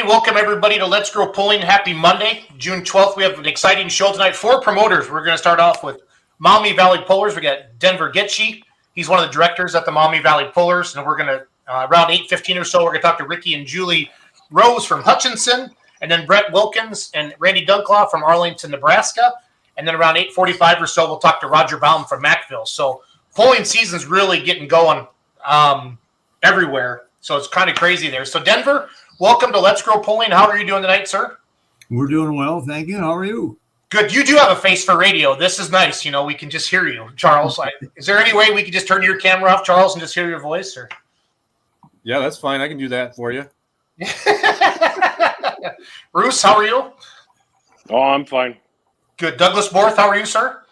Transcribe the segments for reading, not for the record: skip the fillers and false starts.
Welcome everybody to Let's Grow Pulling. Happy Monday, June 12th. We have an exciting show tonight. 4 promoters. We're going to start off with Maumee Valley Pullers. We got Denver Gitchie. He's one of the directors at the Maumee Valley Pullers. And we're going to, around 8:15 or so, we're going to talk to Ricky and Julie Rose from Hutchinson. And then Brett Wilkins and Randy Dunklaw from Arlington, Nebraska. And then around 8:45 or so, we'll talk to Roger Baum from Mackville. So pulling season's really getting going everywhere. So it's kind of crazy there. So Denver, welcome to Let's Grow Pulling. How are you doing tonight, sir? We're doing well, thank you. How are you? Good. You do have a face for radio. This is nice. You know, we can just hear you, Charles. Is there any way we could just turn your camera off, Charles, and just hear your voice? Or? Yeah, that's fine. I can do that for you. Bruce, how are you? Oh, I'm fine. Good. Douglas Borth, how are you, sir?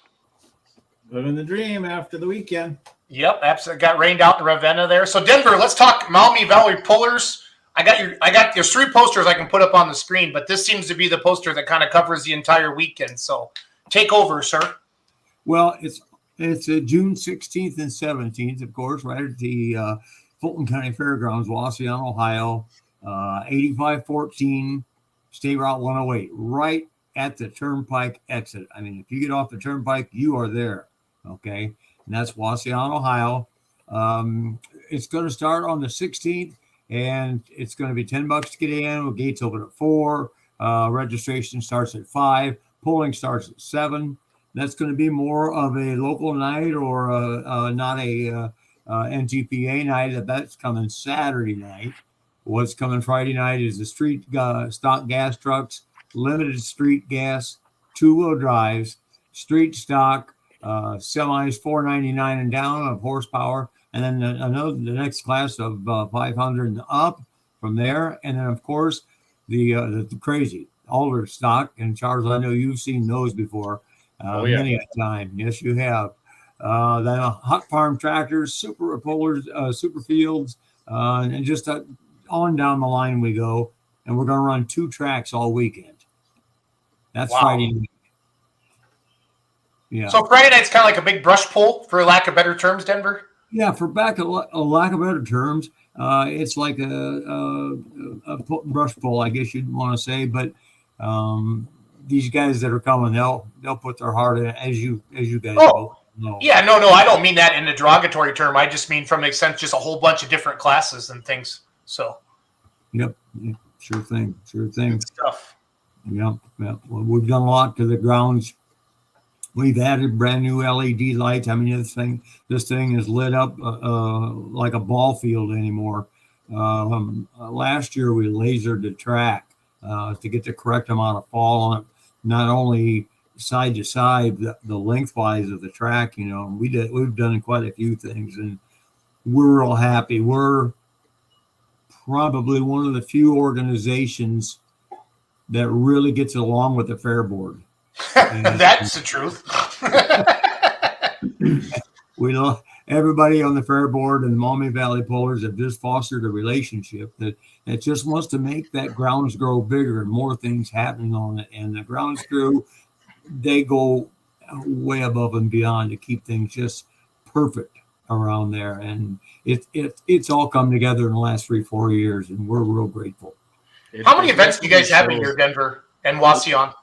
Living the dream after the weekend. Yep, absolutely. Got rained out in Ravenna there. So Denver, let's talk Maumee Valley Pullers. I got your 3 posters I can put up on the screen, but this seems to be the poster that kind of covers the entire weekend. So take over, sir. Well, it's June 16th and 17th, of course, right at the Fulton County Fairgrounds, Wauseon, Ohio, 8514 State Route 108, right at the Turnpike exit. I mean, if you get off the Turnpike, you are there, okay? And that's Wauseon, Ohio. It's going to start on the 16th. And it's going to be $10 to get in. Gates open at 4. Registration starts at 5. Polling starts at 7. That's going to be more of a local night or not a NTPA night. That's coming Saturday night. What's coming Friday night is the street stock gas trucks, limited street gas, 2-wheel drives, street stock, semis $4.99 and down of horsepower. And then the next class of 500 and up from there. And then, of course, the crazy older stock. And, Charles, I know you've seen those before many a time. Yes, you have. Then hot farm tractors, super pullers, super fields, and just on down the line we go. And we're going to run 2 tracks all weekend. That's Friday night. Yeah. So Friday night's kind of like a big brush pull, for lack of better terms, Denver? Yeah, for lack of better terms, it's like a brush pull, I guess you'd want to say. But these guys that are coming, they'll put their heart in it, as you guys both know. Yeah, no, I don't mean that in a derogatory term. I just mean from the sense just a whole bunch of different classes and things. So. Yep, sure thing. Good stuff. Yep. Well, we've done a lot to the grounds. We've added brand new LED lights. I mean, this thing is lit up like a ball field anymore. Last year, we lasered the track to get the correct amount of fall on it, not only side to side, the lengthwise of the track. You know, we've done quite a few things, and we're real happy. We're probably one of the few organizations that really gets along with the Fair Board. That's the truth. We know everybody on the Fair Board and the Maumee Valley Pullers have just fostered a relationship that just wants to make that grounds grow bigger and more things happening on it. And the grounds crew, they go way above and beyond to keep things just perfect around there. And it's all come together in the last 3-4 years, and we're real grateful. How many events do you guys have in here, Denver and Wauseon?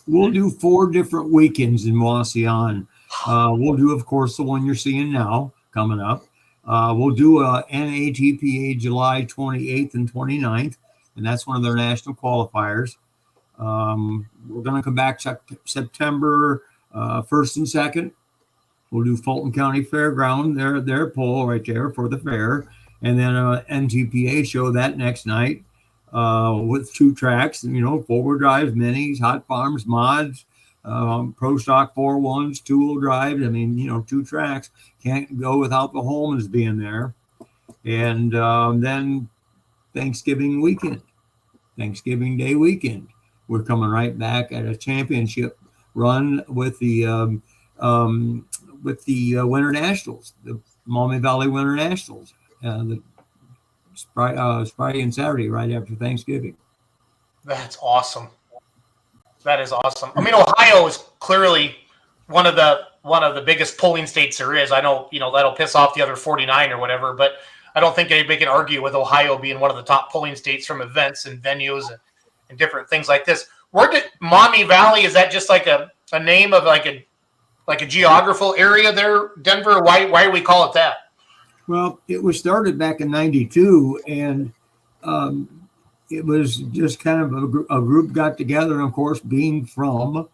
We'll do 4 different weekends in Wauseon. We'll do, of course, the one you're seeing now coming up. We'll do a NATPA July 28th and 29th, and that's one of their national qualifiers. We're going to come back September 1st and 2nd. We'll do Fulton County Fairground, their pull right there for the fair, and then a NTPA show that next night with 2 tracks, four-wheel drives, minis, hot farms, mods, pro stock 4-1s, 2-wheel drives. 2 tracks. Can't go without the Holmans being there. And then Thanksgiving Day weekend, we're coming right back at a championship run with the Winter Nationals, the Maumee Valley Winter Nationals, the Friday and Saturday right after Thanksgiving. That's awesome. That is awesome. Ohio is clearly one of the biggest polling states there is. I know, that'll piss off the other 49 or whatever, but I don't think anybody can argue with Ohio being one of the top polling states from events and venues and different things like this. Where did Maumee Valley, is that just like a name of like a geographical area there, Denver? Why do we call it that? Well, it was started back in '92, and it was just kind of a group got together, and of course, being from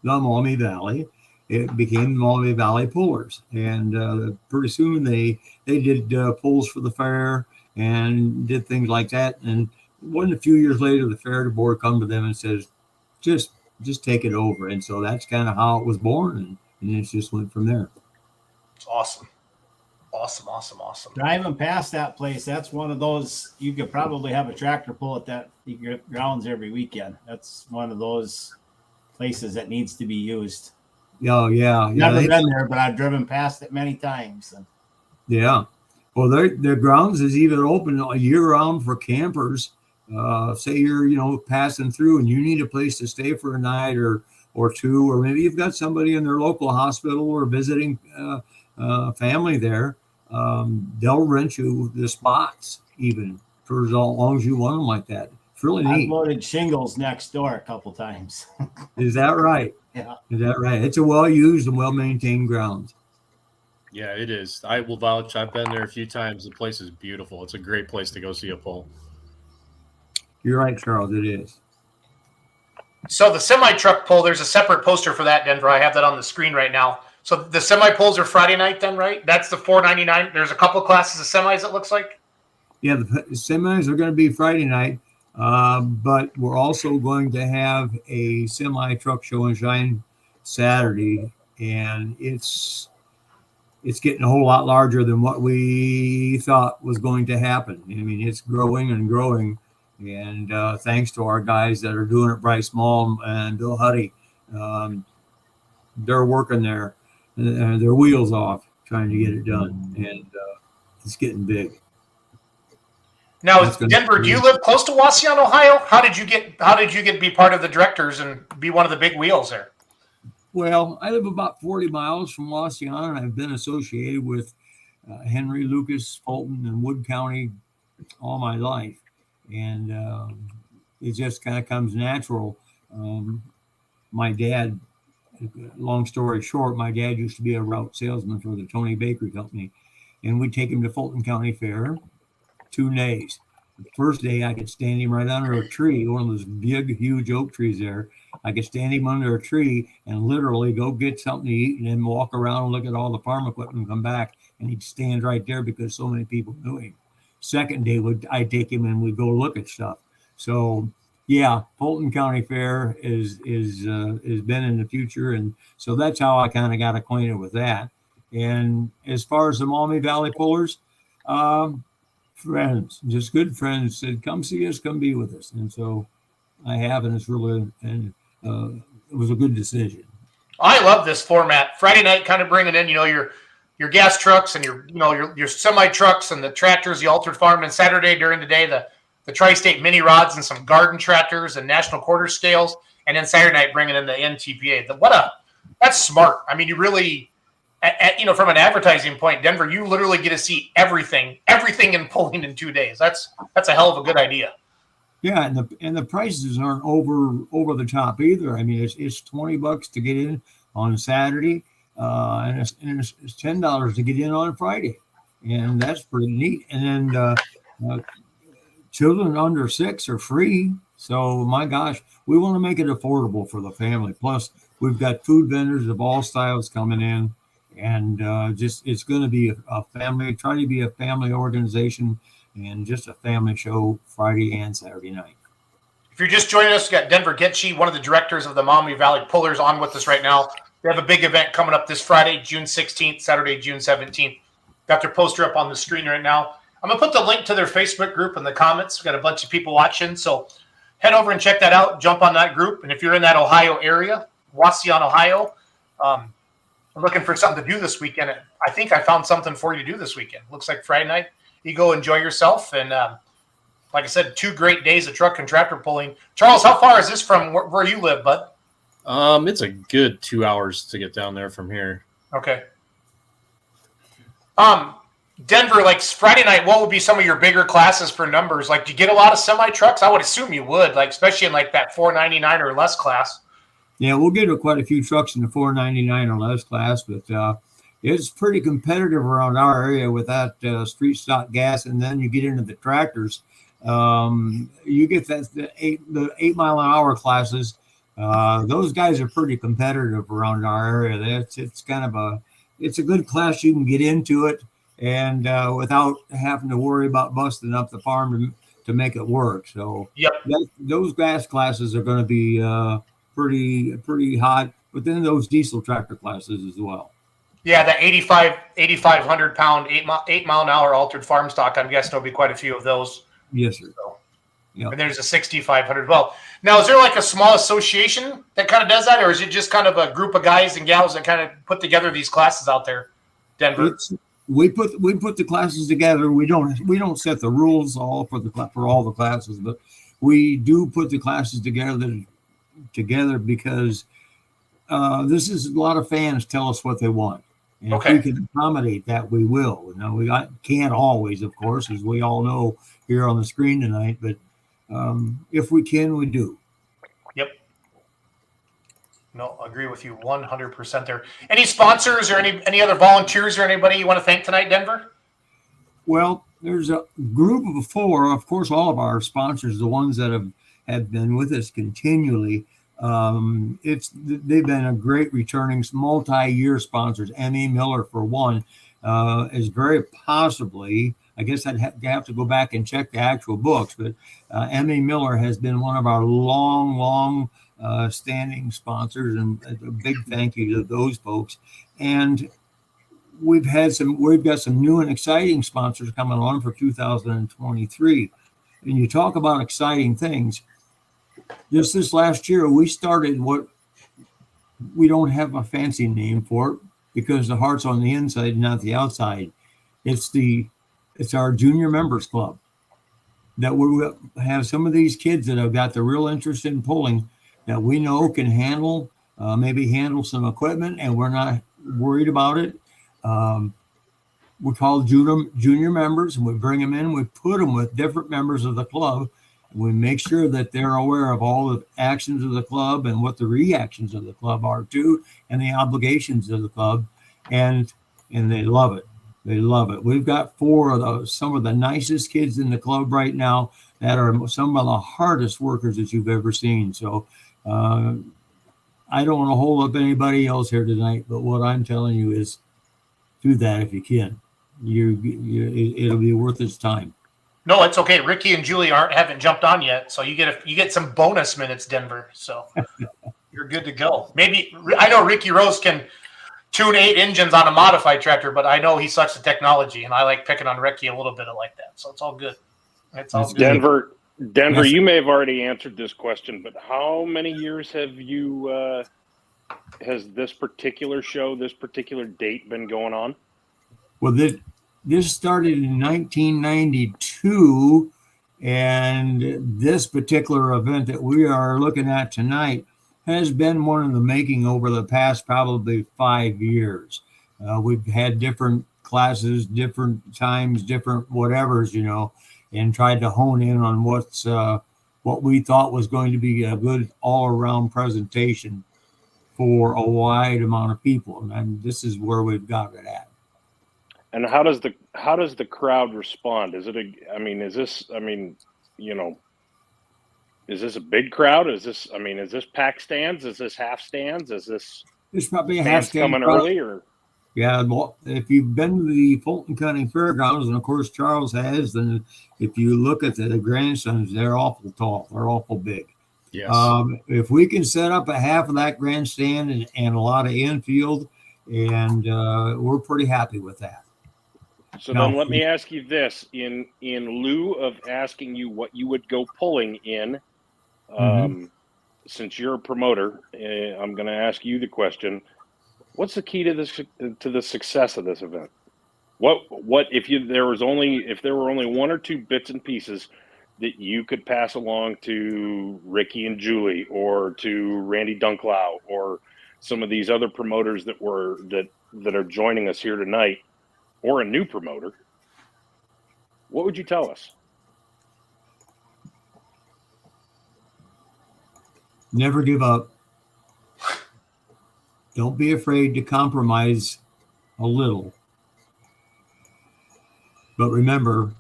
the Maumee Valley, it became Maumee Valley Pullers. And pretty soon they did pulls for the fair and did things like that. And a few years later, the fair board come to them and says, just take it over. And so that's kind of how it was born, and it just went from there. It's awesome. Awesome. Driving past that place, that's one of those, you could probably have a tractor pull at that grounds every weekend. That's one of those places that needs to be used. Oh, yeah. Never been there, but I've driven past it many times. Yeah. Well, their grounds is even open year round for campers. Say you're, passing through and you need a place to stay for a night or 2, or maybe you've got somebody in their local hospital or visiting family there. They'll rent you the spots even for as long as you want them like that. It's really neat. I've loaded shingles next door a couple times. Is that right? Yeah. Is that right? It's a well-used and well-maintained grounds. Yeah, it is. I will vouch. I've been there a few times. The place is beautiful. It's a great place to go see a pull. You're right, Charles. It is. So the semi-truck pull, there's a separate poster for that, Denver. I have that on the screen right now. So the semi-pulls are Friday night then, right? That's the $4.99. There's a couple classes of semis, it looks like. Yeah, the semis are going to be Friday night, but we're also going to have a semi-truck show and shine Saturday, and it's getting a whole lot larger than what we thought was going to happen. It's growing and growing, and thanks to our guys that are doing it, Bryce Mall and Bill Huddy, they're working their wheels off trying to get it done, and it's getting big. Now, Denver, do you live close to Wasion, Ohio? How did you get to be part of the directors and be one of the big wheels there? Well, I live about 40 miles from Wasion, and I've been associated with Henry, Lucas, Fulton, and Wood County all my life, and it just kind of comes natural. My dad, long story short, my dad used to be a route salesman for the Tony Bakery Company, and we'd take him to Fulton County Fair 2 days. The first day, I could stand him right under a tree, one of those big, huge oak trees there. I could stand him under a tree and literally go get something to eat and then walk around and look at all the farm equipment and come back, and he'd stand right there because so many people knew him. Second day, I'd take him and we'd go look at stuff. So, yeah, Fulton County Fair is been in the future, and so that's how I kind of got acquainted with that. And as far as the Maumee Valley Pullers, friends, just good friends, said, "Come see us, come be with us," and so I have, and it's really, and it was a good decision. I love this format. Friday night, kind of bringing in, your gas trucks and your semi trucks and the tractors, the altered farm, and Saturday during the day the tri-state mini rods and some garden tractors and national quarter scales, and then Saturday night bringing in the NTPA. That's smart. You really, from an advertising point, Denver, you literally get to see everything in pulling in 2 days. That's a hell of a good idea. Yeah, and the prices aren't over the top either. It's $20 to get in on Saturday, and it's $10 to get in on Friday, and that's pretty neat. And then children under 6 are free. So my gosh, we want to make it affordable for the family. Plus, we've got food vendors of all styles coming in, and just it's going to be a family. Try to be a family organization and just a family show Friday and Saturday night. If you're just joining us, we got Denver Getchie, one of the directors of the Maumee Valley Pullers, on with us right now. They have a big event coming up this Friday, June 16th, Saturday, June 17th. Got their poster up on the screen right now. I'm going to put the link to their Facebook group in the comments. We've got a bunch of people watching, so head over and check that out. Jump on that group. And if you're in that Ohio area, Wauseon, Ohio, I'm looking for something to do this weekend. I think I found something for you to do this weekend. Looks like Friday night. You go enjoy yourself. And like I said, 2 great days of truck and tractor pulling. Charles, how far is this from where you live, bud? It's a good 2 hours to get down there from here. Okay. Denver, like Friday night, what would be some of your bigger classes for numbers? Like, do you get a lot of semi trucks? I would assume you would, like especially in like that 499 or less class. Yeah, we'll get quite a few trucks in the 499 or less class, but it's pretty competitive around our area with that street stock gas, and then you get into the tractors. You get the 8 mile an hour classes. Those guys are pretty competitive around our area. It's kind of it's a good class. You can get into it and without having to worry about busting up the farm to make it work. So Yep. those gas classes are going to be pretty hot. But then those diesel tractor classes as well. Yeah, the 8,500 pound, 8 mile an hour altered farm stock. I'm guessing there'll be quite a few of those. Yes, sir. So, Yep. And there's a 6,500. Well, now is there like a small association that kind of does that, or is it just kind of a group of guys and gals that kind of put together these classes out there, Denver? We put the classes together. We don't set the rules all for all the classes, but we do put the classes together because this is a lot of fans tell us what they want. And Okay. if we can accommodate that, we will. Now can't always, of course, as we all know here on the screen tonight, but if we can, we do. Yep. No, agree with you 100% there. Any sponsors or any other volunteers or anybody you want to thank tonight, Denver? Well, there's a group of 4. Of course, all of our sponsors, the ones that have been with us continually, they've been a great returning multi-year sponsors. M.E. Miller, for one, is very possibly, I guess I'd have to go back and check the actual books, but M.E. Miller has been one of our long standing sponsors, and a big thank you to those folks. And we've got some new and exciting sponsors coming on for 2023. And you talk about exciting things. Just this last year, we started what we don't have a fancy name for it because the heart's on the inside, not the outside. It's our junior members club that we have some of these kids that have got the real interest in pulling that we know can maybe handle some equipment, and we're not worried about it. We call junior members, and we bring them in. We put them with different members of the club. We make sure that they're aware of all the actions of the club and what the reactions of the club are too, and the obligations of the club, and they love it. They love it. We've got 4 of some of the nicest kids in the club right now that are some of the hardest workers that you've ever seen. So I don't want to hold up anybody else here tonight, but what I'm telling you is do that if you can. It'll be worth its time. No, it's okay. Ricky and Julie haven't jumped on yet, so you get some bonus minutes, Denver. So you're good to go. Maybe I know Ricky Rose can tune 8 engines on a modified tractor, but I know he sucks at technology, and I like picking on Ricky a little bit like that. So it's all good. It's all good. Denver, Yes. you may have already answered this question, but how many years have you has this particular show, this particular date been going on? Well, this started in 1992, and this particular event that we are looking at tonight has been one of the making over the past probably 5 years. We've had different classes, different times, different whatevers, and tried to hone in on what we thought was going to be a good all-around presentation for a wide amount of people. And this is where we've got it at. And how does the crowd respond? Is this a big crowd? Is this pack stands? Is this half stands? Is this There's probably a half fans stand coming crowd. early, or Yeah, well, if you've been to the Fulton County Fairgrounds, and of course Charles has, then if you look at the grandsons, they're awful tall. They're awful big. Yes. If we can set up a half of that grandstand and a lot of infield, and we're pretty happy with that. So No. then let me ask you this, in lieu of asking you what you would go pulling in, since you're a promoter, I'm going to ask you the question: what's the key to the success of this event? What if there were only one or two bits and pieces that you could pass along to Ricky and Julie, or to Randy Dunklau, or some of these other promoters that are joining us here tonight, or a new promoter? What would you tell us? Never give up. Don't be afraid to compromise a little. But remember,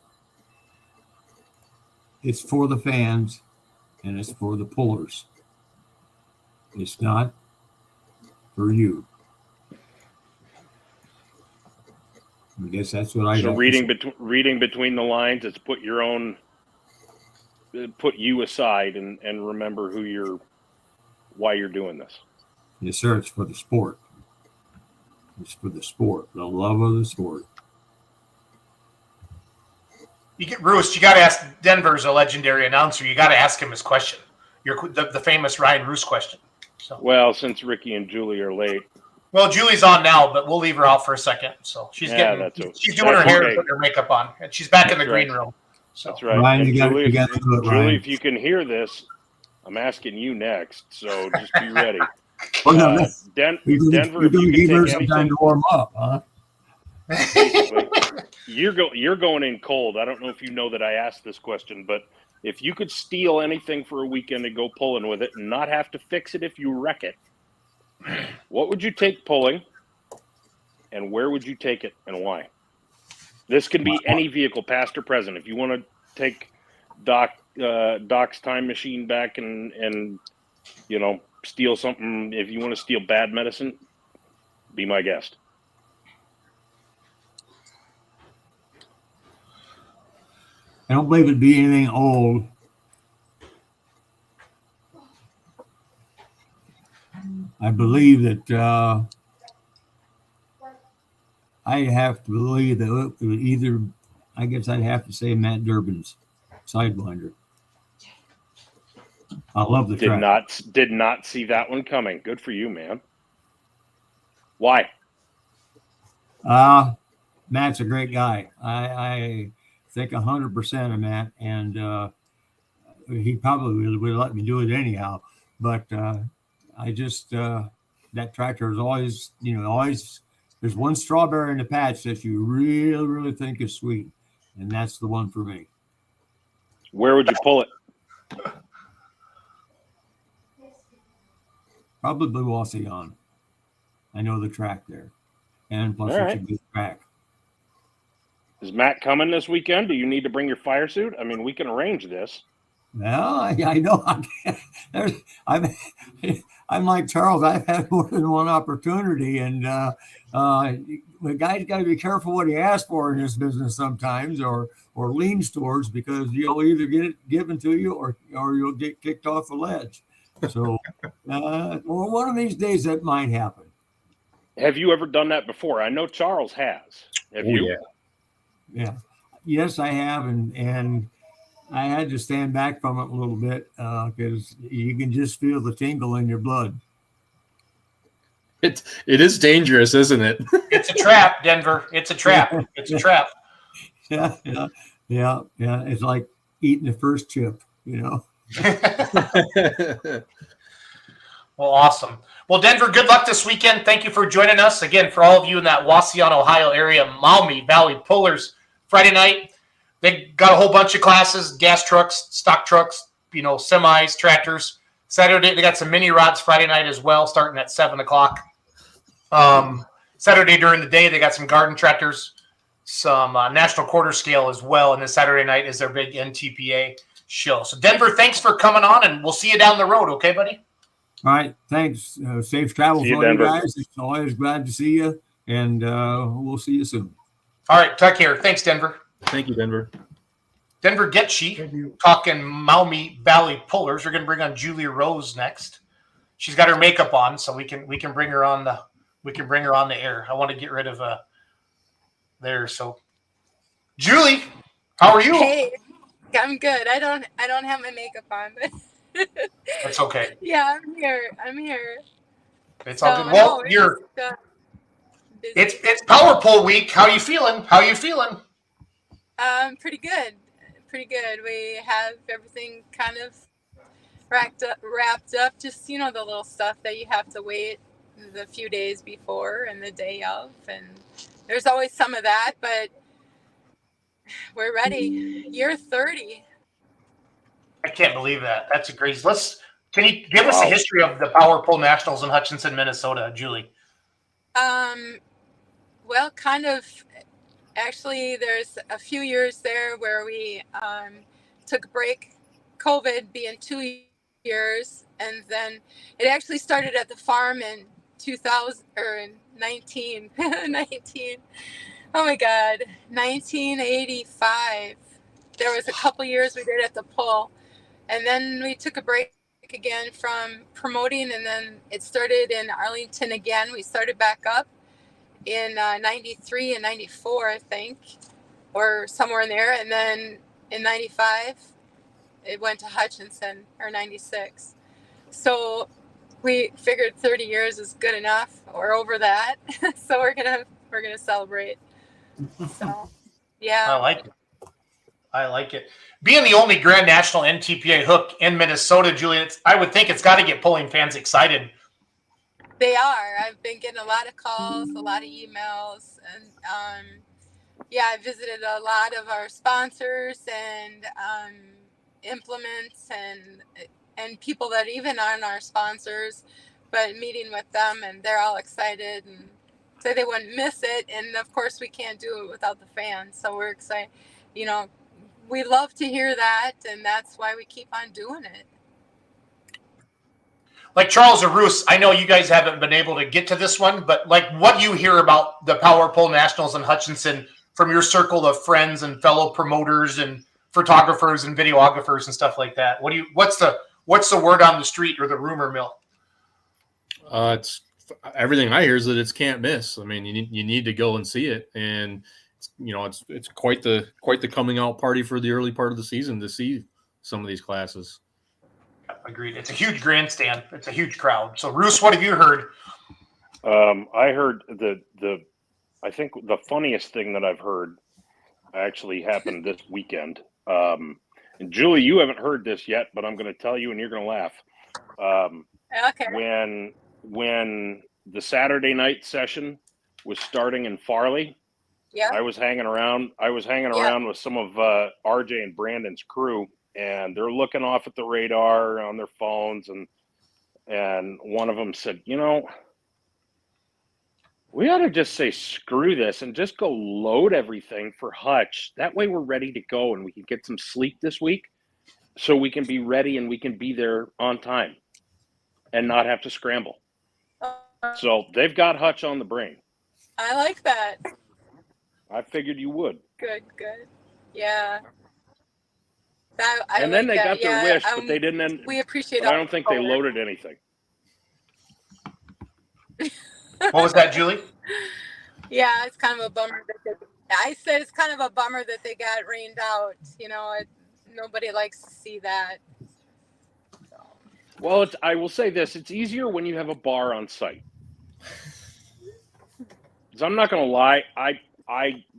it's for the fans and it's for the pullers. It's not for you. I guess that's what I. So reading between the lines, it's put you aside and remember why you're doing this. Yes, sir. It's for the sport. It's for the sport, the love of the sport. Roos, you got to ask. Denver's a legendary announcer. You got to ask him his question. The famous Ryan Roos question. So. Well, since Ricky and Julie are late. Well, Julie's on now, but we'll leave her out for a second. So she's doing her hair and putting her makeup on, and she's back in the green room. So. That's right. Ryan, you Julie, got to do it, Ryan. Julie, if you can hear this, I'm asking you next. So just be ready. Oh, no, Denver, you're going to give her some time to warm up, huh? You're going in cold. I don't know if you know that I asked this question, but if you could steal anything for a weekend and go pulling with it and not have to fix it if you wreck it, what would you take pulling, and where would you take it and why? This can be any vehicle, past or present. If you want to take Doc's time machine back and steal something, if you want to steal bad medicine, be my guest. I don't believe it'd be anything old. I believe that I have to believe that it would either, I guess I'd have to say Matt Durbin's Sidewinder. I love the track. Did not see that one coming. Good for you, man. Why? Matt's a great guy. I think 100% of Matt, and he probably would let me do it anyhow. But I just that tractor is always, there's one strawberry in the patch that you really, really think is sweet, and that's the one for me. Where would you pull it? Probably Wasion. I know the track there, and plus All it's right. a good track. Is Matt coming this weekend? Do you need to bring your fire suit? I mean, we can arrange this. Well, I know. I'm like Charles. I've had more than one opportunity, and the guy's got to be careful what he asks for in this business sometimes, or leans towards, because you'll either get it given to you, or you'll get kicked off the ledge. So, well, one of these days that might happen. Have you ever done that before? I know Charles has. Have you? Yeah. Yeah. Yes, I have, and I had to stand back from it a little bit because you can just feel the tingle in your blood. It is dangerous, isn't it? It's a trap, Denver. It's a trap. It's a trap. Yeah. It's like eating the first chip, Well, awesome. Well, Denver, good luck this weekend. Thank you for joining us. Again, for all of you in that Wasion, Ohio area, Maumee Valley Pullers, Friday night. They got a whole bunch of classes, gas trucks, stock trucks, semis, tractors. Saturday, they got some mini rods Friday night as well, starting at 7 o'clock. Saturday during the day, they got some garden tractors, some national quarter scale as well. And then Saturday night is their big NTPA show. So, Denver, thanks for coming on, and we'll see you down the road. Okay, buddy? All right. Thanks. Safe travels, See you, all you Denver. guys. It's always glad to see you. and we'll see you soon. All right, take care. Thanks, Denver. Thank you, Denver. Denver Getchie talking Maumee Valley Pullers. We're going to bring on Julia Rose next. She's got her makeup on, so we can bring her on the air. I want to get rid of there. So, Julie, how are you? Hey, I'm good. I don't have my makeup on, but That's okay. yeah, I'm here. It's all good. Well, Busy. it's Power Pole week. How you feeling? Pretty good. Pretty good. We have everything kind of wrapped up. Just the little stuff that you have to wait the few days before and the day of, and there's always some of that, but we're ready. Year 30. I can't believe that. That's a crazy. Can you give us a history of the Power Pull Nationals in Hutchinson, Minnesota, Julie? Well, kind of. Actually, there's a few years there where we took a break, COVID being 2 years, and then it actually started at the farm in 2000 or in 19. Oh my God, 1985. There was a couple years we did at the Pull, and then we took a break again from promoting, and then it started in Arlington again. We started back up in 93 and 94, I think, or somewhere in there. And then in 95, it went to Hutchinson, or 96. So we figured 30 years is good enough, or over that. So we're gonna celebrate. So yeah. I like it. Being the only Grand National NTPA hook in Minnesota, Julie, I would think it's got to get pulling fans excited. They are. I've been getting a lot of calls, a lot of emails, and I visited a lot of our sponsors and implements and people that even aren't our sponsors, but meeting with them, and they're all excited and say they wouldn't miss it. And of course, we can't do it without the fans, so we're excited. We love to hear that, and that's why we keep on doing it. Like Charles Arus, I know you guys haven't been able to get to this one, but like what you hear about the Power Pole Nationals in Hutchinson from your circle of friends and fellow promoters and photographers and videographers and stuff like that. What's the word on the street or the rumor mill? It's everything I hear is that it's can't miss. I mean, you need to go and see it, and it's quite the coming out party for the early part of the season to see some of these classes. Agreed. It's a huge grandstand. It's a huge crowd. So, Roos, what have you heard? I heard I think the funniest thing that I've heard actually happened this weekend. And Julie, you haven't heard this yet, but I'm going to tell you, and you're going to laugh. Okay. When the Saturday night session was starting in Farley, yeah, I was hanging around with some of RJ and Brandon's crew. And they're looking off at the radar on their phones, and one of them said, we ought to just say screw this and just go load everything for Hutch. That way we're ready to go and we can get some sleep this week so we can be ready and we can be there on time and not have to scramble. So they've got Hutch on the brain. I like that. I figured you would. Good. Yeah. And then they got their wish, but they didn't end. We appreciate. I don't think they loaded anything. What was that, Julie? Yeah, it's kind of a bummer. I said it's kind of a bummer that they got rained out. Nobody likes to see that. So. Well, I will say this: it's easier when you have a bar on site. So I'm not going to lie, I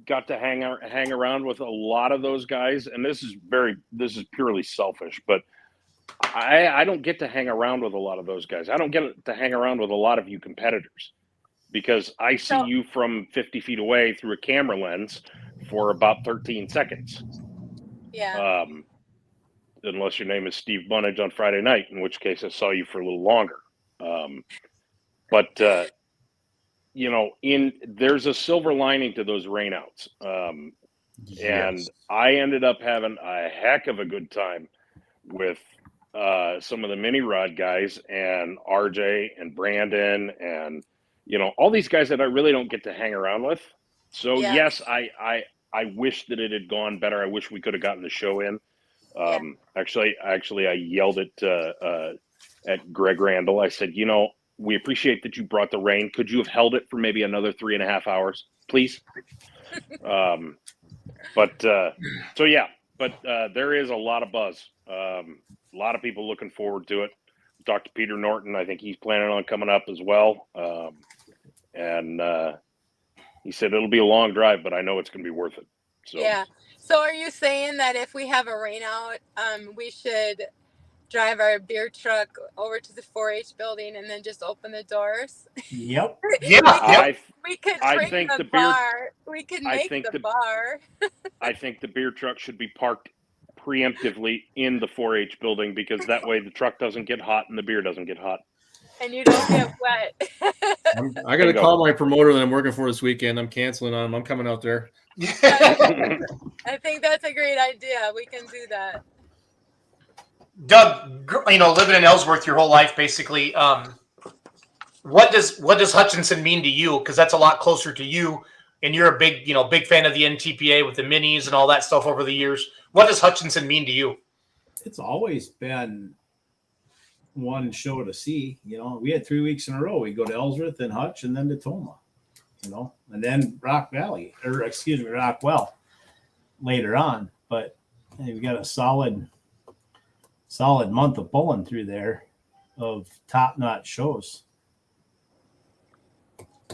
got to hang around with a lot of those guys, and this is purely selfish, but I don't get to hang around with a lot of those guys. I don't get to hang around with a lot of you competitors because I see you from 50 feet away through a camera lens for about 13 seconds. Yeah. Unless your name is Steve Bunnage on Friday night, in which case I saw you for a little longer. There's a silver lining to those rainouts. Yes. And I ended up having a heck of a good time with some of the mini rod guys and RJ and Brandon and all these guys that I really don't get to hang around with. So Yeah. yes, I wish that it had gone better. I wish we could have gotten the show in. Actually, I yelled at Greg Randall. I said, we appreciate that you brought the rain. Could you have held it for maybe another 3.5 hours, please? But there is a lot of buzz. A lot of people looking forward to it. Talked to Peter Norton. I think he's planning on coming up as well. And he said it'll be a long drive, but I know it's going to be worth it. So. Yeah. So are you saying that if we have a rain out, we should drive our beer truck over to the 4-H building and then just open the doors? Yep. Yeah. We could I bring think the the beer- bar. We could make the bar. I think the beer truck should be parked preemptively in the 4-H building, because that way the truck doesn't get hot and the beer doesn't get hot. And you don't get wet. I got to call my promoter that I'm working for this weekend. I'm canceling on him. I'm coming out there. I think that's a great idea. We can do that. Doug, living in Ellsworth your whole life, basically, what does Hutchinson mean to you? Because that's a lot closer to you, and you're a big fan of the NTPA with the minis and all that stuff over the years. What does Hutchinson mean to you? It's always been one show to see. We had 3 weeks in a row. We go to Ellsworth and Hutch, and then to Toma, and then Rockwell later on. But we've got a solid month of pulling through there of top-notch shows.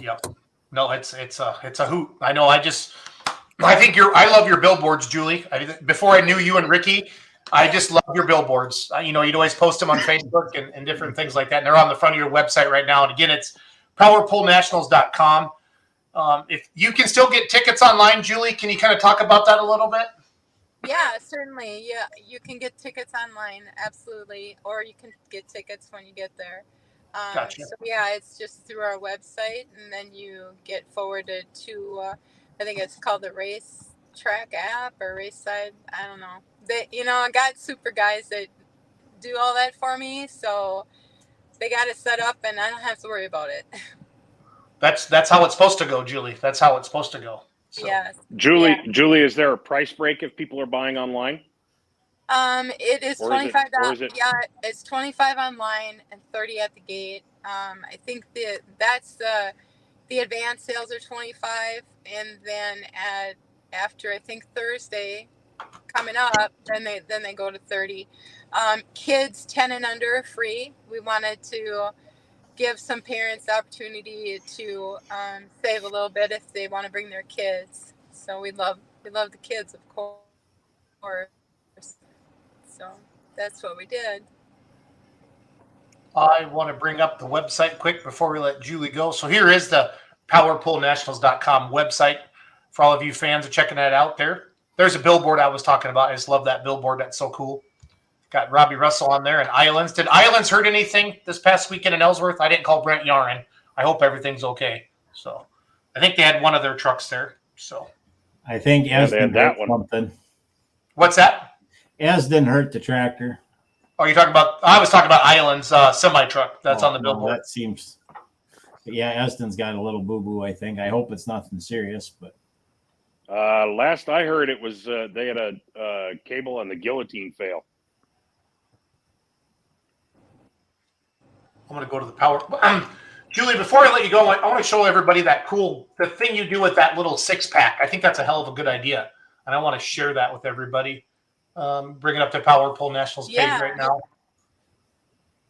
Yep. No, it's a hoot. I know. I love your billboards, Julie. Before I knew you and Ricky, I just love your billboards. You'd always post them on Facebook and different things like that. And they're on the front of your website right now. And again, it's powerpullnationals.com. If you can still get tickets online, Julie, can you kind of talk about that a little bit? Yeah, certainly. Yeah, you can get tickets online, absolutely, or you can get tickets when you get there. Gotcha. So yeah, it's just through our website, and then you get forwarded to, I think it's called the Race Track app or Race Side. I don't know. I got super guys that do all that for me, so they got it set up, and I don't have to worry about it. That's how it's supposed to go, Julie. That's how it's supposed to go. So. Yes. Julie, is there a price break if people are buying online? It is $25. Yeah, it's $25 online and $30 at the gate. I think that's the advance sales are $25, and then after I think Thursday coming up, then they go to $30. Kids 10 and under are free. We wanted to give some parents the opportunity to save a little bit if they want to bring their kids. So we love the kids, of course. So that's what we did. I want to bring up the website quick before we let Julie go. So here is the powerpullnationals.com website for all of you fans are checking that out there. There's a billboard I was talking about. I just love that billboard. That's so cool. Got Robbie Russell on there and Islands. Did Islands hurt anything this past weekend in Ellsworth? I didn't call Brent Yarin. I hope everything's okay. So I think they had one of their trucks there. So I think Esden that hurt one. something. What's that? Esden hurt the tractor. Oh, you're talking about? I was talking about Islands semi truck. That's on the billboard. That seems. But yeah, Esden's got a little boo boo. I think. I hope it's nothing serious, but. Last I heard, it was they had a cable on the guillotine fail. I'm going to go to the power. Julie, before I let you go, I want to show everybody the thing you do with that little 6-pack. I think that's a hell of a good idea. And I want to share that with everybody. Bring it up to Power Pull Nationals page right now.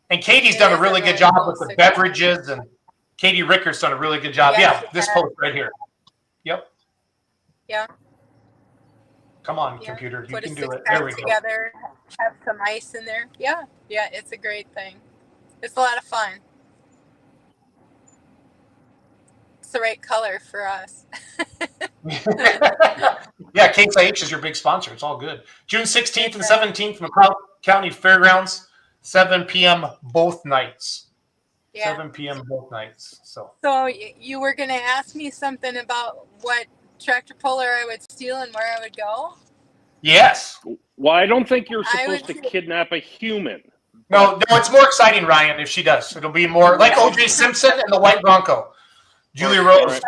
And Katie's done a really good job with the beverages, and Katie Ricker's done a really good job. Yeah, this post right here. Yep. Yeah. Come on, computer. You Put can a do it. 6-pack There we go. together, have some ice in there. Yeah, it's a great thing. It's a lot of fun. It's the right color for us. Yeah, Case IH is your big sponsor. It's all good. June 16th and 17th, McLeod County Fairgrounds, 7 p.m. both nights. Yeah. 7 p.m. both nights. So you were going to ask me something about what tractor puller I would steal and where I would go? Yes. Well, I don't think you're supposed to kidnap a human. No, it's more exciting, Ryan, if she does. It'll be more like O.J. Simpson and the White Bronco. Julie All Rose. right.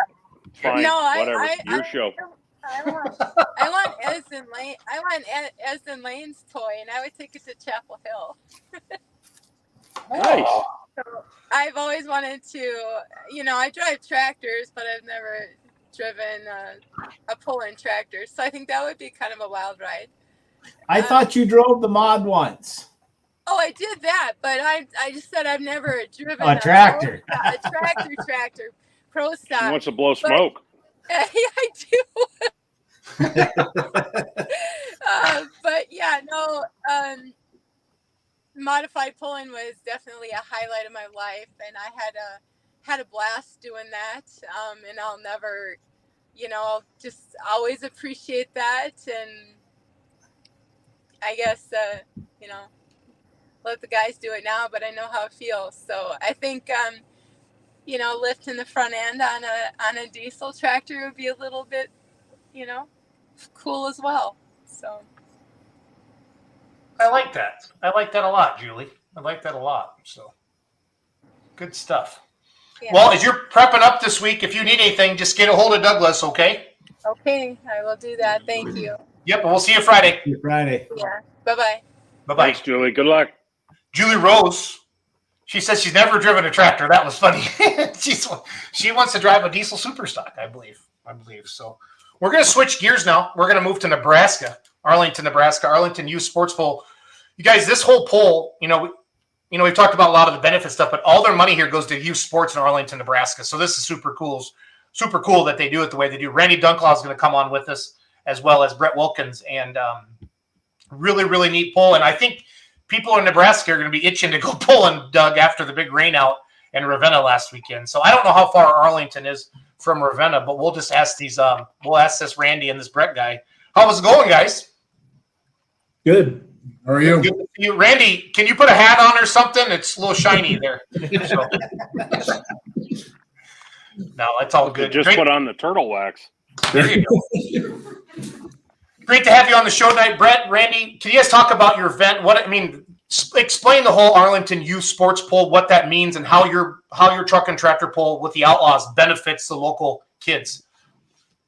Fine. No, Whatever. Your show. I want Esden Lane's toy, and I would take it to Chapel Hill. Nice. So I've always wanted to, I drive tractors, but I've never driven a pull-in tractor. So I think that would be kind of a wild ride. I thought you drove the mod once. Oh, I did that, but I just said I've never driven A tractor. a tractor pro She stock. wants to blow smoke. Yeah, I do. But yeah, no, modified pulling was definitely a highlight of my life, and I had a blast doing that. And I'll never, I'll just always appreciate that, and I guess let the guys do it now, but I know how it feels. So I think lifting the front end on a diesel tractor would be a little bit, cool as well. So I like that. I like that a lot, Julie. I like that a lot. So good stuff. yeah. Well, as you're prepping up this week, if you need anything, just get a hold of Douglas, okay? Okay, I will do that. Thank you. Yep, and we'll see you Friday. Friday. Yeah. Bye-bye. Bye-bye. Thanks, Julie. Good luck. Julie Rose, she says she's never driven a tractor. That was funny. She wants to drive a diesel super stock, I believe. So we're going to switch gears now. We're going to move to Nebraska, Arlington, Nebraska, Arlington Youth Sports Poll. You guys, this whole poll, we've talked about a lot of the benefit stuff, but all their money here goes to youth sports in Arlington, Nebraska. So this is super cool that they do it the way they do. Randy Dunklaw is going to come on with us, as well as Brett Wilkins, and really, really neat poll. And I think people in Nebraska are going to be itching to go pulling, Doug, after the big rain out in Ravenna last weekend. So I don't know how far Arlington is from Ravenna, but we'll just ask this Randy and this Brett guy. How was it going, guys? Good. How are you? Good to see you. Randy, can you put a hat on or something? It's a little shiny there. So. No, it's all good. Just put on the turtle wax. There you go. Great to have you on the show tonight, Brett. Randy, can you guys talk about your event? Explain the whole Arlington Youth Sports Poll, what that means, and how your truck and tractor pull with the Outlaws benefits the local kids.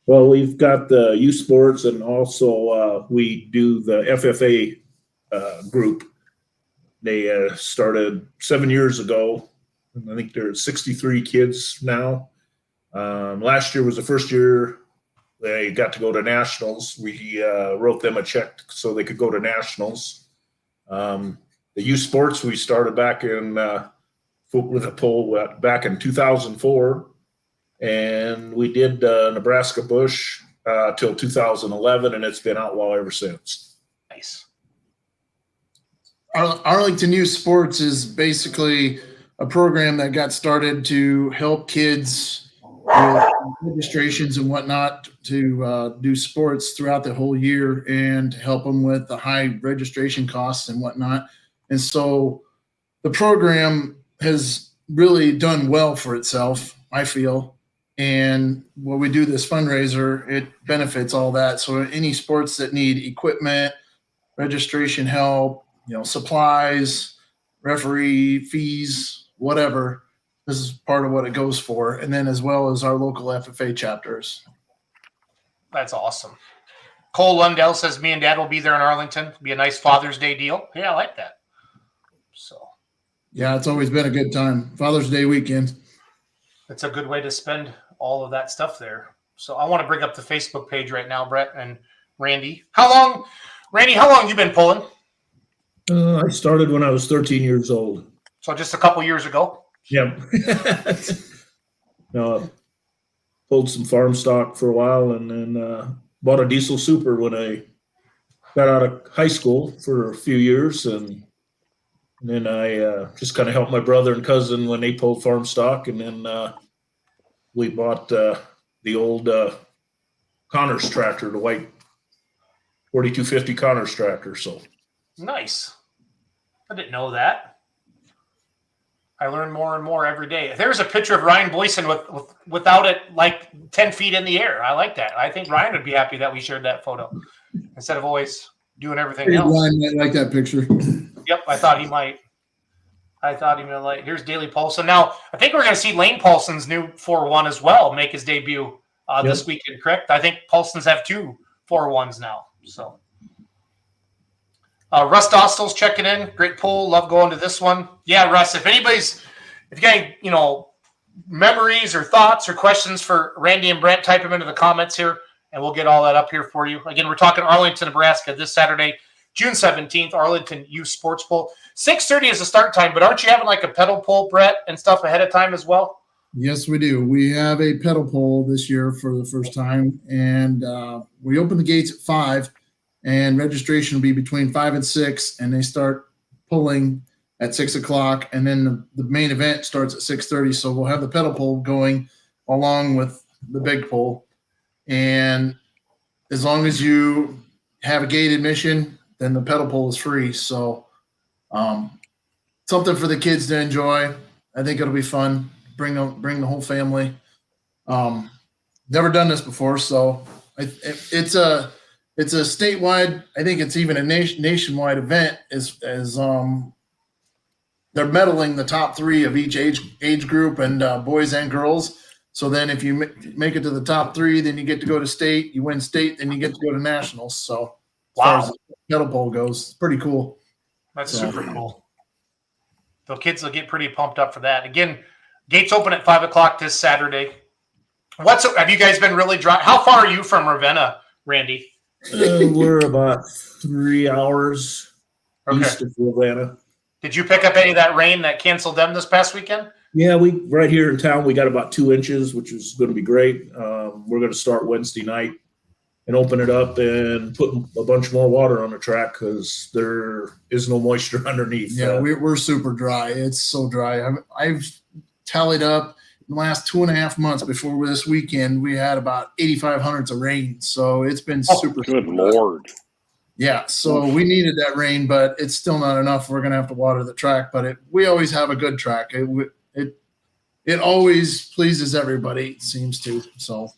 Well, we've got the youth sports, and also we do the FFA group. They started 7 years ago. I think there's 63 kids now. Last year was the first year they got to go to nationals. We wrote them a check so they could go to nationals. The youth sports, we started back in with a poll back in 2004, and we did Nebraska Bush till 2011, and it's been outlaw ever since. Nice. Arlington Youth Sports is basically a program that got started to help kids with registrations and whatnot to do sports throughout the whole year and help them with the high registration costs and whatnot. And so the program has really done well for itself, I feel. And when we do this fundraiser, it benefits all that. So any sports that need equipment, registration help, supplies, referee fees, whatever, this is part of what it goes for. And then as well as our local FFA chapters. That's awesome. Cole Lundell says me and Dad will be there in Arlington. It'll be a nice Father's Day deal. Yeah, I like that. So yeah, it's always been a good time. Father's Day weekend. it's a good way to spend all of that stuff there. So I want to bring up the Facebook page right now, Brett and Randy. How long have you been pulling? I started when I was 13 years old. So just a couple years ago. Yep. No, pulled some farm stock for a while, and then bought a diesel super when I got out of high school for a few years, and then I just kind of helped my brother and cousin when they pulled farm stock, and then we bought the old Connors tractor, the white 4250 Connors tractor. So Nice. I didn't know that. I learn more and more every day. There's a picture of Ryan Boyson without it like 10 feet in the air. I like that. I think Ryan would be happy that we shared that photo instead of always doing everything else. Ryan might like that picture. Yep, I thought he might. I thought even like here's Daley Paulson. Now I think we're going to see Lane Paulson's new 4-1 as well make his debut this weekend. Correct? I think Paulsons have 2 4-1s now. So Russ Dostal's checking in. Great poll. Love going to this one. Yeah, Russ. If you got any, memories or thoughts or questions for Randy and Brent, type them into the comments here, and we'll get all that up here for you. Again, we're talking Arlington, Nebraska this Saturday, June 17th, Arlington Youth Sports Bowl. 6:30 is the start time, but aren't you having like a pedal pull, Brett, and stuff ahead of time as well? Yes, we do. We have a pedal pull this year for the first time, and we open the gates at 5, and registration will be between 5 and 6, and they start pulling at 6 o'clock, and then the main event starts at 6:30. So we'll have the pedal pull going along with the big pull, and as long as you have a gate admission, then the pedal pull is free. So something for the kids to enjoy. I think it'll be fun. Bring the whole family. Never done this before, so it's a statewide. I think it's even a nationwide event. As they're medaling the top 3 of each age group, and boys and girls. So then, if you make it to the top 3, then you get to go to state. You win state, then you get to go to nationals. So as far as the pedal pole goes, it's pretty cool. That's super cool. The kids will get pretty pumped up for that. Again, gates open at 5 o'clock this Saturday. Have you guys been really dry? How far are you from Ravenna, Randy? We're about 3 hours east of Ravenna. Did you pick up any of that rain that canceled them this past weekend? Yeah, we right here in town, we got about 2 inches, which is going to be great. We're going to start Wednesday night and open it up and put a bunch more water on the track because there is no moisture underneath. Yeah, we're super dry. It's so dry. I've tallied up in the last 2.5 months before this weekend, we had about 85 hundredths of rain. So it's been super. Good Lord. Yeah, so we needed that rain, but it's still not enough. We're going to have to water the track, but we always have a good track. It always pleases everybody, it seems to. So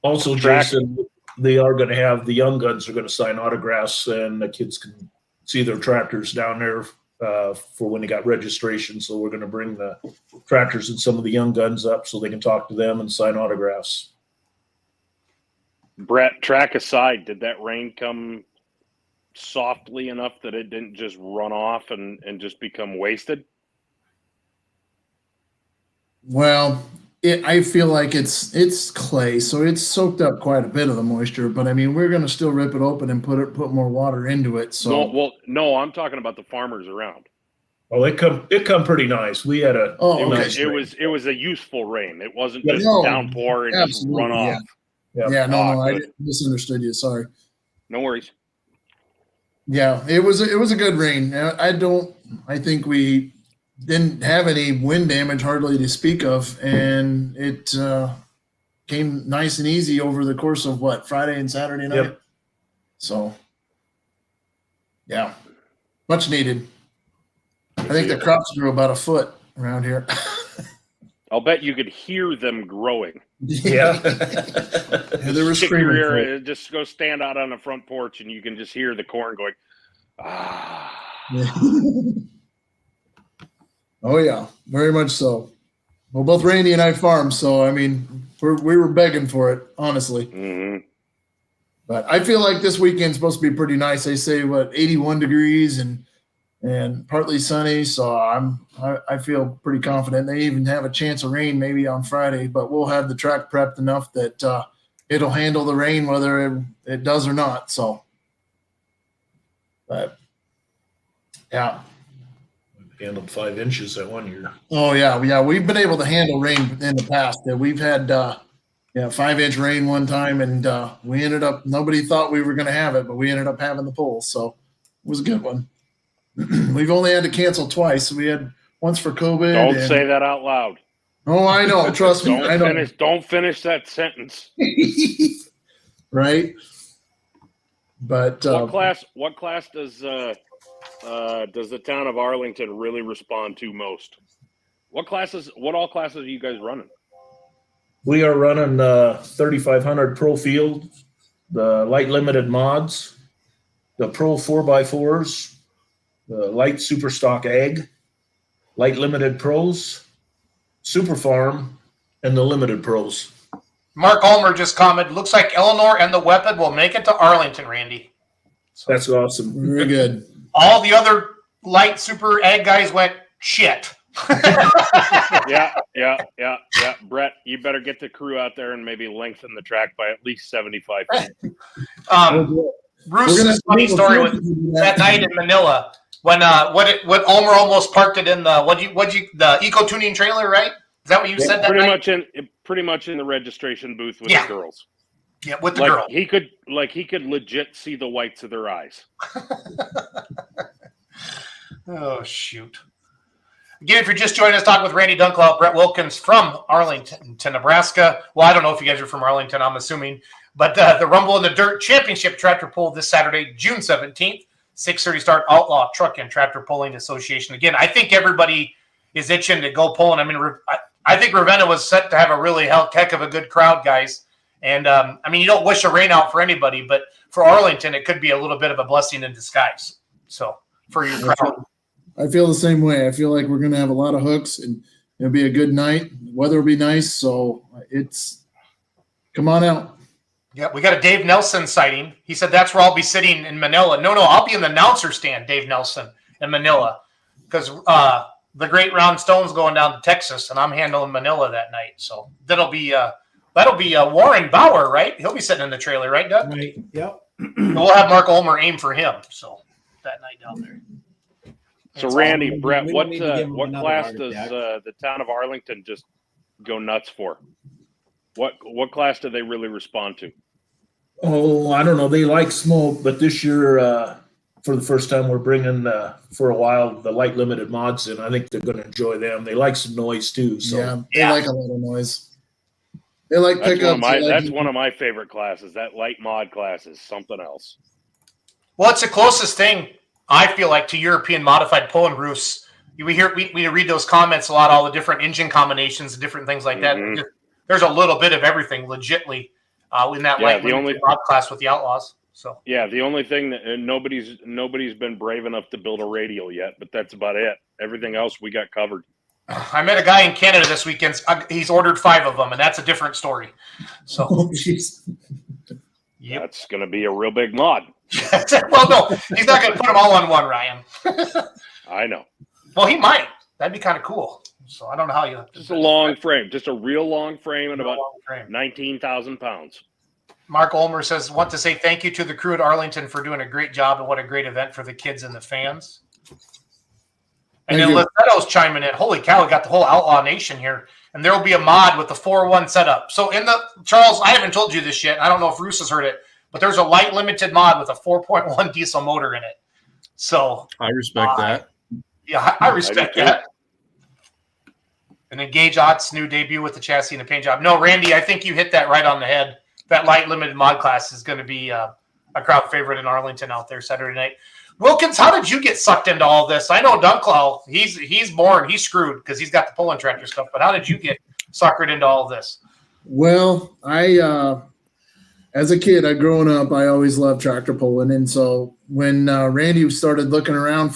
also, Jason, they are going to have the young guns are going to sign autographs, and the kids can see their tractors down there for when they got registration. So we're going to bring the tractors and some of the young guns up so they can talk to them and sign autographs. Brett, track aside, did that rain come softly enough that it didn't just run off and just become wasted? Well, I feel like it's clay, so it's soaked up quite a bit of the moisture. But I mean, we're going to still rip it open and put more water into it. So no, I'm talking about the farmers around. Oh, it come pretty nice. We had a it was a useful rain. It wasn't just downpour and just run off. Yeah, no, I misunderstood you. Sorry. No worries. Yeah, it was a good rain. I think we didn't have any wind damage hardly to speak of, and it came nice and easy over the course of Friday and Saturday night. Yep. So, yeah, much needed. I think the crops grew about a foot around here. I'll bet you could hear them growing. Yeah, they were screaming. Just go stand out on the front porch, and you can just hear the corn going. Ah. Oh yeah, very much so. Well, both Randy and I farm, so I mean, we were begging for it, honestly. Mm-hmm. But I feel like this weekend's supposed to be pretty nice. They say 81 degrees and partly sunny, so I feel pretty confident. They even have a chance of rain maybe on Friday, but we'll have the track prepped enough that it'll handle the rain whether it does or not. So, but yeah. Handled 5 inches that one year. Oh yeah. We've been able to handle rain in the past. We've had 5-inch rain one time, and we ended up. Nobody thought we were going to have it, but we ended up having the pull. So it was a good one. We've only had to cancel twice. We had once for COVID. Don't say that out loud. Oh, I know. Trust me. I know. Don't finish that sentence. Right. But what class does the town of Arlington really respond to most? What all classes are you guys running? We are running 3500 Pro Field, the light limited mods, the Pro 4x4s, the light super stock ag, Light Limited Pros, Super Farm, and the Limited Pros. Mark Ulmer just commented, looks like Eleanor and the Weapon will make it to Arlington, Randy. So That's awesome. Very good. all the other light super ag guys went, shit. Yeah. Brett, you better get the crew out there and maybe lengthen the track by at least 75 feet. Bruce's funny story with that night in Manila when what Ulmer almost parked it in the the eco tuning trailer, right? Is that what you said that night? Pretty much in the registration booth with Yeah. the girls. Yeah, with the Like girl. he could legit see the whites of their eyes. Oh, shoot. Again, if you're just joining us, talking with Randy Dunklau, Brett Wilkins from Arlington to Nebraska. Well, I don't know if you guys are from Arlington, I'm assuming. But the Rumble in the Dirt Championship Tractor Pull this Saturday, June 17th, 6:30 start, Outlaw Truck and Tractor Pulling Association. Again, I think everybody is itching to go pulling. I mean, I think Ravenna was set to have a really heck of a good crowd, guys. And, I mean, you don't wish a rain out for anybody, but for Arlington, it could be a little bit of a blessing in disguise. So, for your crowd. I feel the same way. I feel like we're going to have a lot of hooks and it'll be a good night. The weather will be nice. So come on out. Yeah, we got a Dave Nelson sighting. He said that's where I'll be sitting in Manila. No, I'll be in the announcer stand, Dave Nelson, in Manila. Because the Great Round Stone's going down to Texas, and I'm handling Manila that night. So that'll be Warren Bauer, right? He'll be sitting in the trailer, right, Doug? Right. Yep. We'll have Mark Ulmer aim for him. So that night down there. So, Randy, Brett, we what don't need to give him what another class heart does attack. the town of Arlington just go nuts for? What class do they really respond to? Oh, I don't know. They like smoke, but this year, for the first time, we're bringing for a while the light limited mods in. I think they're going to enjoy them. They like some noise too. So They like a lot of noise. They like That's pickups. that's one of my favorite classes. That light mod class is something else. Well, it's the closest thing, I feel like, to European modified pulling roofs. We read those comments a lot, all the different engine combinations and different things like that. Mhm. There's a little bit of everything, legitly, in that light limited mod class with the Outlaws. So Yeah, the only thing that nobody's been brave enough to build a radial yet, but that's about it. Everything else we got covered. I met a guy in Canada this weekend. He's ordered 5 of them, and that's a different story. So Oh, jeez. yep. That's going to be a real big mod. Well, no, he's not going to put them all on one, Ryan. I know. Well, he might. That'd be kind of cool. So I don't know how you. Just a long frame, just a real long frame and about long frame. 19,000 pounds. Mark Ulmer says, want to say thank you to the crew at Arlington for doing a great job and what a great event for the kids and the fans. And Thank then you. Leteto's chiming in. Holy cow, we got the whole Outlaw Nation here. And there will be a mod with the 4-1 setup. So Charles, I haven't told you this yet. I don't know if Roos has heard it, but there's a light limited mod with a 4.1 diesel motor in it. So I respect that. yeah, I respect I do too. that. And Engage Ott's new debut with the chassis and the paint job. No, Randy, I think you hit that right on the head. That light limited mod class is going to be a crowd favorite in Arlington out there Saturday night. Wilkins, how did you get sucked into all this? I know Dunklau, he's screwed because he's got the pulling tractor stuff. But how did you get suckered into all this? Well, as a kid, growing up, I always loved tractor pulling. And so when Randy started looking around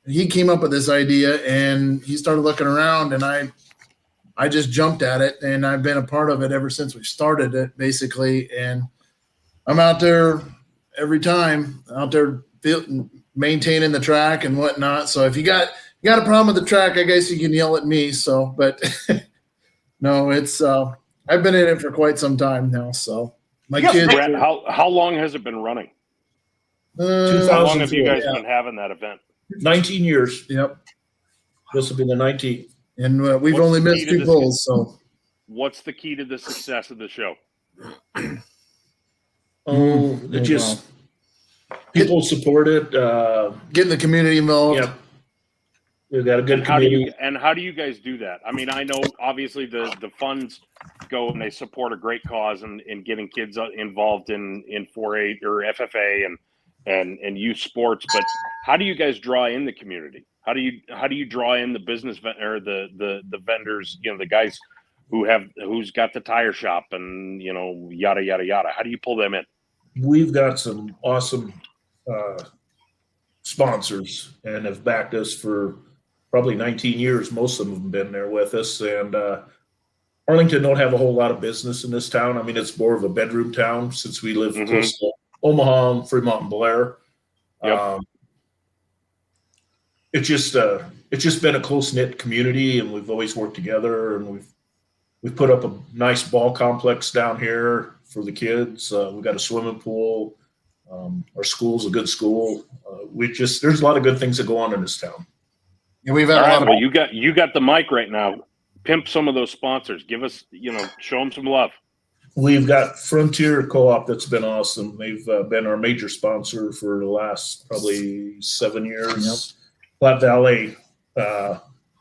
he came up with this idea and he started looking around and I just jumped at it and I've been a part of it ever since we started it, basically. And I'm out there every time, maintaining the track and whatnot. So if you got a problem with the track, I guess you can yell at me. So, but no, it's I've been in it for quite some time now. So my kids. Brett, how long has it been running? How long have you guys been having that event? 19 years. Yep. This will be the 19th. And we've What's only the missed key to 2 this? pulls. So What's the key to the success of the show? Oh, it just people support it. getting the community involved. Yep. We've got a good How do community. you guys do that? I mean, I know obviously the funds go and they support a great cause in getting kids involved in 4-H or FFA and youth sports, but how do you guys draw in the community? How do you draw in the business or the vendors, the guys who's got the tire shop and yada yada yada? How do you pull them in? We've got some awesome sponsors and have backed us for probably 19 years. Most of them have been there with us. And Arlington don't have a whole lot of business in this town. I mean, it's more of a bedroom town since we live close to Omaha, Fremont, and Blair. Yep. It's just been a close knit community, and we've always worked together. And we've put up a nice ball complex down here for the kids. We've got a swimming pool. Our school's a good school. There's a lot of good things that go on in this town. Yeah, we've had All a right, lot of. well, you got the mic right now. Pimp some of those sponsors. Give us, show them some love. We've got Frontier Co-op that's been awesome. They've been our major sponsor for the last probably 7 years. Platte Valley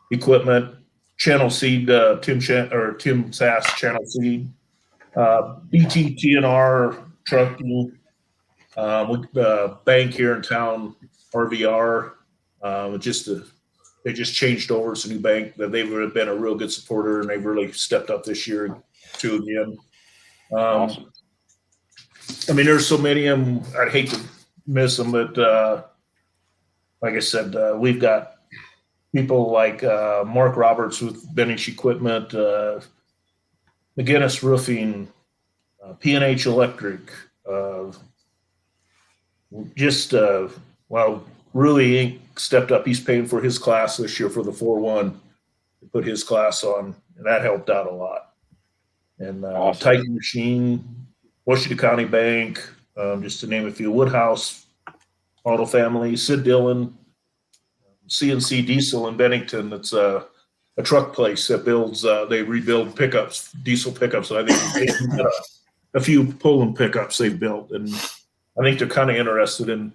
Equipment, Channel Seed, Tim Sass, Channel Seed, BTTNR Trucking, bank here in town, RVR. They just changed over. It's a new bank. They've been a real good supporter, and they've really stepped up this year too again. Awesome. I mean, there's so many of them. I'd hate to miss them, but like I said, we've got people like Mark Roberts with Bunnage Equipment, McGinnis Roofing, P&H Electric. Really Inc. stepped up. He's paying for his class this year for the 4-1 to put his class on, and that helped out a lot. And Awesome. Titan Machine, Washington County Bank, just to name a few, Woodhouse Auto Family, Sid Dillon, CNC Diesel in Bennington. That's a truck place that builds. They rebuild pickups, diesel pickups. And I think they've got a few Pull pickups they've built, and I think they're kind of interested in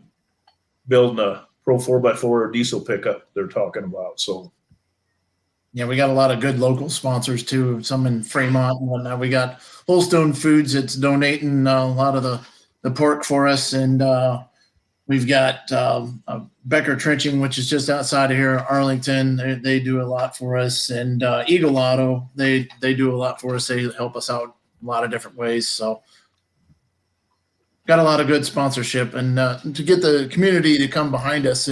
building a Pro 4x4 diesel pickup they're talking about. So, Yeah, we got a lot of good local sponsors too. Some in Fremont and whatnot. We got Holstone Foods that's donating a lot of the pork for us, and we've got Becker Trenching, which is just outside of here, Arlington. They do a lot for us, and Eagle Auto. They do a lot for us. They help us out a lot of different ways. So, got a lot of good sponsorship, and to get the community to come behind us,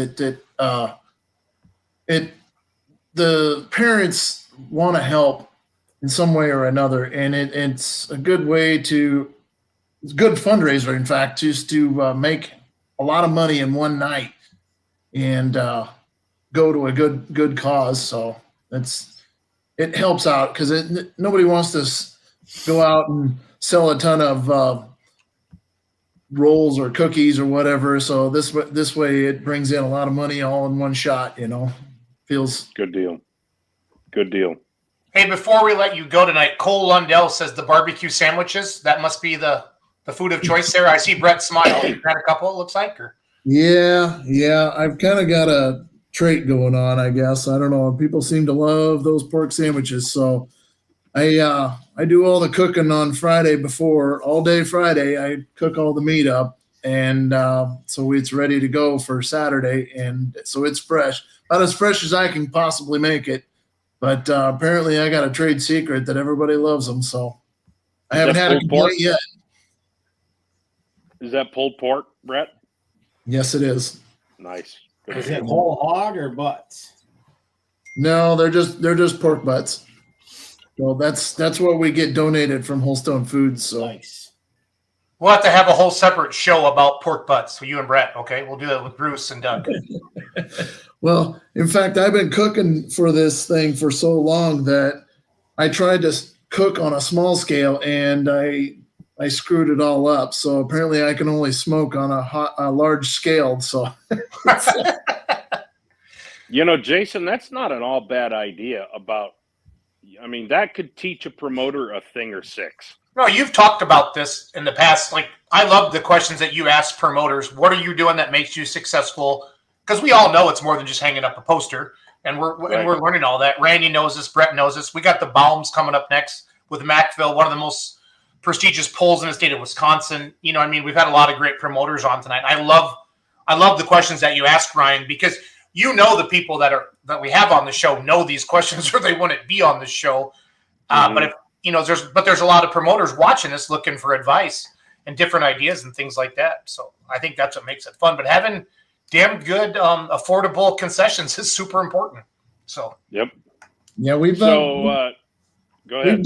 the parents want to help in some way or another, and it's a good way it's a good fundraiser, in fact, just to make a lot of money in one night and go to a good cause. So it helps out, because nobody wants to go out and sell a ton of rolls or cookies or whatever. So this way it brings in a lot of money all in one shot. Feels Good deal. Good deal. Hey, before we let you go tonight, Cole Lundell says the barbecue sandwiches, that must be the food of choice there. I see Brett smile. You've had a couple, it looks like. Or? Yeah. I've kind of got a trait going on, I guess. I don't know. People seem to love those pork sandwiches. So I do all the cooking on Friday before, all day Friday. I cook all the meat up, and so it's ready to go for Saturday. And so it's fresh, not as fresh as I can possibly make it. But apparently I got a trade secret that everybody loves them. So I haven't had a complaint yet. Is that pulled pork, Brett? Yes, it is. Nice. Is it whole hog or butts? No, they're just pork butts. Well, that's what we get donated from Holstone Foods. So Nice. We'll have to have a whole separate show about pork butts for you and Brett, okay? We'll do that with Bruce and Doug. Well, in fact, I've been cooking for this thing for so long that I tried to cook on a small scale, and I screwed it all up. So apparently I can only smoke on a large scale. So, Jason, that's not an all bad idea that could teach a promoter a thing or six. No, you've talked about this in the past. Like, I love the questions that you ask promoters. What are you doing that makes you successful? Because we all know it's more than just hanging up a poster, and we're learning all that. Randy knows this. Brett knows this. We got the Baums coming up next with Macville, one of the most prestigious polls in the state of Wisconsin. We've had a lot of great promoters on tonight. I love the questions that you ask, Ryan, because the people that we have on the show know these questions, or they wouldn't be on the show. But there's a lot of promoters watching this looking for advice and different ideas and things like that. So I think that's what makes it fun. But having damn good, affordable concessions is super important. So Yep. Yeah, we've So go ahead.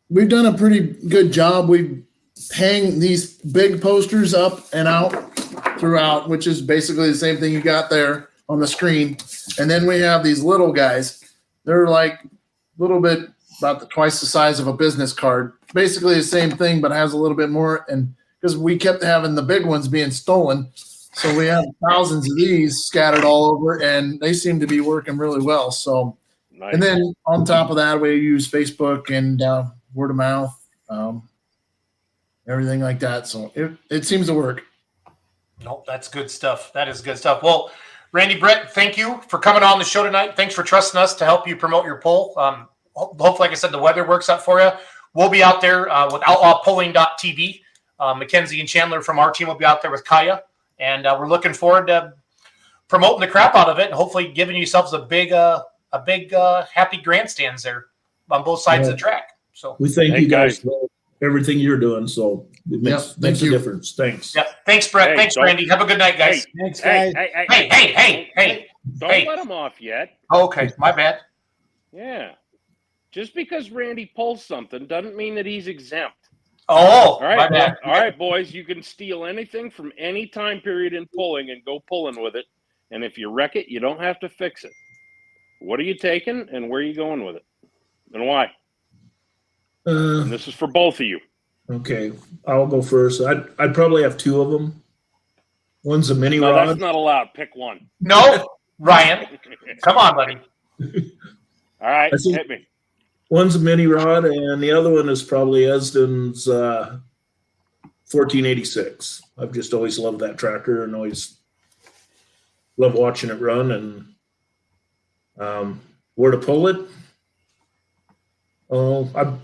we've done a pretty good job. We hang these big posters up and out throughout, which is basically the same thing you got there on the screen. And then we have these little guys. They're like a little bit about twice the size of a business card. Basically the same thing, but has a little bit more. And because we kept having the big ones being stolen, so we have thousands of these scattered all over, and they seem to be working really well. So, Nice. and then on top of that, we use Facebook and word of mouth, everything like that. So it seems to work. nope, that's good stuff. That is good stuff. Well, Randy, Brett, thank you for coming on the show tonight. Thanks for trusting us to help you promote your pull. Hopefully, like I said, the weather works out for you. We'll be out there with outlawpulling.tv. Mackenzie and Chandler from our team will be out there with Kaya. And we're looking forward to promoting the crap out of it and hopefully giving yourselves a big happy grandstands there on both sides of the track. So We thank Hey, you guys guys. for everything you're doing. So it makes thank a you. difference. Thanks. yeah, thanks, Brett. Hey, Thanks, don't- Randy. Have a good night, guys. Thanks, Hey, guys. Hey. Don't Hey. let him off yet. Okay, my bad. Yeah. Just because Randy pulls something doesn't mean that he's exempt. Oh, All right, my bad. all right, boys. You can steal anything from any time period in pulling and go pulling with it. And if you wreck it, you don't have to fix it. What are you taking, and where are you going with it, and why? And this is for both of you. Okay, I'll go first. I'd probably have two of them. One's a mini No, rod. that's not allowed. Pick one. No, Ryan, come on, buddy. All right, I think- hit me. One's a mini rod, and the other one is probably Esden's 1486. I've just always loved that tractor and always love watching it run. And where to pull it? Oh, I'm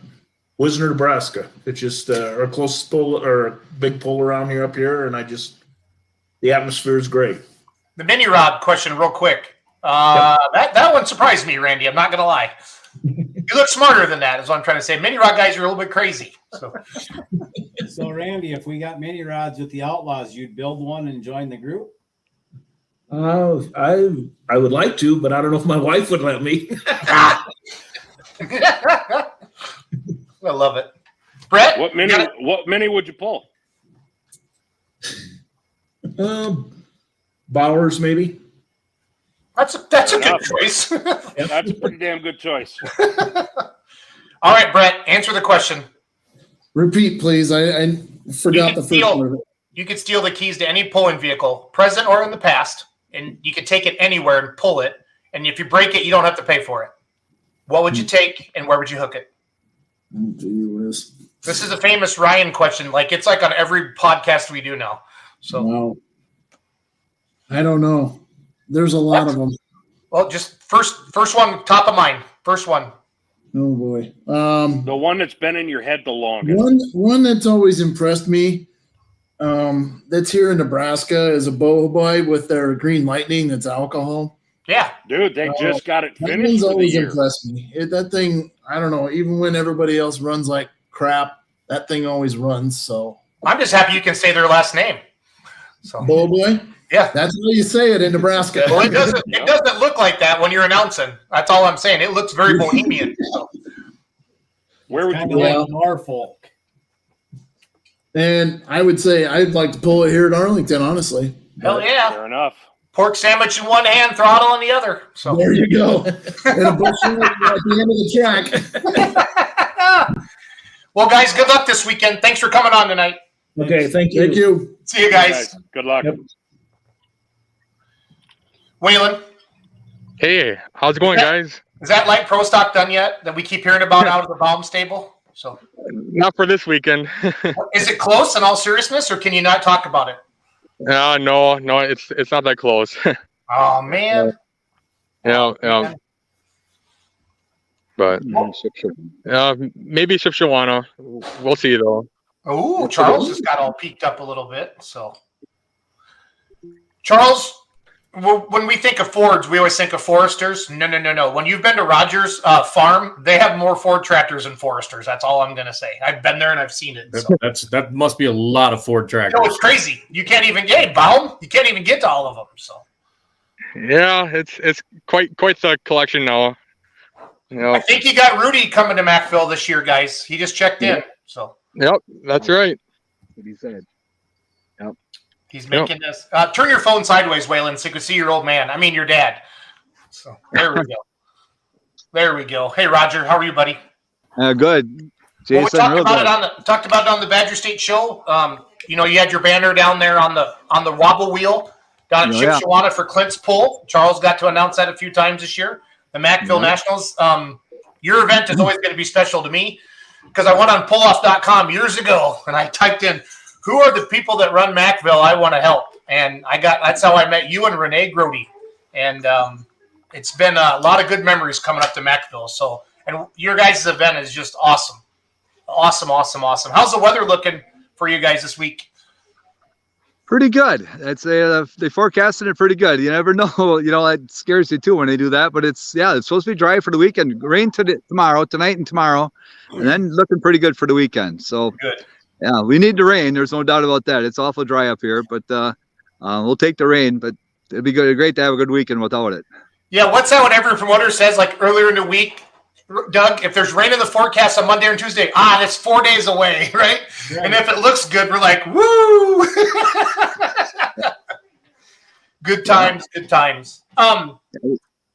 Wisner, Nebraska. It's just our closest pull or a big pull around here up here, and the atmosphere is great. The mini rod question, real quick. That one surprised me, Randy. I'm not gonna lie. You look smarter than that, is what I'm trying to say. Mini rod guys are a little bit crazy. So, Randy, if we got mini rods with the Outlaws, you'd build one and join the group? I would like to, but I don't know if my wife would let me. I love it. Brett, What mini would you pull? Bowers, maybe. that's a good Enough. choice. That's a pretty damn good choice. All right, Brett, answer the question. Repeat, please. I forgot the first part of it. You could steal the keys to any pulling vehicle, present or in the past, and you could take it anywhere and pull it. And if you break it, you don't have to pay for it. What would you take, and where would you hook it? Oh, gee whiz. This is a famous Ryan question. Like it's like on every podcast we do now. So, Wow. I don't know. There's a lot of them. well, just first one, top of mind. First one. Oh boy. The one that's been in your head the longest. One that's always impressed me, that's here in Nebraska, is a boho boy with their green lightning. That's alcohol. Yeah. Dude, they just got it That finished one's for the always year. impressed me. That thing, I don't know. Even when everybody else runs like crap, that thing always runs. So I'm just happy you can say their last name. So, boho boy. yeah. That's how you say it in Nebraska. Well, it doesn't look like that when you're announcing. That's all I'm saying. It looks very bohemian. So. Where would Kind you of Yeah. like Norfolk. And I would say I'd like to pull it here at Arlington, honestly. Hell yeah. Fair enough. Pork sandwich in one hand, throttle in the other. So. There you go. And a bush at the end of the track. Well, guys, good luck this weekend. Thanks for coming on tonight. Okay, thank you. Thank you. See you guys. Good luck. Yep. Waylon, Hey, how's it going, guys? is that light pro stock done yet that we keep hearing about out of the bomb stable? So, Not for this weekend. is it close in all seriousness, or can you not talk about it? No, it's not that close. Oh man. yeah. But maybe Shipshawana. We'll see though. Oh, Charles just got all peaked up a little bit. So, Charles, when we think of Fords, we always think of Foresters. No. When you've been to Rogers Farm, they have more Ford tractors than Foresters. That's all I'm going to say. I've been there and I've seen it. So. That must be a lot of Ford tractors. No, it's crazy. You can't even get Baum. You can't even get to all of them. So, Yeah, it's quite the collection now. I think you got Rudy coming to Macville this year, guys. He just checked in. So Yep, that's right. What he said. he's making this. Turn your phone sideways, Waylon, so you can see your old man. I mean, your dad. So there we go. There we go. Hey, Roger, how are you, buddy? Good. Well, we Jason, talked real about good. it talked about it on the Badger State show. You had your banner down there on the wobble wheel down at Yeah. Shipshewana for Clint's Pull. Charles got to announce that a few times this year. The Macville Yeah. Nationals. Your event is always going to be special to me because I went on pulloff.com years ago and I typed in who are the people that run Macville I want to help, and that's how I met you and Renee Grody, and it's been a lot of good memories coming up to Macville. So, and your guys' event is just awesome. Awesome. How's the weather looking for you guys this week? Pretty good. They forecasted it pretty good. You never know. It scares you too when they do that. But it's supposed to be dry for the weekend. Rain tonight and tomorrow, and then looking pretty good for the weekend. So Good. yeah, we need the rain. There's no doubt about that. It's awful dry up here, but we'll take the rain. But it'd be great to have a good weekend without it. Yeah, what's that? What every promoter says, like earlier in the week, Doug, if there's rain in the forecast on Monday and Tuesday, that's 4 days away, right? And if it looks good, we're like, woo! Good times.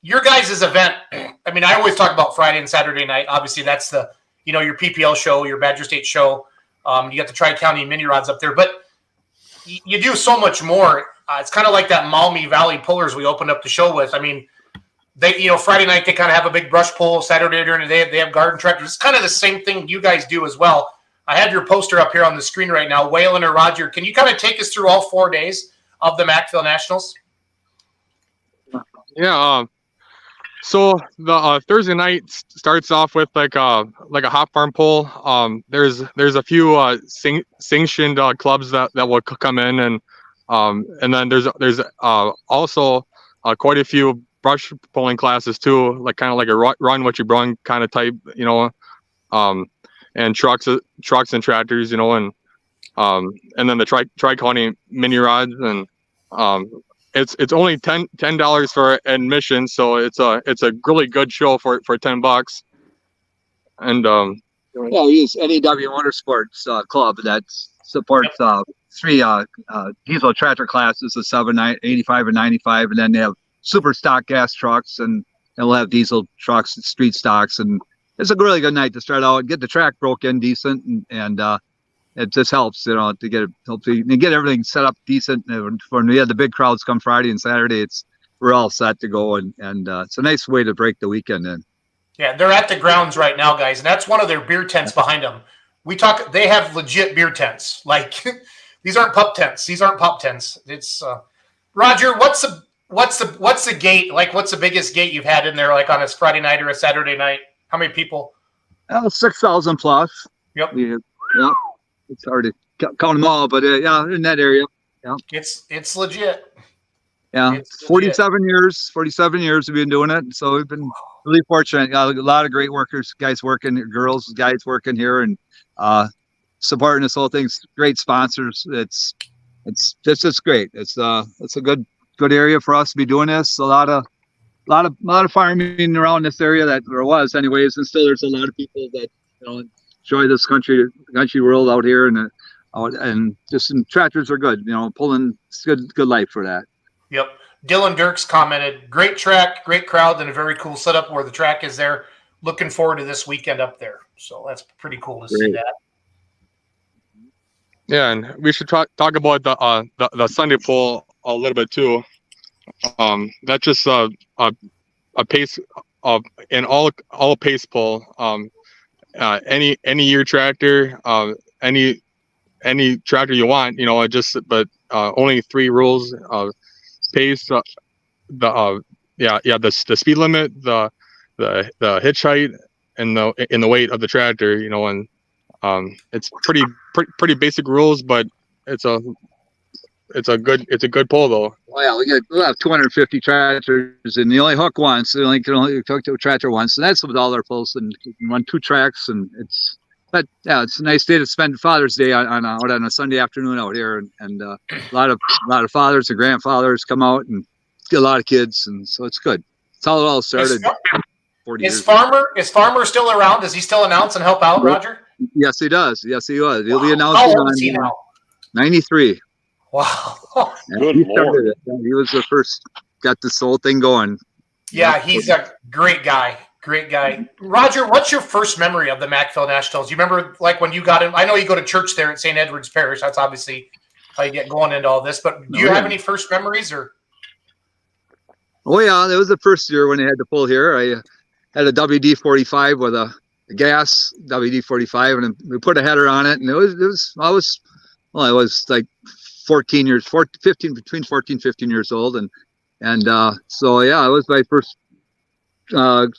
Your guys' event, I mean, I always talk about Friday and Saturday night. Obviously, that's the, your PPL show, your Badger State show. You got the Tri-County mini rods up there. But you do so much more. It's kind of like that Maumee Valley Pullers we opened up the show with. I mean, they, Friday night they kind of have a big brush pull. Saturday during the day they have garden tractors. It's kind of the same thing you guys do as well. I have your poster up here on the screen right now. Waylon or Roger, can you kind of take us through all 4 days of the Macville Nationals? Yeah. So the Thursday night starts off with like a hop farm pull. There's a few sanctioned clubs that will come in, and then there's also quite a few brush pulling classes too, like kind of like a run what you brung kind of type, and trucks and tractors, and then the tri-county mini rods, and it's only $10 for admission, so it's a really good show for $10. And we use NEW Motorsports Club that supports 3 diesel tractor classes, a 85 and 95, and then they have super stock gas trucks, and they'll have diesel trucks, street stocks, and it's a really good night to start out and get the track broken decent, and it just helps, to get everything set up decent. When we had the big crowds come Friday and Saturday, we're all set to go, and it's a nice way to break the weekend in. Yeah, they're at the grounds right now, guys, and that's one of their beer tents behind them. They have legit beer tents. Like these aren't pup tents. It's Roger. What's the gate? Like, what's the biggest gate you've had in there? Like on a Friday night or a Saturday night? How many people? 6,000 plus. Yep. Yeah. It's hard to count them all, but in that area. Yeah. It's legit. Yeah. It's 47 years we've been doing it. So we've been really fortunate. A lot of great workers, guys working here, and supporting this whole thing. Great sponsors. It's just great. It's a good area for us to be doing this. A lot of farming around this area that there was anyways, and still there's a lot of people that enjoy this country world out here, and just tractors are good. Pulling, it's good life for that. Yep. Dylan Dirks commented, great track, great crowd, and a very cool setup where the track is there. Looking forward to this weekend up there. So that's pretty cool to see that. yeah, and we should talk about the Sunday pull a little bit too. That's just a pace of in all pace pull. Any year tractor, any tractor you want, but only 3 rules: pace, the speed limit, the hitch height, and the weight of the tractor. And it's pretty basic rules, but it's a good pull though. Well, we'll have 250 tractors, and you only hook once. You only hook to a tractor once, and that's with all our pulls. And you can run 2 tracks, and it's a nice day to spend Father's Day on a Sunday afternoon out here, and a lot of fathers and grandfathers come out, and get a lot of kids, and so it's good. It's how it all started 40 years ago. Is Farmer still around? Does he still announce and help out, Roger? Yes, he does. Yes, he was. He'll be How announcing old is he on now? 93. Wow. And Good he Lord. started it. He was the first, got this whole thing going. Yeah, he's a great guy. Great guy. Roger, what's your first memory of the Macville Nationals? You remember like when you got in? I know you go to church there at St. Edward's Parish. That's obviously how you get going into all this. But do you have any first memories or? Oh yeah, that was the first year when they had to pull here. I had a WD-45 with a gas WD-45, and we put a header on it, and I was like 14 years, 15, between 14 and 15 years old, and so yeah, it was my first going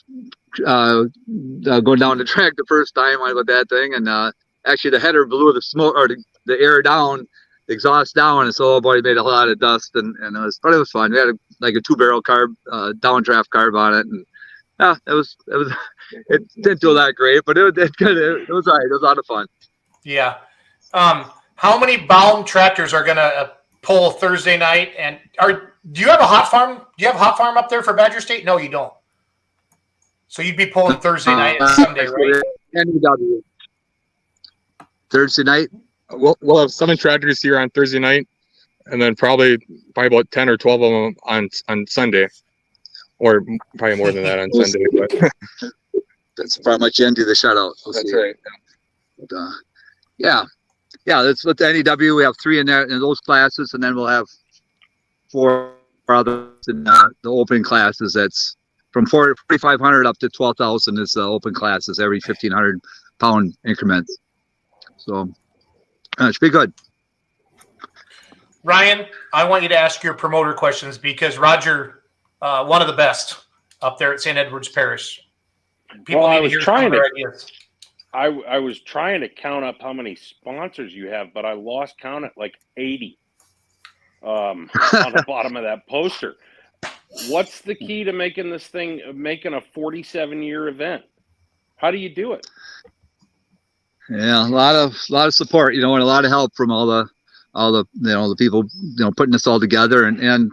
down the track the first time with that thing, and actually the header blew the smoke or the air down, the exhaust down, and so boy, it made a lot of dust, and it was fun. We had like a 2-barrel carb, downdraft carb on it, and yeah, it didn't do that great, but it was all right. It was a lot of fun. Yeah. How many Baum tractors are gonna pull Thursday night? And do you have a hot farm? Do you have a hot farm up there for Badger State? No, you don't. So you'd be pulling Thursday night and Sunday, right? NEW. Thursday night. We'll have 7 tractors here on Thursday night, and then probably about 10 or 12 of them on Sunday, or probably more than that on Sunday. But That's pretty much the end of the shutout. that's right. But, yeah. That's with the NEW. We have 3 in there in those classes, and then we'll have 4 others in the open classes. That's from 4,500 up to 12,000 is the open classes, every 1,500 pound increments. So it should be good. Ryan, I want you to ask your promoter questions because Roger, one of the best up there at St. Edward's Parish. People Well, need to hear some of their ideas. I was trying to count up how many sponsors you have, but I lost count at like 80 on the bottom of that poster. What's the key to making this thing, making a 47-year event? How do you do it? Yeah, a lot of support, and a lot of help from all the the people putting this all together, and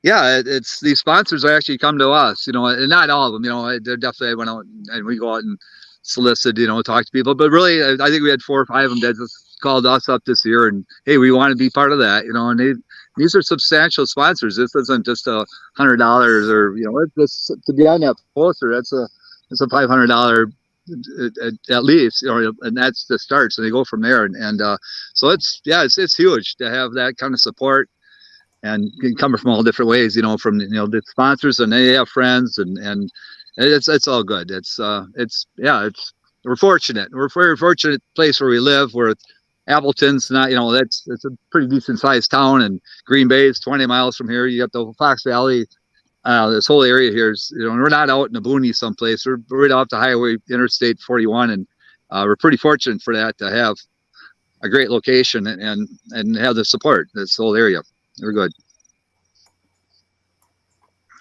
yeah, it's these sponsors actually come to us, and not all of them, they're definitely went out and we go out and solicit, talk to people, but really I think we had 4 or 5 of them that just called us up this year and hey, we want to be part of that, and these are substantial sponsors. This isn't just $100 or it's to be on that poster. It's a $500 at least, and that's the start. So they go from there, and so it's huge to have that kind of support, and it coming from all different ways, from the sponsors, and they have friends, and it's all good. We're fortunate. We're a very fortunate place where we live. We're Appleton's not, it's a pretty decent sized town, and Green Bay is 20 miles from here. You got the Fox Valley. This whole area here is, we're not out in the boonies someplace. We're right off the highway, Interstate 41, and we're pretty fortunate for that, to have a great location and have the support. This whole area, we're good.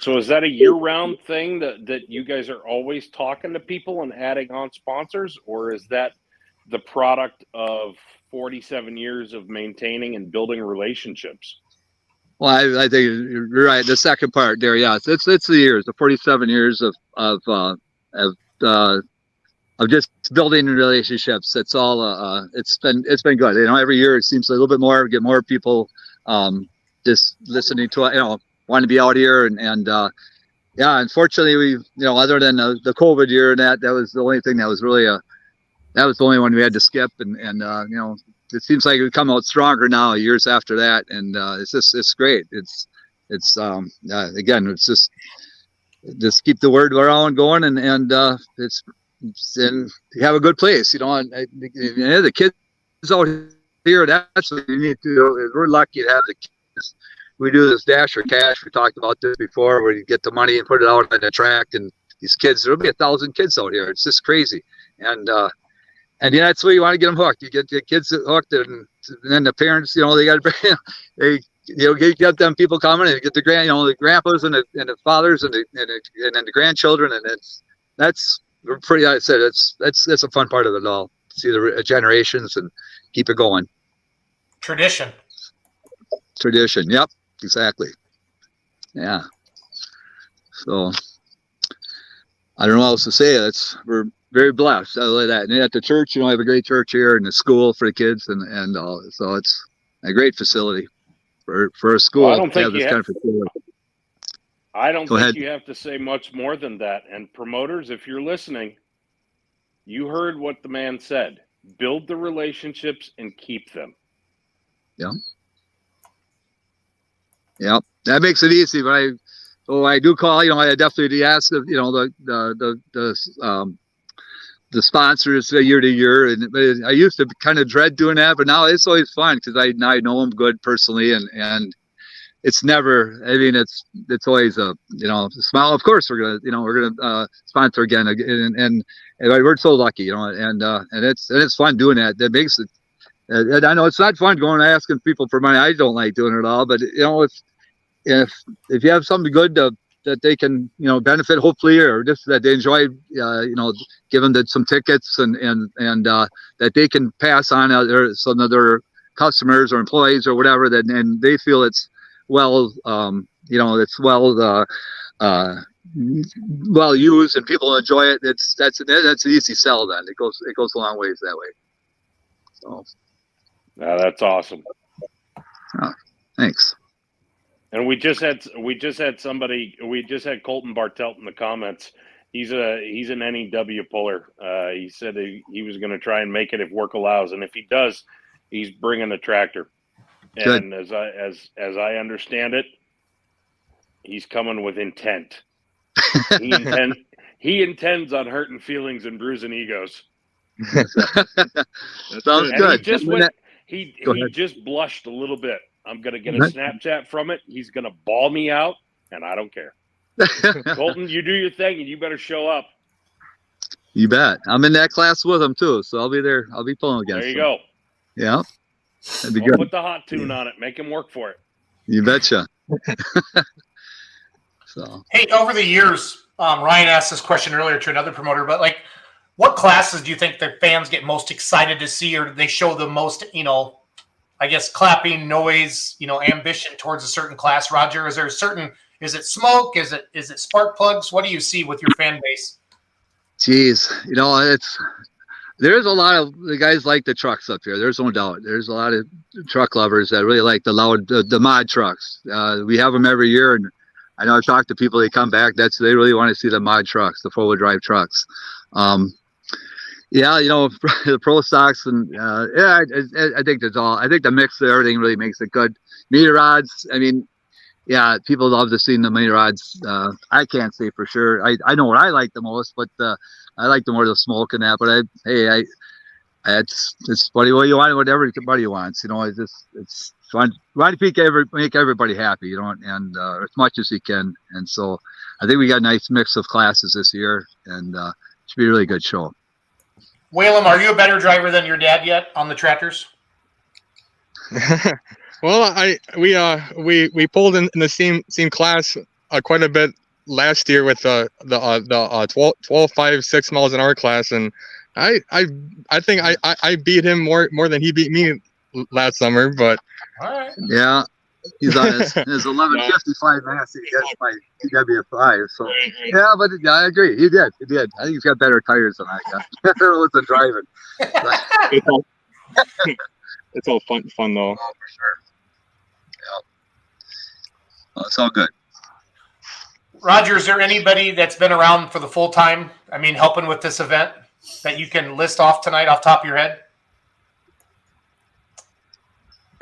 So is that a year-round thing that you guys are always talking to people and adding on sponsors, or is that the product of 47 years of maintaining and building relationships? Well, I think you're right. The second part there, yeah, it's the years, the 47 years of just building relationships. It's all it's been good. Every year it seems a little bit more. We get more people just listening to it. Want to be out here, and yeah. Unfortunately, we other than the COVID year, and that was the only thing that was really that was the only one we had to skip, and it seems like we come out stronger now years after that, and it's great. It's again, it's just keep the word around going, and and you have a good place, and the kids out here. That's what you need to do. We're lucky to have the kids. We do this Dash or Cash. We talked about this before, where you get the money and put it out on the track, and these kids, there'll be 1,000 kids out here. It's just crazy, and yeah, that's where you want to get them hooked. You get the kids hooked, and then the parents, they got to get them people coming, and get the the grandpas and the fathers and then the grandchildren, and that's pretty. I said that's a fun part of it all. See the generations and keep it going. Tradition. Yep, exactly. Yeah. So I don't know what else to say. We're very blessed. I like that. And at the church, I have a great church here and the school for the kids and all. So it's a great facility for a school Well, I don't to have think this kind of facility. I don't Go think ahead. you have to say much more than that. And promoters, if you're listening, you heard what the man said. Build the relationships and keep them. Yeah, that makes it easy. But I do call. I definitely ask the sponsors year to year, and I used to kind of dread doing that, but now it's always fun because I know them good personally, and it's never. I mean, it's always a smile. Of course, we're gonna sponsor again, and we're so lucky, and it's fun doing that. That makes it. And I know it's not fun going and asking people for money. I don't like doing it at all, but if you have something good that they can benefit hopefully, or just that they enjoy, give them some tickets and that they can pass on some of their customers or employees or whatever, and they feel it's well used and people enjoy it. That's an easy sell. Then it goes a long ways that way. So that's awesome. Thanks. And we just had somebody. We just had Colton Bartelt in the comments. He's an NEW puller. He said he was going to try and make it if work allows, and if he does, he's bringing a tractor. Good. And as I understand it, he's coming with intent. He intends on hurting feelings and bruising egos. That sounds good. He just blushed a little bit. I'm going to get a Snapchat from it. He's going to bawl me out, and I don't care. Colton, you do your thing, and you better show up. You bet. I'm in that class with him, too, so I'll be there. I'll be pulling against him. There you go. Yeah. That'd be We'll good. put the hot tune on it. Make him work for it. You betcha. So. Hey, over the years, Ryan asked this question earlier to another promoter, but what classes do you think the fans get most excited to see, or do they show the most, I guess, clapping, noise, ambition towards a certain class? Roger, is it smoke? Is it spark plugs? What do you see with your fan base? Geez, there's a lot of the guys like the trucks up here. There's no doubt. There's a lot of truck lovers that really like the mod trucks. We have them every year, and I know I've talked to people. They come back. They really want to see the mod trucks, the 4-wheel drive trucks. Yeah, the pro stocks and I think that's all. I think the mix of everything really makes it good. Meter rods. I mean, yeah, people love to see the meter rods. I can't say for sure. I know what I like the most, but I like the more the smoke and that. But it's what you want, what everybody wants. It's trying to make everybody happy. And as much as you can. And so I think we got a nice mix of classes this year, and it should be a really good show. Whalem, are you a better driver than your dad yet on the tractors? Well, we pulled in the same class quite a bit last year with the 12, 5, 6 miles an hour class, and I think I beat him more than he beat me last summer. But all right. Yeah, he's on his 11:55 mass. He gets my TW5. So yeah, but I agree. He did. I think he's got better tires than I got. Wasn't driving. It's all fun though. Oh, for sure. Yeah. Well, it's all good. Roger, is there anybody that's been around for the full time? I mean, helping with this event that you can list off tonight off the top of your head?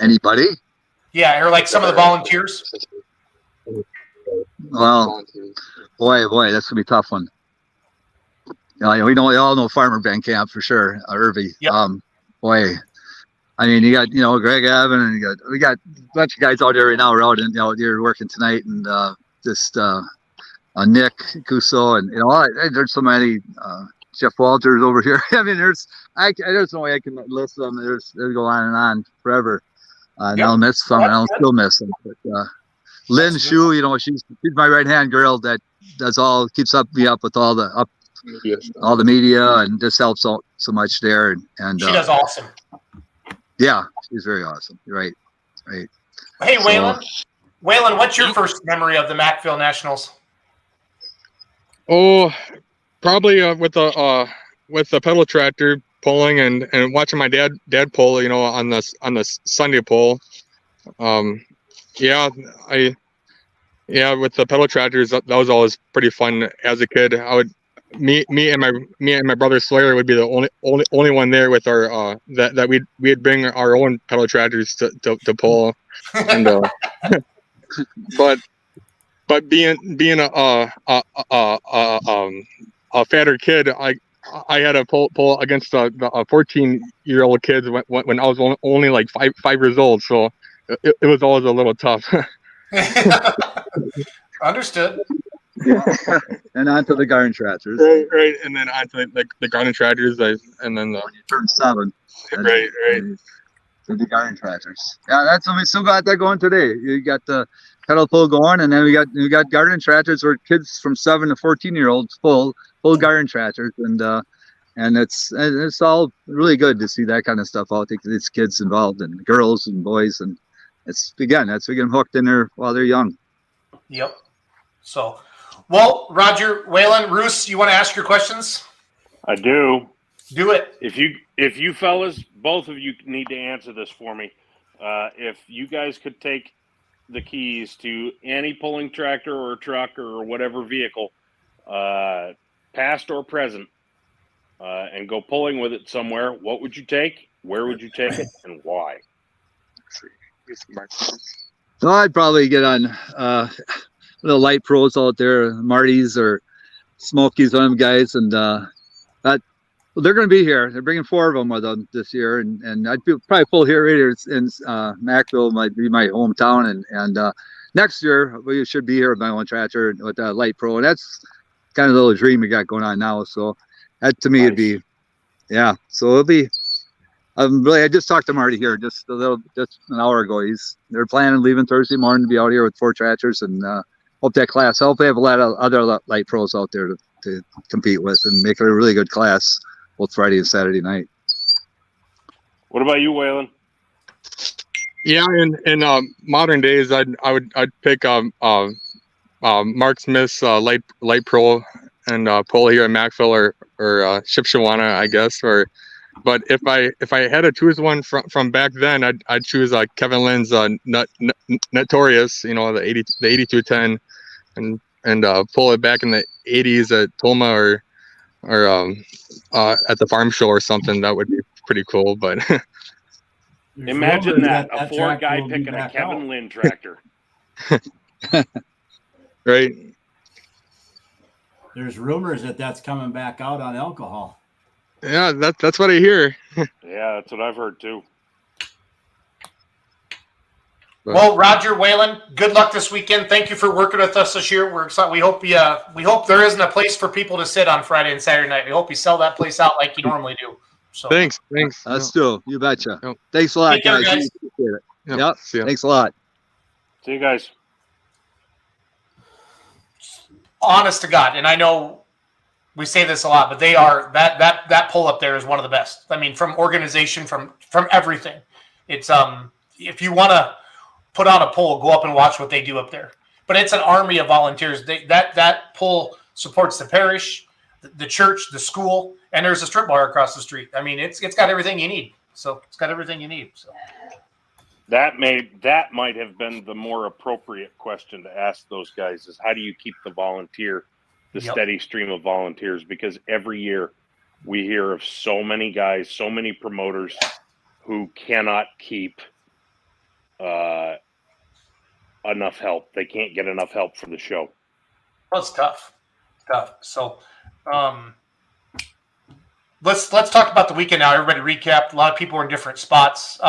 Anybody? Yeah, or some of the volunteers. Well, boy, that's gonna be a tough one. We all know Farmer Van Camp for sure, Irvy. Yep. Boy, I mean, you got Greg Evan, and we got a bunch of guys out there right now. We're out and you're working tonight, and just Nick Cuso, and there's so many. Jeff Walters over here. I mean, there's no way I can list them. They go on and on forever. And I'll miss some, and I'll still miss them. But Lynn Shu, she's my right hand girl that keeps me up with all the media, and just helps out so much there. And she does awesome. Yeah, she's very awesome. Right. Hey, Whalem, what's your first memory of the Macville Nationals? Oh, probably with the pedal tractor pulling and watching my dad pull, on the Sunday pull. Yeah, with the pedal tractors, that was always pretty fun as a kid. Me and my brother Sawyer would be the only one there with our that we'd bring our own pedal tractors to pull, and but being a fatter kid, I had to pull against a 14-year-old kids when I was only like five years old, so it was always a little tough. Understood. And on to the garden tractors. Right, and then on to the garden tractors, and then When you turn 7. right. To the garden tractors. Yeah, we still got that going today. You got the pedal pull going, and then we got garden tractors where kids from 7 to 14-year-olds pull garden tractors, and it's all really good to see that kind of stuff out. These kids involved, and girls and boys, and that's we get them hooked in there while they're young. Yep. So, well, Roger, Waylon, Roos, you want to ask your questions? I do. Do it. If you fellas, both of you need to answer this for me. If you guys could take the keys to any pulling tractor or truck or whatever vehicle, past or present, and go pulling with it somewhere, what would you take? Where would you take it, and why? So I'd probably get on the light pros out there, Marty's or Smokey's, one of them guys, and they're going to be here. They're bringing 4 of them with them this year, and I'd probably pull here in Mackville, might be my hometown, and next year we should be here with my own tractor with Light Pro, and that's kind of the little dream we got going on now. So that to me would be, yeah. So it'll be. I just talked to Marty here just an hour ago. They're planning on leaving Thursday morning to be out here with 4 tractors, and hope that class. Hope they have a lot of other light pros out there to compete with and make it a really good class both Friday and Saturday night. What about you, Waylon? Yeah, in modern days, I'd pick Mark Smith's light pro and pull here in Mackville or Shipshawana, I guess. But if I had to choose one from back then, I'd choose Kevin Lynn's Notorious, the 8210, and pull it back in the 80s at Toma or at the farm show or something. That would be pretty cool. But imagine that a Ford guy picking a Kevin Lynn tractor. Right. There's rumors that's coming back out on alcohol. Yeah, that's what I hear. Yeah, that's what I've heard too. Well, Roger, Waylon, good luck this weekend. Thank you for working with us this year. We're excited. We hope there isn't a place for people to sit on Friday and Saturday night. We hope you sell that place out like you normally do. So Thanks. Let's do. You betcha. Yep. Thanks a lot, Take care, guys. guys. Appreciate it. Yep. Yep. Thanks a lot. See you guys. honest to God, and I know we say this a lot, but they are that pull up there is one of the best. I mean, from organization, from everything. It's if you want to put on a pull, go up and watch what they do up there. But it's an army of volunteers. That pull supports the parish, the church, the school, and there's a strip bar across the street. I mean, it's got everything you need. So it's got everything you need. So that might have been the more appropriate question to ask those guys is how do you keep the steady stream of volunteers? Because every year we hear of so many guys, so many promoters who cannot keep enough help. They can't get enough help for the show. well, it's tough. So let's talk about the weekend now. Everybody recap. A lot of people are in different spots.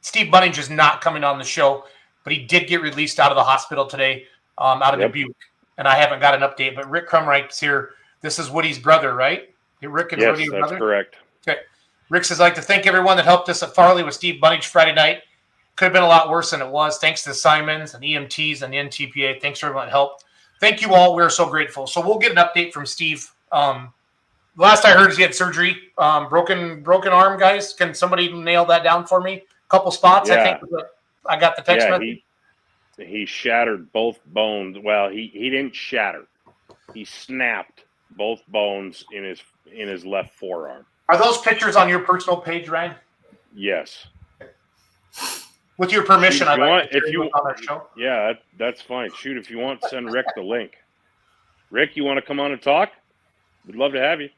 Steve Bunnage is not coming on the show, but he did get released out of the hospital today, out of Dubuque. And I haven't got an update, but Rick Crumreich's here. This is Woody's brother, right? Rick and Woody are Yes, that's brother? correct. Okay. Rick says, I'd like to thank everyone that helped us at Farley with Steve Bunnage Friday night. Could have been a lot worse than it was. Thanks to Simons and EMTs and the NTPA. Thanks for everyone that helped. Thank you all. We're so grateful. So we'll get an update from Steve. Last I heard is he had surgery. Broken arm, guys. Can somebody nail that down for me? A couple spots, Yeah. I think. I got the text message. He shattered both bones. Well, he didn't shatter. He snapped both bones in his left forearm. Are those pictures on your personal page, Ryan? Yes. With your permission, If I'd you like want, to if share you you on our show. Yeah, that's fine. Shoot, if you want, send Rick the link. Rick, you want to come on and talk? We'd love to have you.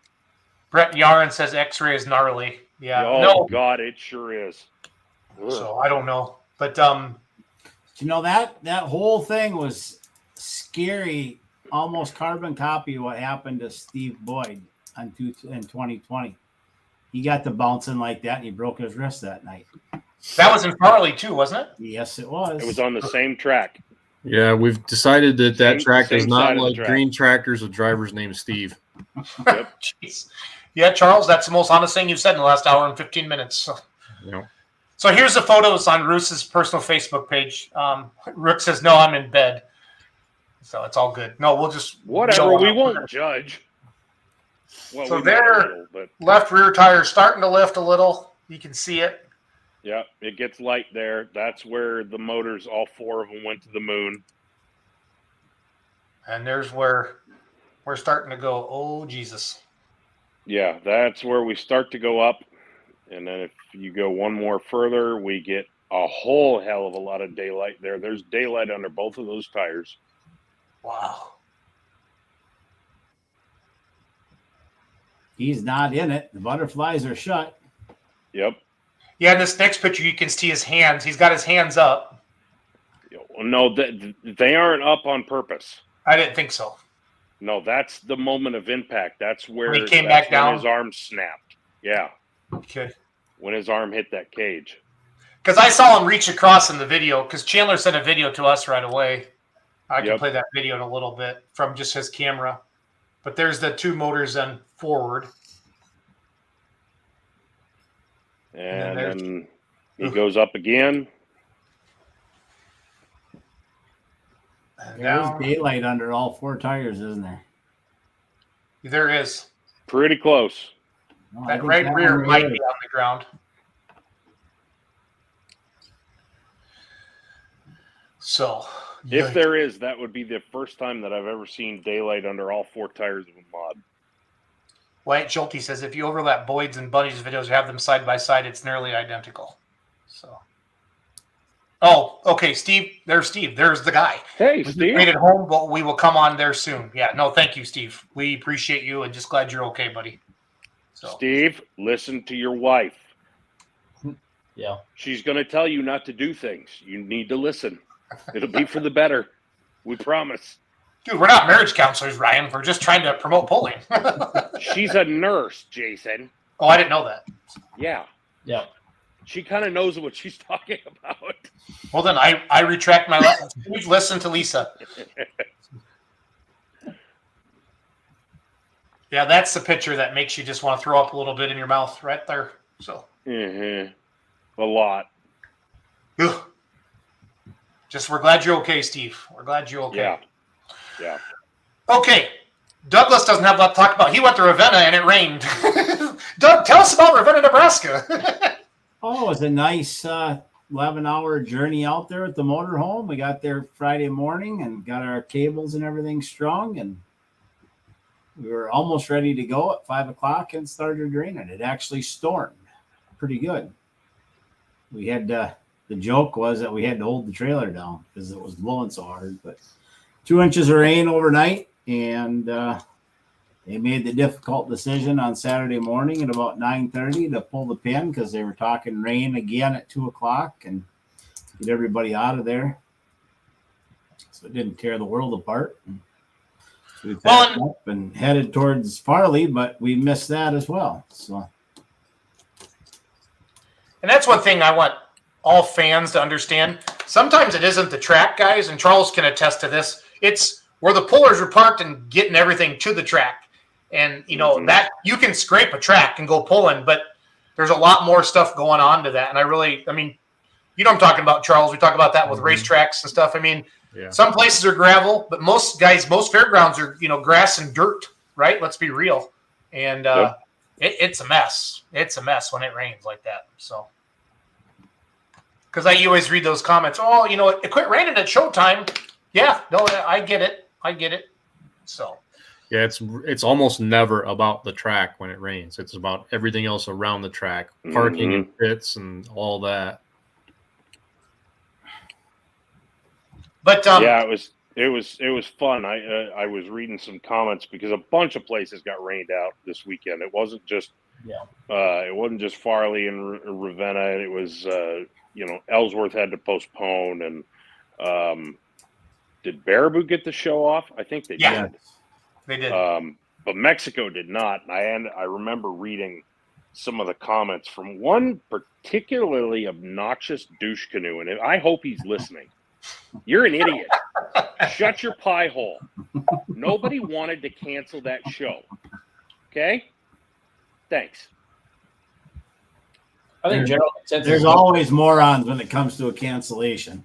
Brett Yaron says X-ray is gnarly. Yeah, Oh no, God, it sure is. so I don't know, but You know, that whole thing was scary, almost carbon copy of what happened to Steve Boyd in 2020. He got to bouncing like that and he broke his wrist that night. that was in Farley too, wasn't it? Yes, it was. It was on the same track. Yeah, we've decided that Same- track does same not side of the like track. green tractors with drivers named Steve. Yep. Jeez. Yeah, Charles, that's the most honest thing you've said in the last hour and 15 minutes. So. You know. So here's the photos on Roos's personal Facebook page. Rook says, "No, I'm in bed," so it's all good. No, we'll just Whatever. We won't judge. Well, So we might a there- little, but Left rear tire starting to lift a little. You can see it. yeah, it gets light there. That's where the motors, all four of them, went to the moon. And there's where we're starting to go, oh, Jesus. Yeah, that's where we start to go up. And then if you go one more further, we get a whole hell of a lot of daylight there. There's daylight under both of those tires. Wow. He's not in it. The butterflies are shut. Yep. Yeah, in this next picture, you can see his hands. He's got his hands up. No, they aren't up on purpose. I didn't think so. No, that's the moment of impact. That's where When he came that's back when down? his arm snapped. Yeah, Okay. when his arm hit that cage. Because I saw him reach across in the video, because Chandler sent a video to us right away. I can Yep. play that video in a little bit from just his camera. But there's the two motors then forward. And there's- then he goes up again. And There's down. daylight under all four tires, isn't there? There is. Pretty close. No, I That think right that rear one might is. be on the ground. So, If there is, that would be the first time that I've ever seen daylight under all four tires of a mod. Wyatt Schulte says if you overlap Boyd's and Bunny's videos or have them side by side, it's nearly identical. So, oh, okay, Steve. There's Steve. There's the guy. Hey, We Steve. made it home, but we will come on there soon. Yeah, no, thank you, Steve. We appreciate you and just glad you're okay, buddy. So, Steve, listen to your wife. Yeah. She's going to tell you not to do things. You need to listen. It'll be for the better. We promise. dude, we're not marriage counselors, Ryan. We're just trying to promote polling. She's a nurse, Jason. Oh, I didn't know that. Yeah. Yeah. She kind of knows what she's talking about. Well, then I retract my Steve, listen to Lisa. Yeah, that's the picture that makes you just want to throw up a little bit in your mouth right there. So, A lot. ugh. Just we're glad you're okay, Steve. We're glad you're okay. Yeah. Yeah. Okay. Douglas doesn't have a lot to talk about. He went to Ravenna and it rained. Doug, tell us about Ravenna, Nebraska. Oh, it was a nice 11-hour journey out there at the motorhome. We got there Friday morning and got our cables and everything strung, and we were almost ready to go at 5 o'clock and started raining. It actually stormed pretty good. We had the joke was that we had to hold the trailer down because it was blowing so hard, but 2 inches of rain overnight, and they made the difficult decision on Saturday morning at about 9:30 to pull the pin because they were talking rain again at 2 o'clock and get everybody out of there. So it didn't tear the world apart. So we packed up and headed towards Farley, but we missed that as well. So, And that's one thing I want all fans to understand. Sometimes it isn't the track, guys, and Charles can attest to this. It's where the pullers are parked and getting everything to the track. And, you know, that you can scrape a track and go pulling, but there's a lot more stuff going on to that. And I mean, you know what I'm talking about, Charles. We talk about that with racetracks and stuff. I mean, some places are gravel, but most fairgrounds are, grass and dirt, right? Let's be real. And it's a mess. It's a mess when it rains like that. So, because you always read those comments. Oh, it quit raining at showtime. Yeah, no, I get it. So, Yeah, it's almost never about the track when it rains. It's about everything else around the track, parking and pits and all that. But yeah, it was fun. I was reading some comments because a bunch of places got rained out this weekend. It wasn't just Farley and Ravenna. It was Ellsworth had to postpone, and did Baraboo get the show off? I think they did. They did. But Mexico did not. And I remember reading some of the comments from one particularly obnoxious douche canoe, and I hope he's listening. You're an idiot. Shut your pie hole. Nobody wanted to cancel that show. Okay? Thanks. I think general consensus. There's always morons when it comes to a cancellation.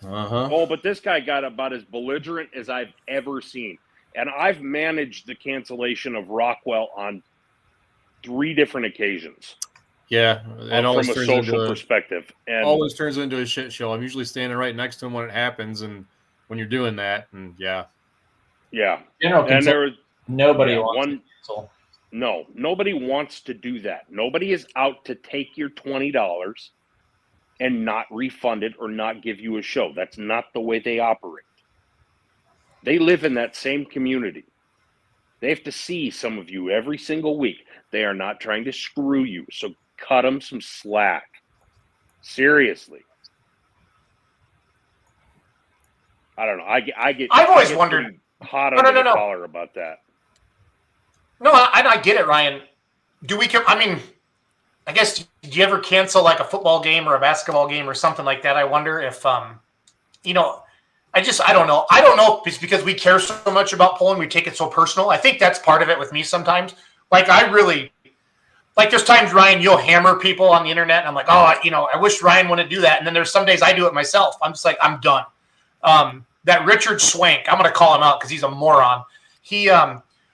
Oh, but this guy got about as belligerent as I've ever seen. And I've managed the cancellation of Rockwell on 3 different occasions. Yeah, and from a social perspective. And always turns into a shit show. I'm usually standing right next to him when it happens, and when you're doing that, and yeah. General and there was nobody wants to cancel. No, nobody wants to do that. Nobody is out to take your $20 and not refund it or not give you a show. That's not the way they operate. They live in that same community. They have to see some of you every single week. They are not trying to screw you. So cut them some slack. Seriously. I don't know. I've always wondered hot under the collar about that. No, I get it, Ryan. I guess, do you ever cancel like a football game or a basketball game or something like that? I wonder if, I don't know. I don't know if it's because we care so much about polling, we take it so personal. I think that's part of it with me sometimes. Like, there's times, Ryan, you'll hammer people on the internet, and I'm like, I wish Ryan wouldn't do that. And then there's some days I do it myself. I'm just like, I'm done. That Richard Swank, I'm going to call him out because he's a moron. He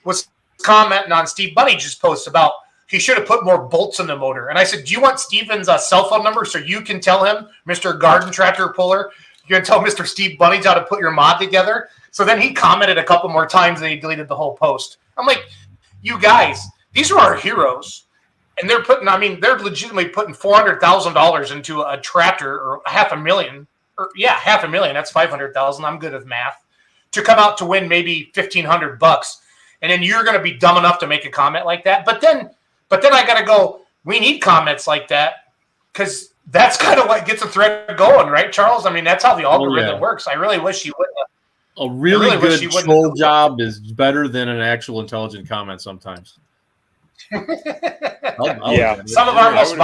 was commenting on Steve Bunnage's post about he should have put more bolts in the motor. And I said, do you want Steven's cell phone number so you can tell him, Mr. Garden Tractor Puller, you're going to tell Mr. Steve Bunnage how to put your mod together? So then he commented a couple more times and he deleted the whole post. I'm like, you guys, these are our heroes. And they're legitimately putting $400,000 into a tractor, or $500,000. $500,000. That's 500,000. I'm good with math. To come out to win maybe $1,500, and then you're going to be dumb enough to make a comment like that. But then I got to go. We need comments like that because that's kind of what gets a thread going, right, Charles? I mean, that's how the algorithm works. I really wish you wouldn't. A really good troll job is better than an actual intelligent comment sometimes. Some of our most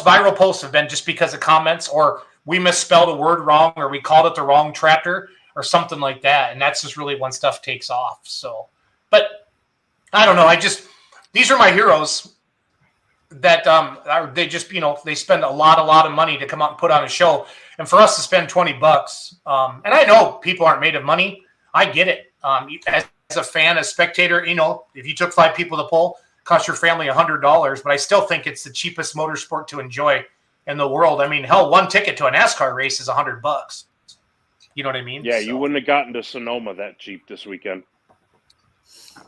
viral posts have been just because of comments, or we misspelled a word wrong, or we called it the wrong tractor, or something like that. And that's just really when stuff takes off. So, but I don't know. These are my heroes that they just, they spend a lot of money to come out and put on a show. And for us to spend $20, and I know people aren't made of money. I get it. As a fan, as a spectator, if you took 5 people to poll, cost your family $100, but I still think it's the cheapest motorsport to enjoy in the world. I mean, hell, one ticket to a NASCAR race is $100. You know what I mean? Yeah, you wouldn't have gotten to Sonoma that cheap this weekend.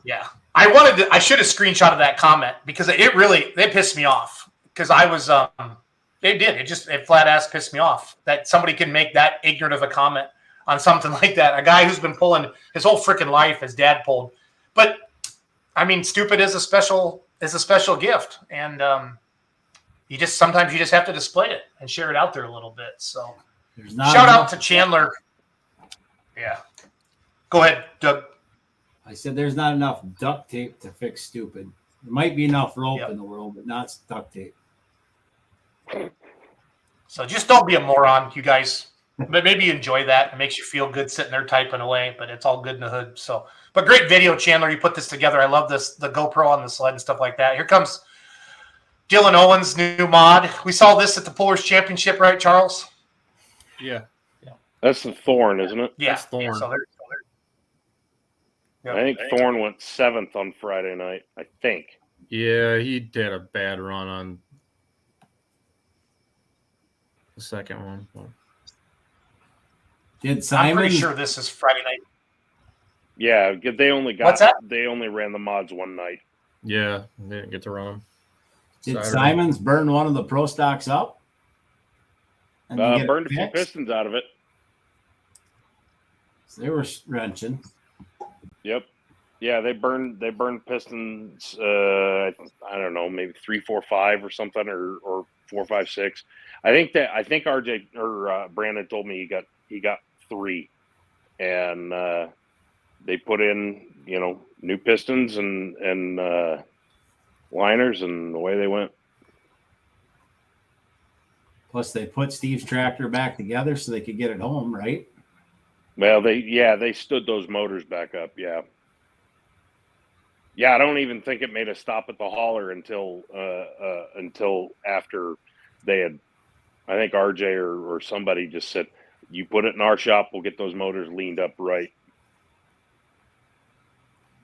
Yeah. I should have screenshotted that comment because it pissed me off because I was, it flat ass pissed me off that somebody can make that ignorant of a comment on something like that. A guy who's been pulling his whole freaking life, his dad pulled. But I mean, stupid is a special gift, and sometimes you just have to display it and share it out there a little bit. So, shout out to Chandler. Yeah, go ahead, Doug. I said there's not enough duct tape to fix stupid. There might be enough rope in the world, but not duct tape. So just don't be a moron, you guys. But maybe you enjoy that. It makes you feel good sitting there typing away, but it's all good in the hood. So, but great video, Chandler. You put this together. I love this, the GoPro on the sled and stuff like that. Here comes Dylan Owens' new mod. We saw this at the Pullers Championship, right, Charles? Yeah. That's the Thorn, isn't it? Yeah. That's Thorn. Yeah, so I think Thorn went 7th on Friday night. I think. Yeah, he had a bad run on the second one. Did Simon? I'm pretty sure this is Friday night. Yeah, they only What's that? They only ran the mods one night. Yeah, they didn't get to run them. Did Saturday. Simons burn one of the pro stocks up? And they get it Burned a few fixed? pistons out of it. So they were wrenching. Yep. Yeah, they burned pistons. I don't know, maybe 3, 4, 5 or something, or 4, 5, 6. I think RJ or Brandon told me he got 3, and they put in new pistons and liners, and away they went. Plus, they put Steve's tractor back together so they could get it home, right? Well, they stood those motors back up. Yeah. Yeah, I don't even think it made a stop at the hauler until after they had. I think RJ or somebody just said, "You put it in our shop, we'll get those motors leaned up right."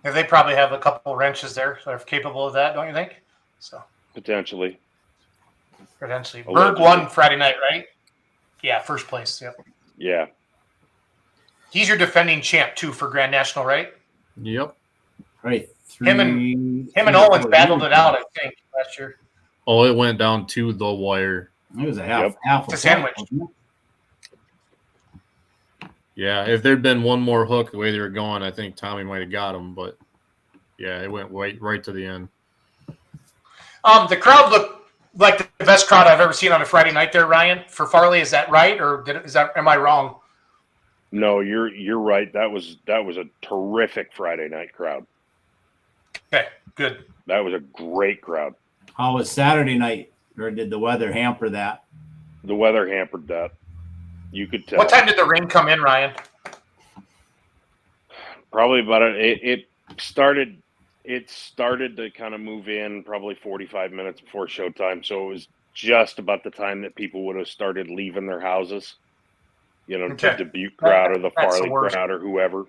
Yeah, they probably have a couple wrenches there that are capable of that, don't you think? So Potentially. Berg Allegedly. won Friday night, right? Yeah, first place. Yep. Yeah. He's your defending champ too for Grand National, right? Yep. Right. Him and Owens battled it out, I think, last year. Oh, it went down to the wire. It was a half It's a sandwich. Yeah, if there'd been one more hook the way they were going, I think Tommy might have got him. But yeah, it went right to the end. The crowd looked like the best crowd I've ever seen on a Friday night there, Ryan, for Farley. Is that right, or am I wrong? No, you're right. That was a terrific Friday night crowd. Okay, good. That was a great crowd. How was Saturday night, or did the weather hamper that? The weather hampered that. You could tell. What time did the rain come in, Ryan? Probably about it started to kind of move in probably 45 minutes before showtime. So it was just about the time that people would have started leaving their houses. Okay. The Dubuque crowd or the That's the Farley worst. crowd or whoever.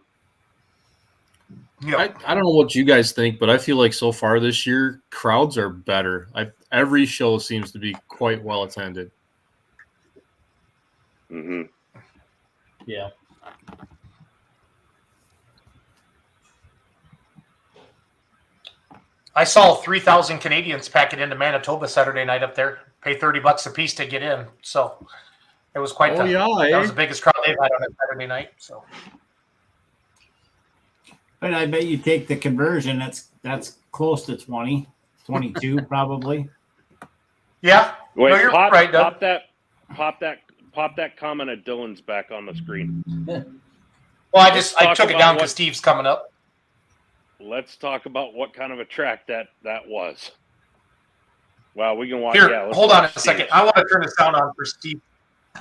Yeah. I don't know what you guys think, but I feel like so far this year, crowds are better. Every show seems to be quite well attended. Mm-hmm. Yeah. I saw 3,000 Canadians pack it into Manitoba Saturday night up there. Pay $30 a piece to get in. So it was quite that was the biggest crowd they've had on a Saturday night. So But I bet you take the conversion. That's close to 20, 22 probably. yeah. Wait, No, you're pop, right, Doug. pop that comment of Dylan's back on the screen. Well, I Let's took talk it about down what- because Steve's coming up. Let's talk about what kind of a track that was. Wow, we can watch. Here, let's hold on watch a second. Steve's. I want to turn the sound on for Steve.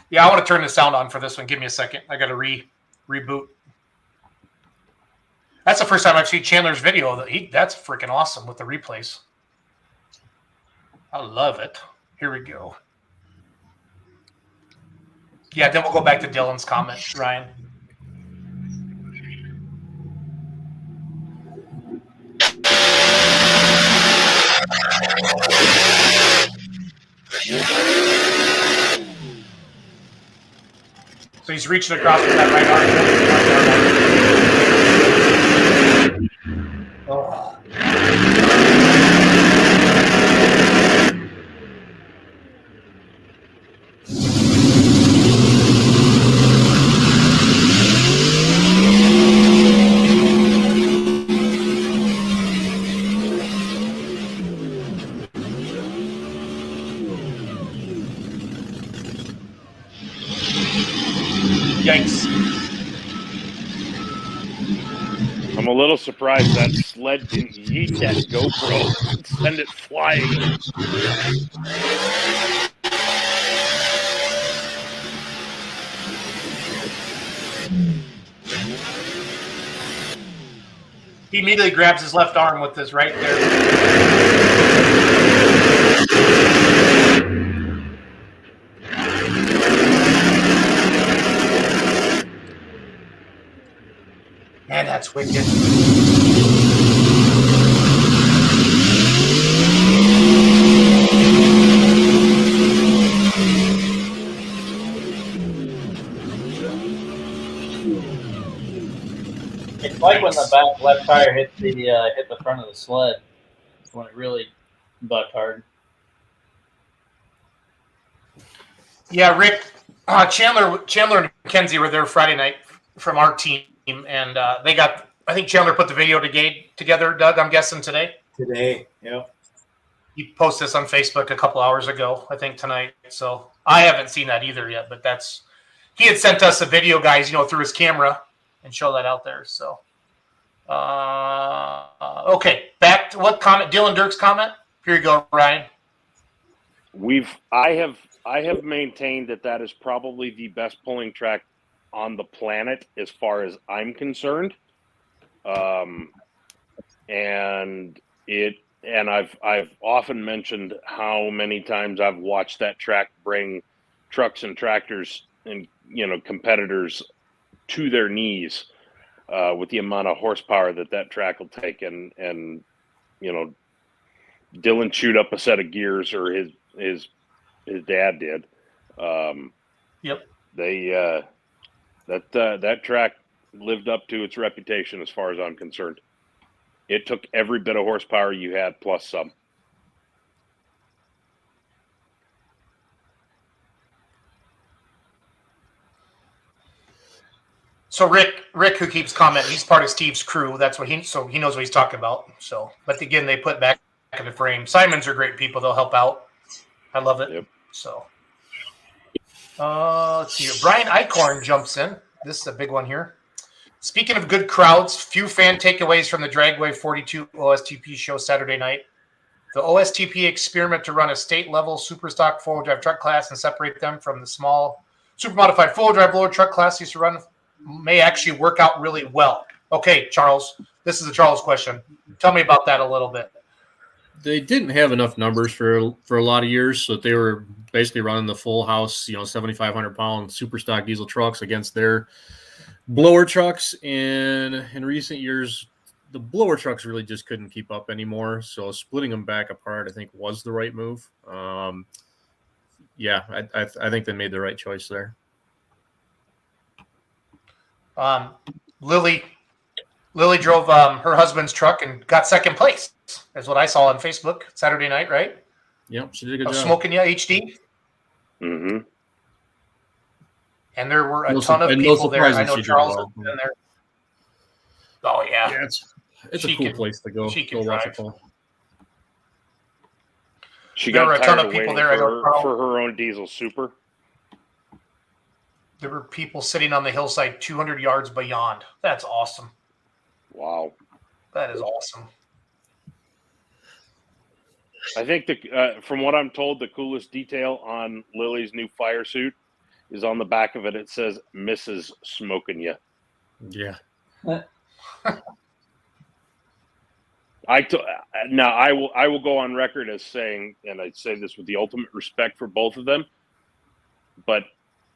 Yeah, I want to turn the sound on for this one. Give me a second. I got to reboot. That's the first time I've seen Chandler's video. That's freaking awesome with the replays. I love it. Here we go. Yeah, then we'll go back to Dylan's comment, Ryan. So he's reaching across with that right arm. Oh. Yikes. I'm a little surprised that sled didn't yeet that GoPro and send it flying. He immediately grabs his left arm with his right there. Man, that's wicked. It's like when the back left tire hit the front of the sled. When it really bucked hard. Yeah, Rick, Chandler and Mackenzie were there Friday night from our team, and they got. I think Chandler put the video together. Doug, I'm guessing today. Today, yeah. He posted this on Facebook a couple hours ago, I think tonight. So I haven't seen that either yet, but he had sent us a video, guys, through his camera and show that out there. So, okay, back to what comment? Dylan Dirk's comment. Here you go, Ryan. I have maintained that is probably the best pulling track on the planet as far as I'm concerned. And I've often mentioned how many times I've watched that track bring trucks and tractors and competitors to their knees with the amount of horsepower that track will take. And Dylan chewed up a set of gears, or his dad did. Yep. That track lived up to its reputation as far as I'm concerned. It took every bit of horsepower you had plus some. So Rick, who keeps commenting, he's part of Steve's crew. That's what he knows what he's talking about. So, but again, they put back in the frame. Simons are great people. They'll help out. I love it. Yep. So, let's see here. Brian Eichhorn jumps in. This is a big one here. Speaking of good crowds, few fan takeaways from the Dragway 42 OSTP show Saturday night. The OSTP experiment to run a state-level super stock four-wheel drive truck class and separate them from the small super modified four-wheel drive lower truck class used to run may actually work out really well. Okay, Charles, this is a Charles question. Tell me about that a little bit. They didn't have enough numbers for a lot of years, so they were basically running the full house, 7,500 pound super stock diesel trucks against their blower trucks. And in recent years, the blower trucks really just couldn't keep up anymore. So splitting them back apart, I think, was the right move. I think they made the right choice there. Lily drove her husband's truck and got second place. That's what I saw on Facebook Saturday night, right? Yep, she did a good job. Smoking Ya HD. Mm-hmm. And there were a ton of people there. I know Charles has been there. Oh, yeah. Yeah, it's a cool place to go. She can watch drive. a pull. There were a ton of people there. For her own diesel super. There were people sitting on the hillside 200 yards beyond. That's awesome. Wow. That is awesome. I think from what I'm told, the coolest detail on Lily's new fire suit is on the back of it. It says Mrs. Smoking Ya. Yeah. I will go on record as saying, and I say this with the ultimate respect for both of them, but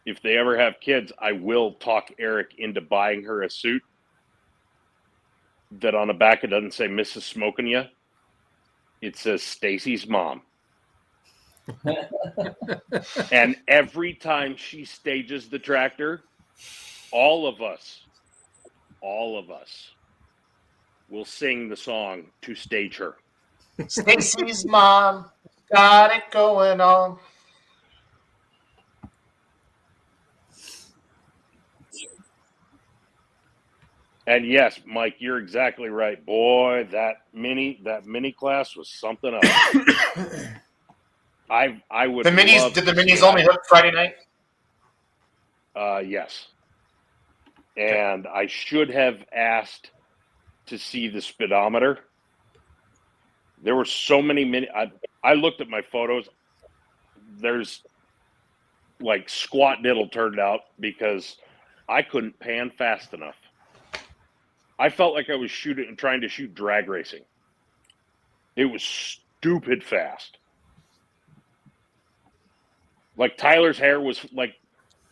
if they ever have kids, I will talk Eric into buying her a suit that on the back it doesn't say Mrs. Smoking Ya. It says Stacy's mom. And every time she stages the tractor, all of us will sing the song to stage her. Stacy's mom got it going on. And yes, Mike, you're exactly right. Boy, that mini class was something else. I would. Did the minis only hook Friday night? Yes. And I should have asked to see the speedometer. There were so many mini. I looked at my photos. There's like squat diddle turned out because I couldn't pan fast enough. I felt like I was trying to shoot drag racing. It was stupid fast. Like Tyler's hair was like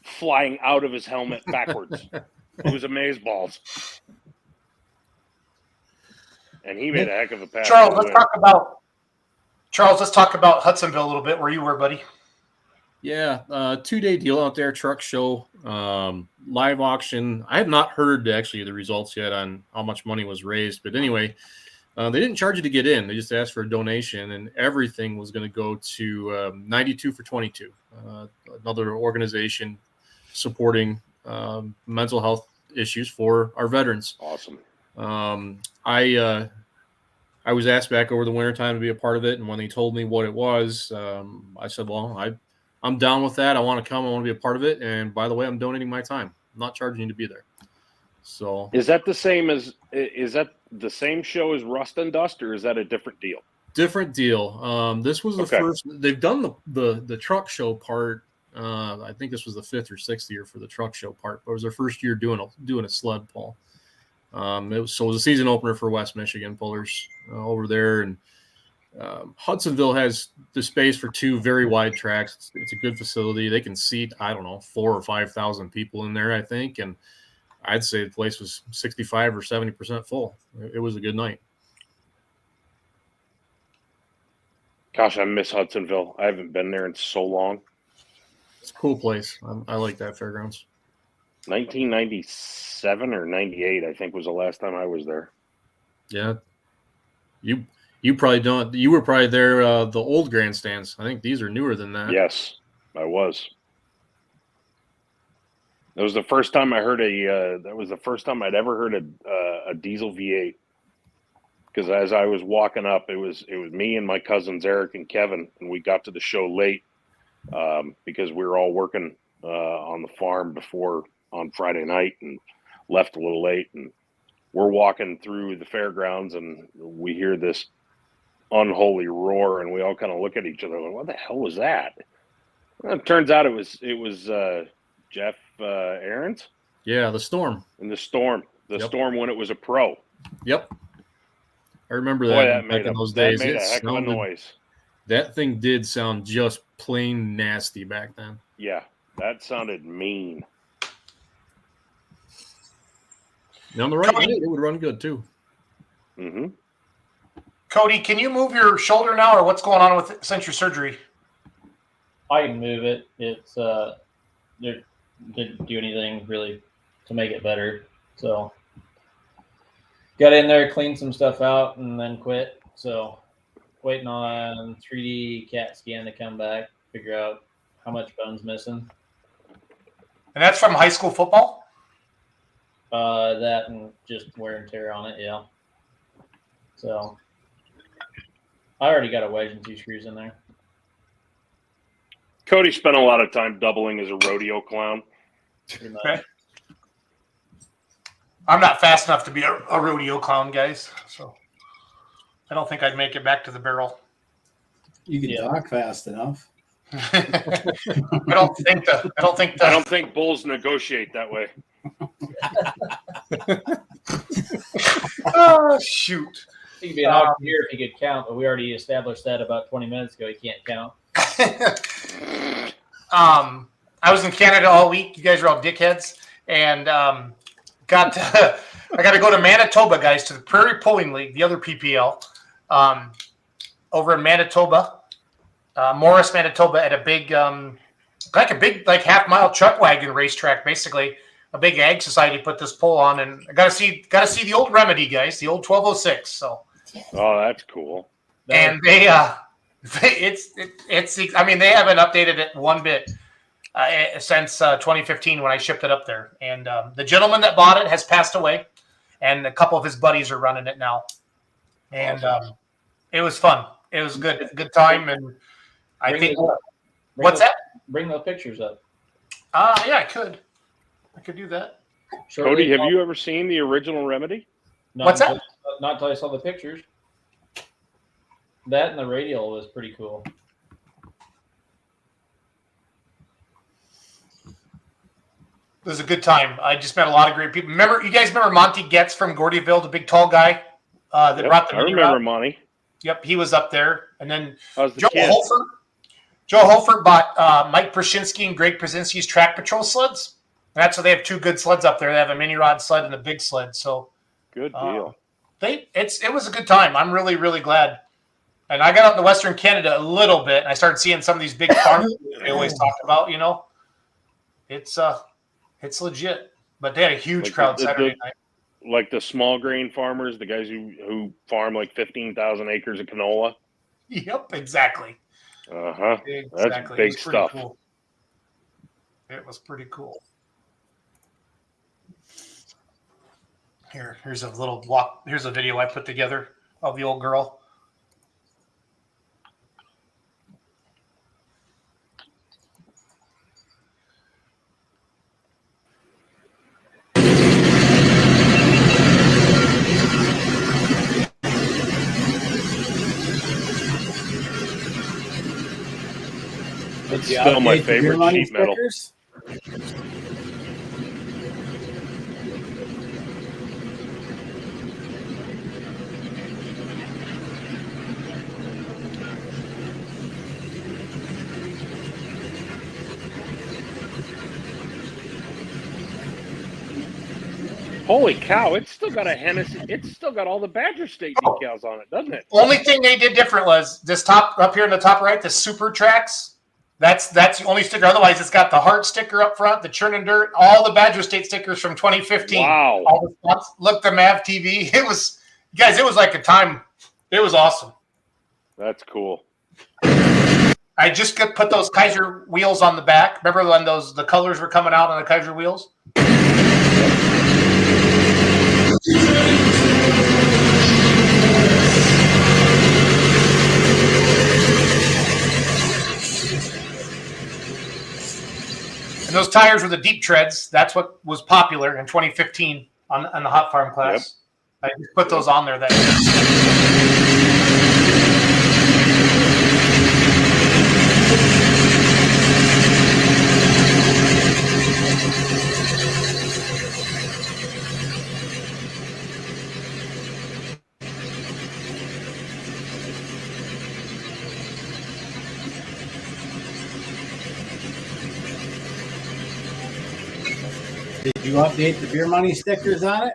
flying out of his helmet backwards. It was amazeballs. And he made a heck of a pass. Charles, let's talk about Hudsonville a little bit, where you were, buddy. Yeah, 2-day deal out there, truck show, live auction. I have not heard actually the results yet on how much money was raised, but anyway, they didn't charge you to get in. They just asked for a donation, and everything was going to go to 92 for 22, another organization supporting mental health issues for our veterans. Awesome. I was asked back over the wintertime to be a part of it, and when they told me what it was, I said, well, I'm down with that. I want to come. I want to be a part of it. And by the way, I'm donating my time. I'm not charging you to be there. So is that the same show as Rust and Dust, or is that a different deal? Different deal. This was the first. They've done the truck show part. I think this was the 5th or 6th year for the truck show part. But it was their first year doing a sled pull. It was a season opener for West Michigan pullers over there, and Hudsonville has the space for 2 very wide tracks. It's a good facility. They can seat, 4,000 or 5,000 people in there, I think. And I'd say the place was 65 or 70% full. It was a good night. Gosh, I miss Hudsonville. I haven't been there in so long. It's a cool place. I like that fairgrounds. 1997 or 98, I think, was the last time I was there. Yeah. You probably don't. You were probably there, the old grandstands. I think these are newer than that. Yes, I was. That was the first time I heard that was the first time I'd ever heard a diesel V8. Because as I was walking up, it was me and my cousins Eric and Kevin, and we got to the show late because we were all working on the farm on Friday night and left a little late. And we're walking through the fairgrounds, and we hear this unholy roar, and we all kind of look at each other like, what the hell was that? And it turns out it was Jeff Aarons. Yeah, the Storm. And the Storm when it was a pro. Yep. I remember that. Boy, that made in those days. That made a heck of a noise. That thing did sound just plain nasty back then. Yeah, that sounded mean. And on the right night, it would run good too. Mm-hmm. Cody, can you move your shoulder now, or what's going on with it since your surgery? I can move it. It's didn't do anything really to make it better. So got in there, cleaned some stuff out, and then quit. So waiting on 3D CAT scan to come back, figure out how much bone's missing. And that's from high school football? That and just wear and tear on it, yeah. So I already got a wedge and 2 screws in there. Cody spent a lot of time doubling as a rodeo clown. Okay. I'm not fast enough to be a rodeo clown, guys. So I don't think I'd make it back to the barrel. You can talk fast enough. I don't think bulls negotiate that way. Oh, shoot. He could be an auctioneer if he could count, but we already established that about 20 minutes ago. He can't count. I was in Canada all week. You guys are all dickheads. And I got to go to Manitoba, guys, to the Prairie Pulling League, the other PPL, over in Manitoba, Morris, Manitoba, at a big, half-mile truck wagon racetrack, basically. A big ag society put this pull on, and I got to see the old remedy, guys, the old 1206. So, oh, that's cool. And they I mean, they haven't updated it one bit since 2015 when I shipped it up there. And the gentleman that bought it has passed away, and a couple of his buddies are running it now. And it was fun. It was good time, and I think what's that? Bring those pictures up. Yeah, I could do that. Cody, have you ever seen the original remedy? What's that? Not until I saw the pictures. That and the radial was pretty cool. It was a good time. I just met a lot of great people. You guys remember Monty Getz from Gordyville, the big tall guy that brought the I remember Monty. Yep, he was up there. And then Joe Holford bought Mike Prashinsky and Greg Przinski's track patrol sleds. That's why they have 2 good sleds up there. They have a mini rod sled and a big sled. So good deal. It was a good time. I'm really, really glad And I got out to Western Canada a little bit, and I started seeing some of these big farms they always talk about. It's legit. But they had a huge crowd Saturday night. Like the small grain farmers, the guys who farm like 15,000 acres of canola. Yep, exactly. That's Exactly. big stuff. Cool. It was pretty cool. Here's a little walk. Here's a video I put together of the old girl. It's still my favorite sheet metal. Holy cow! It's still got a Hennessy. It's still got all the Badger State decals on it, doesn't it? Only thing they did different was this top up here in the top right, the Super Tracks. That's the only sticker. Otherwise, it's got the heart sticker up front, the Churn and Dirt, all the Badger State stickers from 2015. Wow! All the spots. Look, the Mav TV. It was, guys. It was like a time. It was awesome. That's cool. I just put those Kaiser wheels on the back. Remember when the colors were coming out on the Kaiser wheels? And those tires were the deep treads. That's what was popular in 2015 on the Hot Farm class. Yep. I just put those on there that year. Did you update the beer money stickers on it?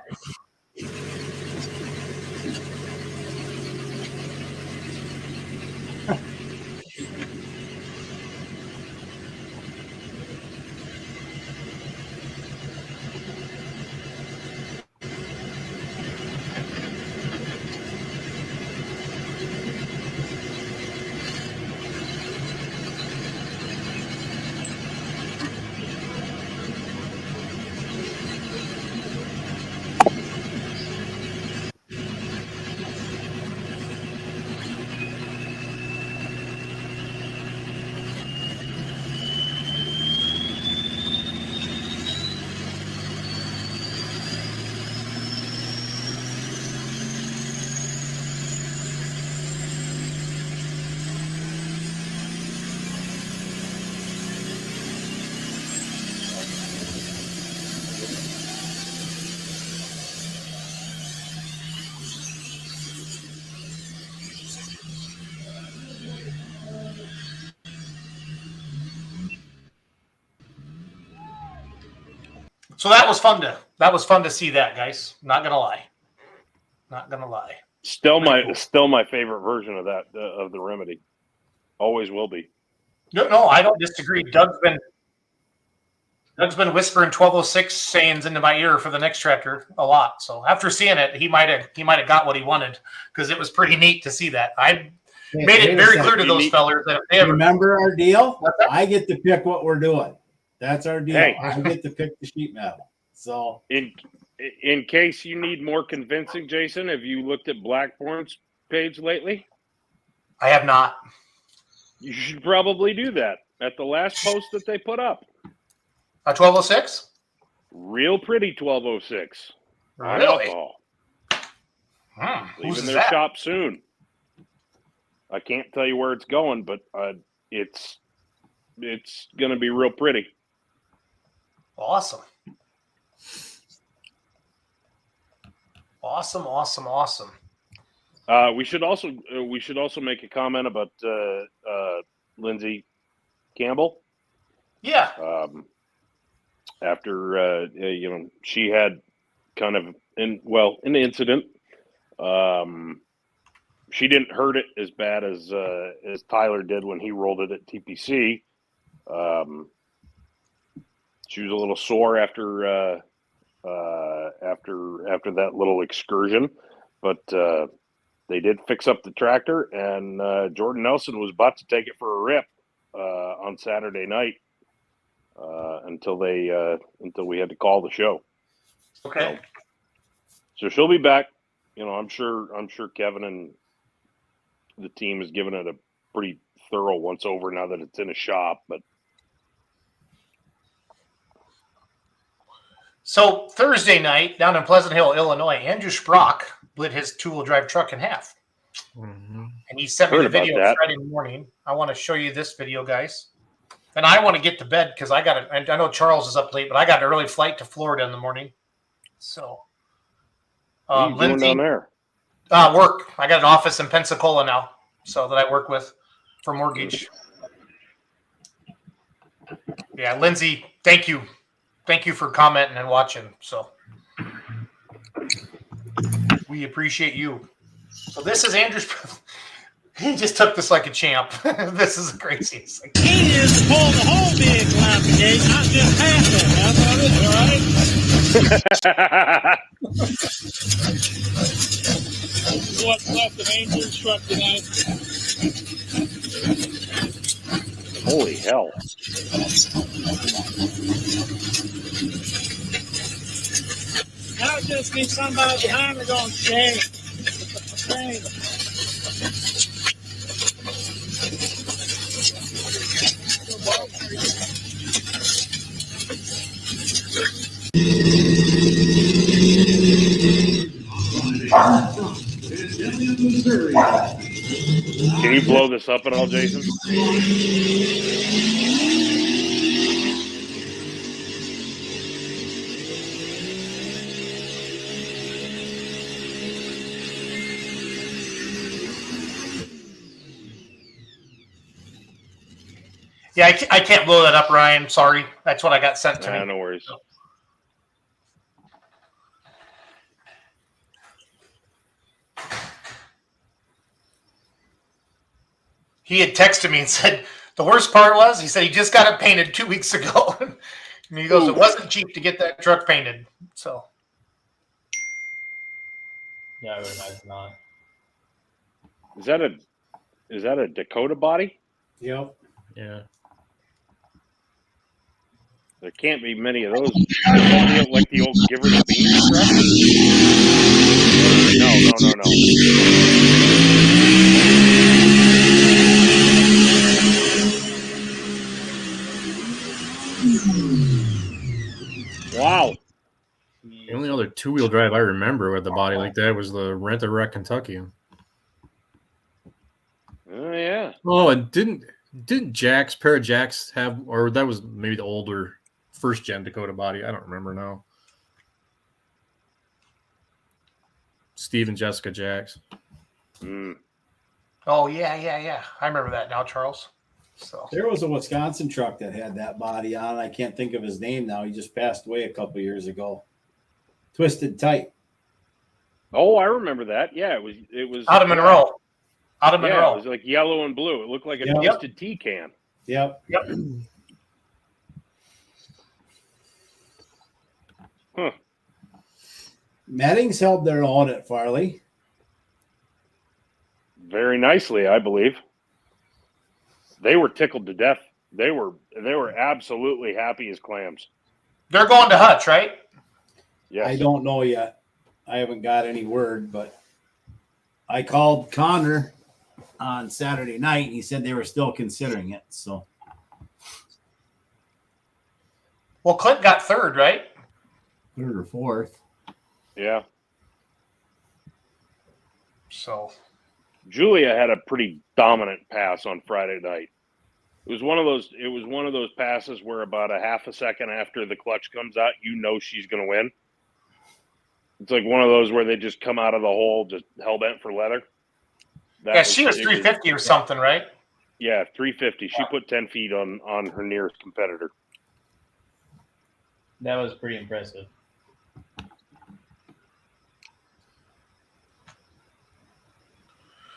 So that was fun to see that, guys. Not gonna lie. Still my favorite version of that of the Remedy. Always will be. No, I don't disagree. Doug's been whispering 1206 sayings into my ear for the next tractor a lot. So after seeing it, he might have got what he wanted because it was pretty neat to see that. I made it very clear to those fellers that if they ever remember our deal, I get to pick what we're doing. That's our deal. Hey. I get to pick the sheet metal. So in case you need more convincing, Jason, have you looked at Blackbourn's page lately? I have not. You should probably do that at the last post that they put up. A 1206? Real pretty 1206. On Really? alcohol. Who's Leaving their that? shop soon. I can't tell you where it's going, but it's going to be real pretty. Awesome. We should also make a comment about Lindsay Campbell. Yeah. After she had kind of an incident she didn't hurt it as bad as Tyler did when he rolled it at TPC. She was a little sore after that little excursion, but they did fix up the tractor, and Jordan Nelson was about to take it for a rip on Saturday night until we had to call the show. Okay. So she'll be back. I'm sure Kevin and the team has given it a pretty thorough once over now that it's in a shop. But So Thursday night down in Pleasant Hill, Illinois, Andrew Sprock split his two-wheel drive truck in half. Mm-hmm. And he sent me Heard the about video that. Friday morning. I want to show you this video, guys. And I want to get to bed because I know Charles is up late, but I got an early flight to Florida in the morning. So, what are you doing Lindsay, down there? work. I got an office in Pensacola now, so that I work with for mortgage. Yeah, Lindsay, thank you for commenting and watching. So we appreciate you. So this is Andrew's. He just took this like a champ. This is crazy. It's like, He is to pull the whole vehicle out the gate, not just half of it. That's all right. What's left of Angel's truck tonight? Holy hell! Now it just needs somebody behind me going, dang. Dang. Can you blow this up at all, Jason? yeah, I can't blow that up, Ryan. Sorry. That's what I got sent to me. No worries. He had texted me and said, the worst part was, he said he just got it painted 2 weeks ago. And he goes, it wasn't cheap to get that truck painted. So, Yeah, I would imagine not. Is that a Dakota body? Yep. Yeah. There can't be many of those. Like the old Give Her the Beans truck? No. Wow. The only other two-wheel drive I remember with the body like that was the Rent-A-Wreck Kentucky. Oh yeah. Oh, and didn't pair of Jacks have, or that was maybe the older first gen Dakota body? I don't remember now. Steve and Jessica Jacks. Mm. oh, yeah. I remember that now, Charles. So, There was a Wisconsin truck that had that body on. I can't think of his name now. He just passed away a couple years ago. Twisted Tight. Oh, I remember that. Yeah, it was out of Monroe. Out of Yeah, Monroe. it was like yellow and blue. It looked like a Yep. twisted tea can. Yep. Huh. Mettings held their own at Farley. Very nicely, I believe. They were tickled to death. They were absolutely happy as clams. They're going to Hutch, right? Yes. I don't know yet. I haven't got any word, but I called Connor on Saturday night, and he said they were still considering it. So Well, Clint got third, right? third or fourth. Yeah. So, Julia had a pretty dominant pass on Friday night. It was one of those passes where about a half a second after the clutch comes out, you know she's going to win. It's like one of those where they just come out of the hole just hell bent for leather. she was 350 or something, right? Yeah, 350. She put 10 feet on her nearest competitor. That was pretty impressive.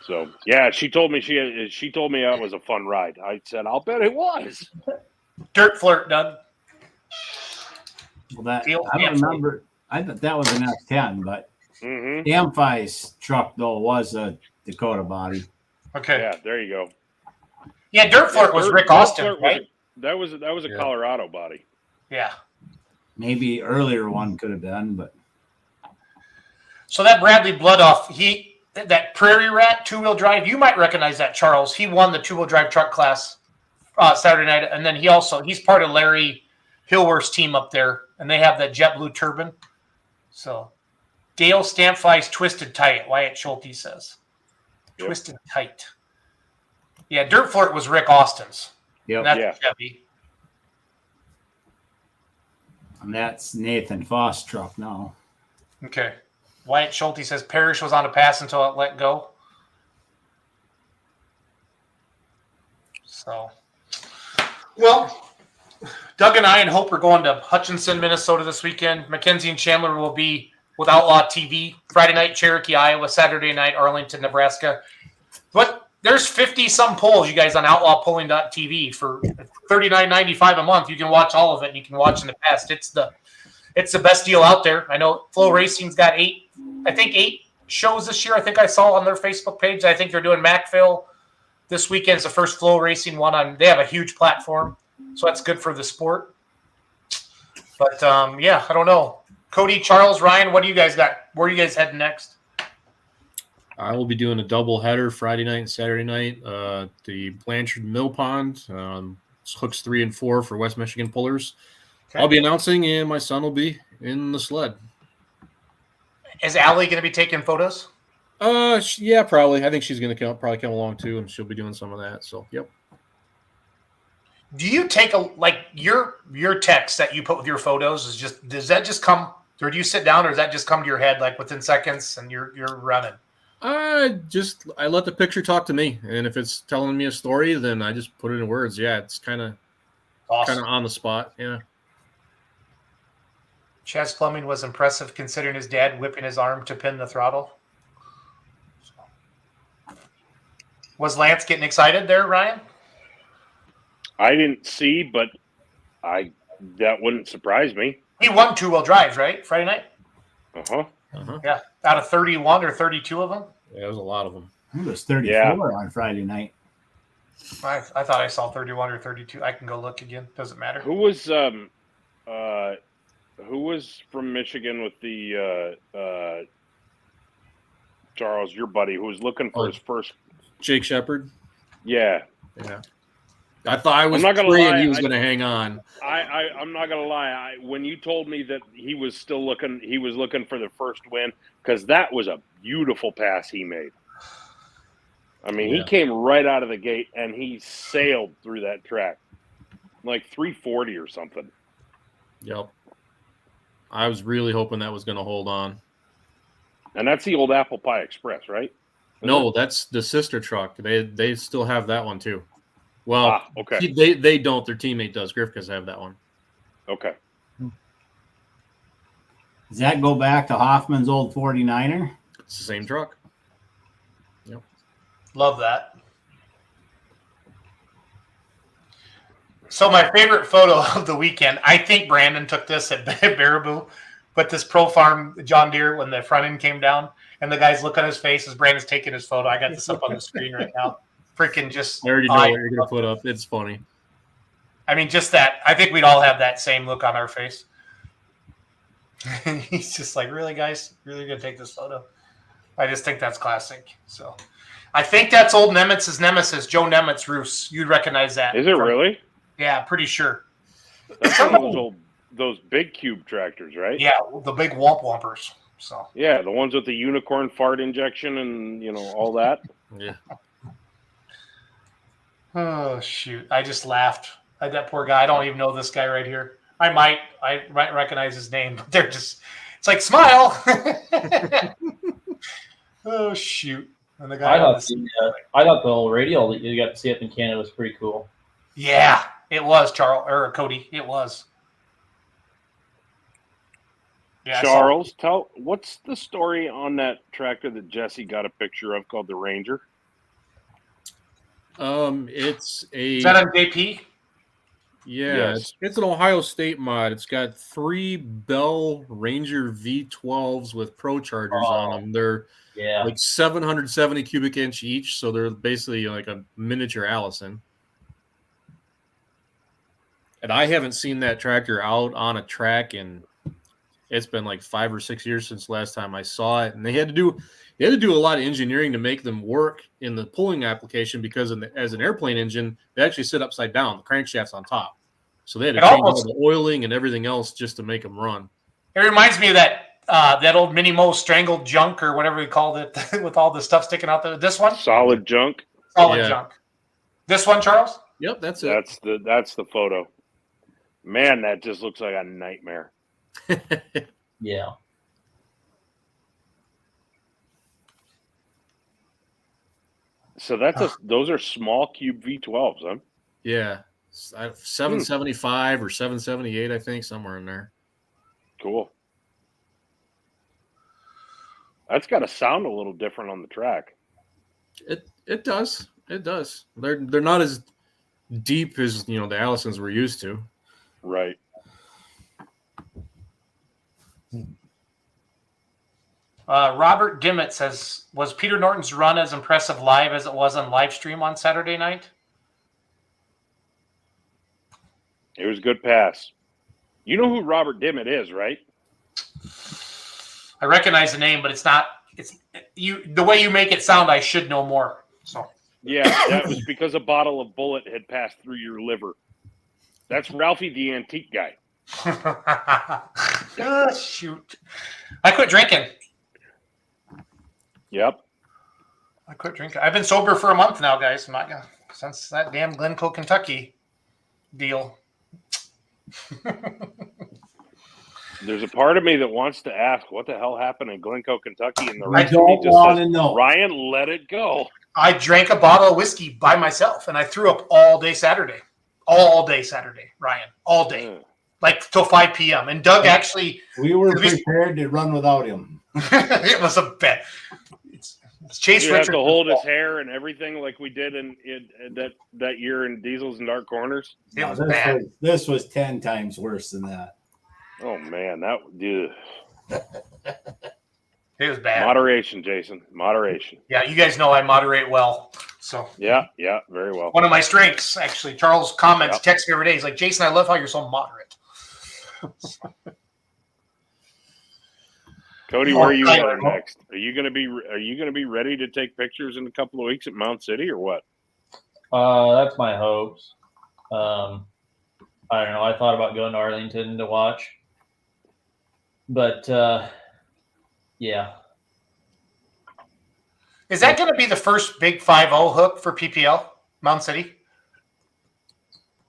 So yeah, she told me that was a fun ride. I said, I'll bet it was. Dirt Flirt, Doug. Well, that Deal I don't canceled. remember. I thought that was an F10, but Mm-hmm. Amfi's truck though was a Dakota body. Okay. Yeah, there you go. Yeah, Dirt Flirt was Rick Dirt Austin, Flirt right? That was a Yeah. Colorado body. Yeah. Maybe earlier one could have been, but So that Bradley Bloodoff, that Prairie Rat 2-wheel drive, you might recognize that, Charles. He won the 2-wheel drive truck class Saturday night, and then he's part of Larry Hillworth's team up there, and they have that JetBlue turbine. So Dale Stampfly's Twisted Tight, Wyatt Schulte says. Yep. Twisted Tight. Yeah, Dirt Flirt was Rick Austin's. yep. That's Yeah. Chevy. And that's Nathan Foss' truck now. Okay. Wyatt Schulte says Parrish was on a pass until it let go. So, well, Doug and I and Hope are going to Hutchinson, Minnesota this weekend. Mackenzie and Chandler will be with Outlaw TV Friday night, Cherokee, Iowa, Saturday night, Arlington, Nebraska. But there's 50-some polls, you guys, on outlawpolling.tv for $39.95 a month. You can watch all of it, and you can watch in the past. It's the best deal out there. I know Flow Racing's got 8 shows this year. I think I saw on their Facebook page. I think they're doing Macville this weekend's the first Flow Racing one. They have a huge platform, so that's good for the sport. But yeah, I don't know. Cody, Charles, Ryan, what do you guys got? Where are you guys heading next? I will be doing a double header Friday night and Saturday night. The Blanchard Mill Pond, hooks 3 and 4 for West Michigan pullers. Okay. I'll be announcing, and my son will be in the sled. Is Allie going to be taking photos? Yeah, probably. I think she's going to probably come along too, and she'll be doing some of that. So, yep. Do you take your text that you put with your photos does that just come, or do you sit down, or does that just come to your head like within seconds and you're running? I let the picture talk to me, and if it's telling me a story, then I just put it in words. Yeah, it's kind of Awesome. on the spot. Yeah. Chaz Plumbing was impressive considering his dad whipping his arm to pin the throttle. Was Lance getting excited there, Ryan? I didn't see, but that wouldn't surprise me. He won 2-wheel drives, right? Friday night? Uh-huh. Yeah. Out of 31 or 32 of them? Yeah, there's a lot of them. It was 34 on Friday night. I thought I saw 31 or 32. I can go look again. Doesn't matter. Who was from Michigan with the Charles, your buddy, who was looking for his first? Jake Shepard. Yeah. I thought I was I'm not gonna praying lie, he was going to hang on. I'm not gonna lie. When you told me that he was looking for the first win, because that was a beautiful pass he made. I mean, he came right out of the gate and he sailed through that track, like 340 or something. Yep. I was really hoping that was going to hold on. And that's the old Apple Pie Express, right? No, that's the sister truck. They still have that one too. Well, okay. They don't. Their teammate does. Grifka's have that one. Okay. Does that go back to Hoffman's old 49er? It's the same truck. Yep. Love that. So my favorite photo of the weekend, I think Brandon took this at Baraboo, but this Pro Farm John Deere when the front end came down, and the guy's look on his face as Brandon's taking his photo. I got this up on the screen right now. Freaking just. I already know what you're going to put up. It's funny. I mean, just that. I think we'd all have that same look on our face. He's just like, really, guys? Really going to take this photo? I just think that's classic. So I think that's old Nemitz's nemesis, Joe Nemitz Roos. You'd recognize that. Is it really? Yeah, pretty sure. That's one of those big cube tractors, right? Yeah, the big womp wompers. So yeah, the ones with the unicorn fart injection and all that. Yeah. Oh shoot! I just laughed. That poor guy. I don't even know this guy right here. I might recognize his name, but they're just. It's like smile. Oh shoot! And the guy. I thought the old radial that you got to see up in Canada was pretty cool. Yeah, it was Cody. It was. Yeah, Charles, what's the story on that tractor that Jesse got a picture of called the Ranger? It's a Is that on JP? yeah, Yes. it's an Ohio State mod. It's got 3 Bell Ranger V12s with Pro Chargers on them. They're Yeah. like 770 cubic inch each, so they're basically like a miniature Allison. And I haven't seen that tractor out on a track in it's been like 5 or 6 years since last time I saw it. And they had to do a lot of engineering to make them work in the pulling application because as an airplane engine, they actually sit upside down. The crankshaft's on top. So they had to change all the oiling and everything else just to make them run. It reminds me of that old Mini Mo strangled junk or whatever we called it with all the stuff sticking out there. This one? Solid junk. Solid junk. This one, Charles? Yep, that's it. That's the photo. Man, that just looks like a nightmare. Yeah. So those are small cube V12s, huh? Yeah. 775 or 778, I think, somewhere in there. Cool. That's got to sound a little different on the track. It does. It does. They're not as deep as the Allisons we're used to. Right. Robert Dimmitt says, was Peter Norton's run as impressive live as it was on live stream on Saturday night? It was a good pass. You know who Robert Dimmitt is, right? I recognize the name, but it's not. It's the way you make it sound. I should know more. So yeah, that was because a bottle of bullet had passed through your liver. That's Ralphie the antique guy. Oh, shoot! I quit drinking. Yep. I quit drinking. I've been sober for a month now, guys. I'm not gonna since that damn Glencoe, Kentucky deal. There's a part of me that wants to ask what the hell happened in Glencoe, Kentucky, and the I rest of me don't just want says, to know. Ryan, let it go. I drank a bottle of whiskey by myself, and I threw up all day Saturday. All day Saturday, Ryan. All day. Like till 5 p.m. And Doug actually... We were prepared to run without him. It was a bet. It's Chase You Richards. have to hold his hair and everything like we did in that year in Diesels and Dark Corners. It was bad. This was 10 times worse than that. Oh, man. It was bad. Moderation, Jason. Moderation. Yeah, you guys know I moderate well. So Yeah, very well. one of my strengths, actually. Charles comments, texts me every day. He's like, Jason, I love how you're so moderate. Cody, where are you going next? Are you going to be ready to take pictures in a couple of weeks at Mount City or what? That's my hopes. I don't know. I thought about going to Arlington to watch, but yeah. Is that going to be the first big 5-0 hook for PPL, Mount City?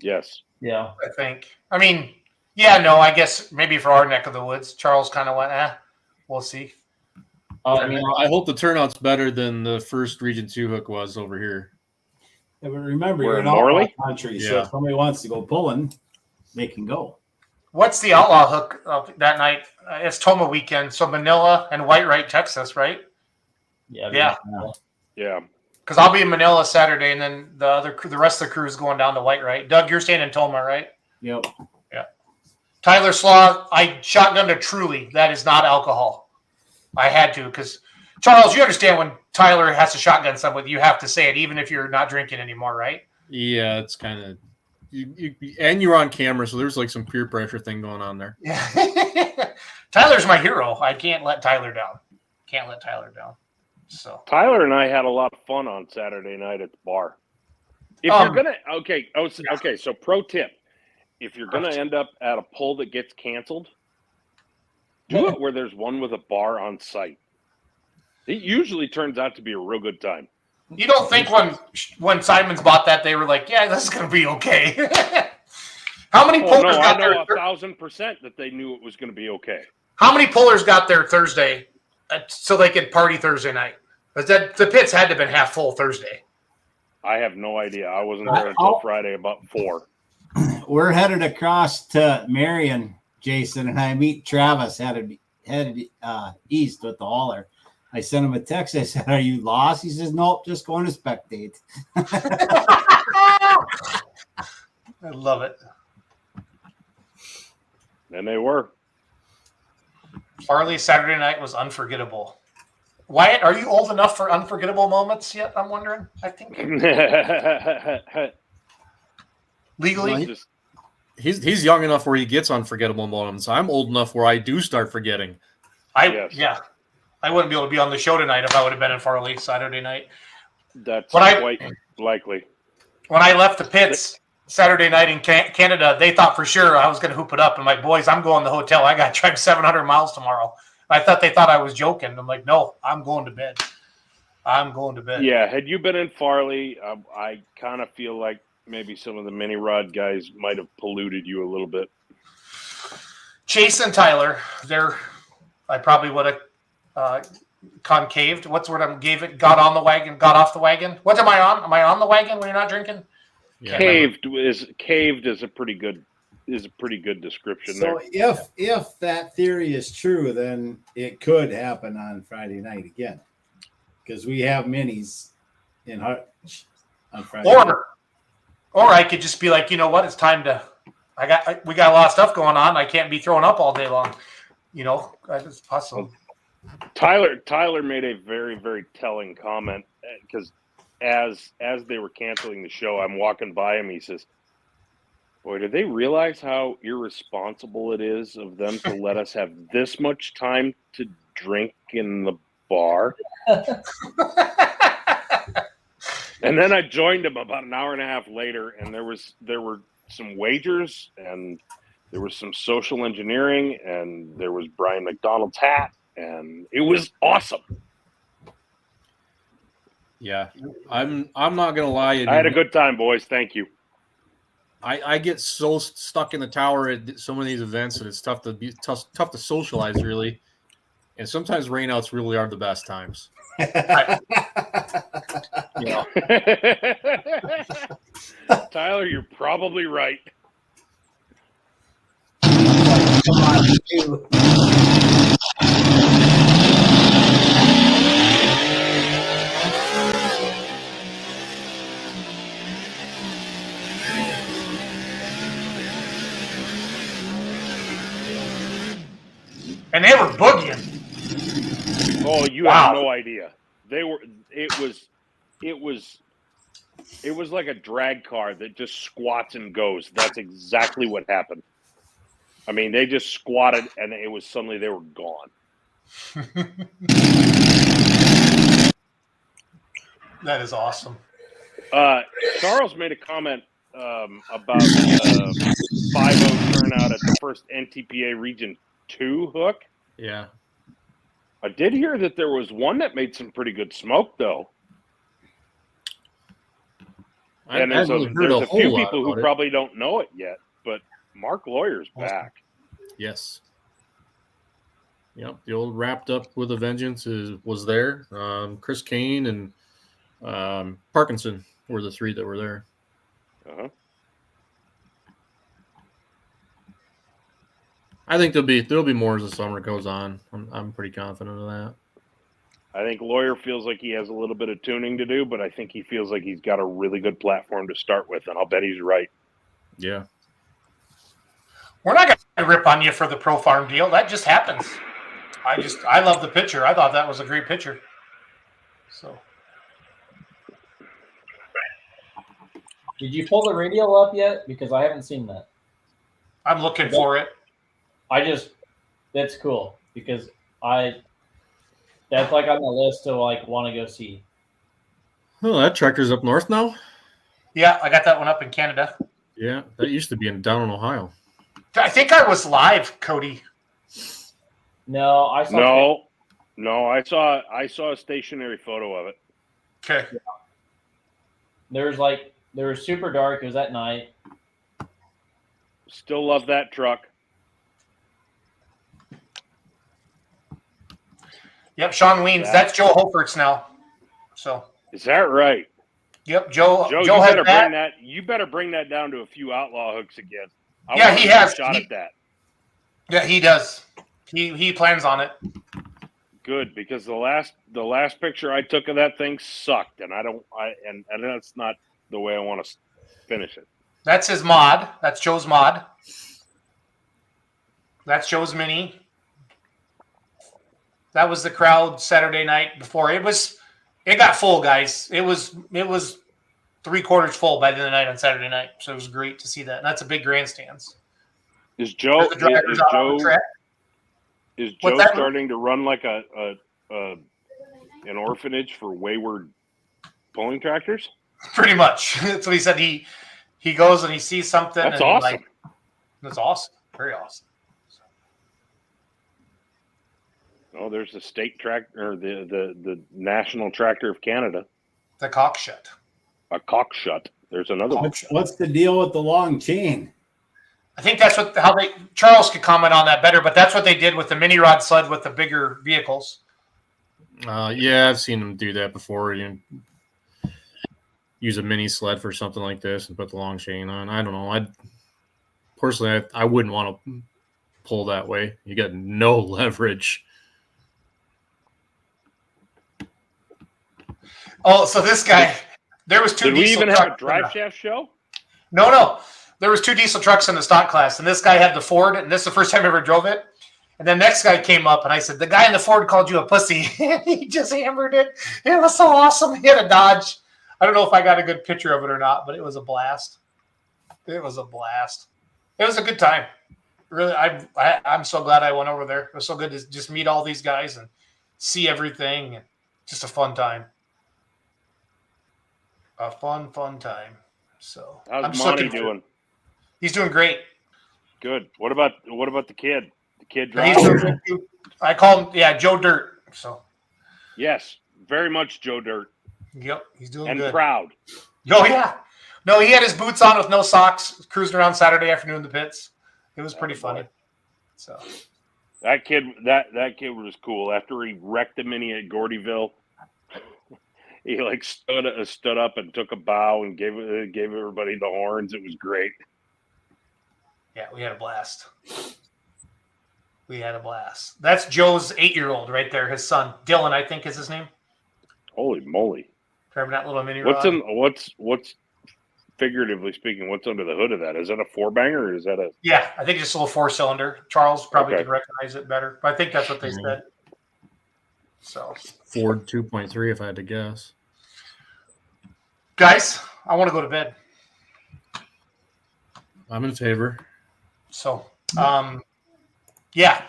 Yes. Yeah. I think. I mean, yeah, no, I guess maybe for our neck of the woods. Charles kind of went, we'll see. I hope the turnout's better than the first Region 2 hook was over here. Yeah, but remember, We're you're in in outlaw Morley? country, so Yeah. if somebody wants to go pulling, they can go. What's the outlaw hook of that night? It's Toma weekend, so Manila and Whitewright, Texas, right? Yeah. Yeah. Because I'll be in Manila Saturday, and then the rest of the crew is going down to Whitewright. Doug, you're staying in Toma, right? Yep. Yeah. Tyler Slaw, I shotgunned a Truly. That is not alcohol. I had to because Charles, you understand when Tyler has to shotgun someone, you have to say it, even if you're not drinking anymore, right? Yeah, it's kind of and you're on camera, so there's like some peer pressure thing going on there. Yeah. Tyler's my hero. I can't let Tyler down. So Tyler and I had a lot of fun on Saturday night at the bar. If you're gonna so pro tip, if you're gonna end up at a pull that gets canceled, do it where there's one with a bar on site. It usually turns out to be a real good time. you don't think when Simons bought that, they were like, yeah, this is going to be okay. How many pullers got I there? know 1,000% that they knew it was going to be okay. How many pullers got there Thursday so they could party Thursday night? Because the pits had to have been half full Thursday. I have no idea. I wasn't there until Friday about 4. We're headed across to Marion, Jason, and I meet Travis headed east with the hauler. I sent him a text. I said, "Are you lost?" He says, "Nope, just going to spectate." I love it. And they were. Farley Saturday night was unforgettable. Wyatt, are you old enough for unforgettable moments yet? I'm wondering. I think legally. Well, he's young enough where he gets unforgettable moments. I'm old enough where I do start forgetting. Yeah. I wouldn't be able to be on the show tonight if I would have been in Farley Saturday night. That's quite likely. When I left the pits Saturday night in Canada, they thought for sure I was going to hoop it up. I'm like, boys, I'm going to the hotel. I got to drive 700 miles tomorrow. They thought I was joking. I'm like, no, I'm going to bed. Yeah, had you been in Farley, I kind of feel like maybe some of the mini rod guys might have polluted you a little bit. Chase and Tyler, I probably would have concaved. What's the word I gave it? Got on the wagon, got off the wagon. What am I on? Am I on the wagon when you're not drinking? Yeah. Caved is a pretty good description there. So if that theory is true, then it could happen on Friday night again, because we have minis in Hutch on Friday. Or I could just be like, you know what? It's time to. We got a lot of stuff going on. I can't be throwing up all day long. You know, it's possible. Tyler made a very, very telling comment because as they were canceling the show, I'm walking by him. He says, "Boy, do they realize how irresponsible it is of them to let us have this much time to drink in the bar?" And then I joined him about an hour and a half later, and there were some wagers, and there was some social engineering, and there was Brian McDonald's hat, and it was awesome. Yeah, I'm not gonna lie. I had a good time, boys. Thank you. I get so stuck in the tower at so many of these events, and it's tough to socialize really. And sometimes rainouts really are the best times. Yeah. Tyler, you're probably right. Come on, you. And they were boogieing. Oh, you have no idea. It was like a drag car that just squats and goes. That's exactly what happened. I mean, they just squatted and it was suddenly they were gone. That is awesome. Charles made a comment about 5-0 turnout at the first NTPA Region 2 hook. Yeah. I did hear that there was one that made some pretty good smoke, though. And there's a few people who probably don't know it yet, but Mark Lawyer's back. Yes. Yep, the old Wrapped Up with a Vengeance was there. Chris Kane and Parkinson were the three that were there. Uh-huh. I think there'll be more as the summer goes on. I'm pretty confident of that. I think Lawyer feels like he has a little bit of tuning to do, but I think he feels like he's got a really good platform to start with, and I'll bet he's right. Yeah. We're not going to rip on you for the Pro Farm deal. That just happens. I love the picture. I thought that was a great picture. So. Did you pull the radial up yet? Because I haven't seen that. I'm looking for it. That's cool because that's like on the list to like want to go see. Oh, that tractor's up north now? Yeah, I got that one up in Canada. Yeah, that used to be down in Ohio. I think I was live, Cody. No, I saw. No, I saw a stationary photo of it. Okay. Yeah. There was super dark. It was at night. Still love that truck. Yep, Sean Weens. That's Joe Hofert's now. So. Is that right? Yep, Joe you better bring that down to a few outlaw hooks again. Yeah, he has. Shot at that. Yeah, he does. He plans on it. Good, because the last picture I took of that thing sucked, and and that's not the way I want to finish it. That's his mod. That's Joe's mod. That's Joe's mini. That was the crowd Saturday night before. It got full, guys. It was 3/4 full by the end of the night on Saturday night. So it was great to see that. And that's a big grandstands. Is Joe What's that? starting to run like an orphanage for wayward pulling tractors? Pretty much. That's what he said. He goes and he sees something. That's and awesome. That's awesome. Very awesome. Oh, there's the state tractor, or the National Tractor of Canada. The cockshut. A cockshut. There's another one. What's the deal with the long chain? I think that's Charles could comment on that better, but that's what they did with the mini rod sled with the bigger vehicles. Yeah, I've seen them do that before. You use a mini sled for something like this and put the long chain on. I don't know. Personally, I wouldn't want to pull that way. You got no leverage. Oh, so this guy, there was two. Did we diesel even have a trucks drive shaft show? No. There was 2 diesel trucks in the stock class, and this guy had the Ford, and this is the first time I ever drove it. And then next guy came up, and I said, the guy in the Ford called you a pussy. And he just hammered it. It was so awesome. He had a Dodge. I don't know if I got a good picture of it or not, but it was a blast. It was a blast. It was a good time. Really, I'm so glad I went over there. It was so good to just meet all these guys and see everything. Just a fun time. A fun time. So how's Monty doing? He's doing great. Good. What about the kid? The kid He's drives. doing good. I call him, Joe Dirt. So yes, very much Joe Dirt. Yep, he's doing and good. proud. Oh yeah. No, he had his boots on with no socks, cruising around Saturday afternoon in the pits. It was pretty funny. So that kid was cool. After he wrecked the mini at Gordyville, he stood up and took a bow and gave everybody the horns. It was great. Yeah, we had a blast. That's Joe's 8-year-old right there. His son Dylan, I think, is his name. Holy moly! Driving that little mini What's rod. What's figuratively speaking? What's under the hood of that? Is that a 4-banger or is that a? Yeah, I think it's just a little 4-cylinder. Charles probably could recognize it better, but I think that's what they said. So Ford 2.3, if I had to guess. Guys, I want to go to bed. I'm in favor. So, yeah.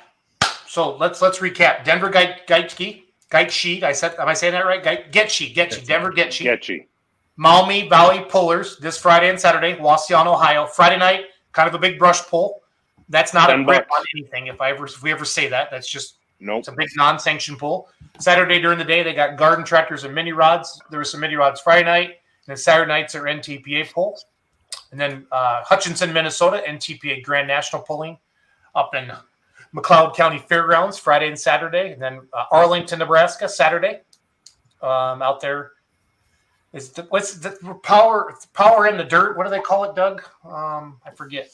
So let's recap. Denver Gaitschi. Am I saying that right? Getchi. Denver Getchi. Maumee Valley Pullers this Friday and Saturday, Wasion, Ohio. Friday night, kind of a big brush pull. That's not a rip on anything. If we ever say that, that's just it's a big non-sanctioned pull. Saturday during the day, they got garden tractors and mini rods. There were some mini rods Friday night, and then Saturday nights are NTPA pull. And then Hutchinson, Minnesota, NTPA Grand National pulling up in McLeod County Fairgrounds Friday and Saturday. And then Arlington, Nebraska, Saturday. Out there is what's the power in the dirt? What do they call it, Doug? I forget.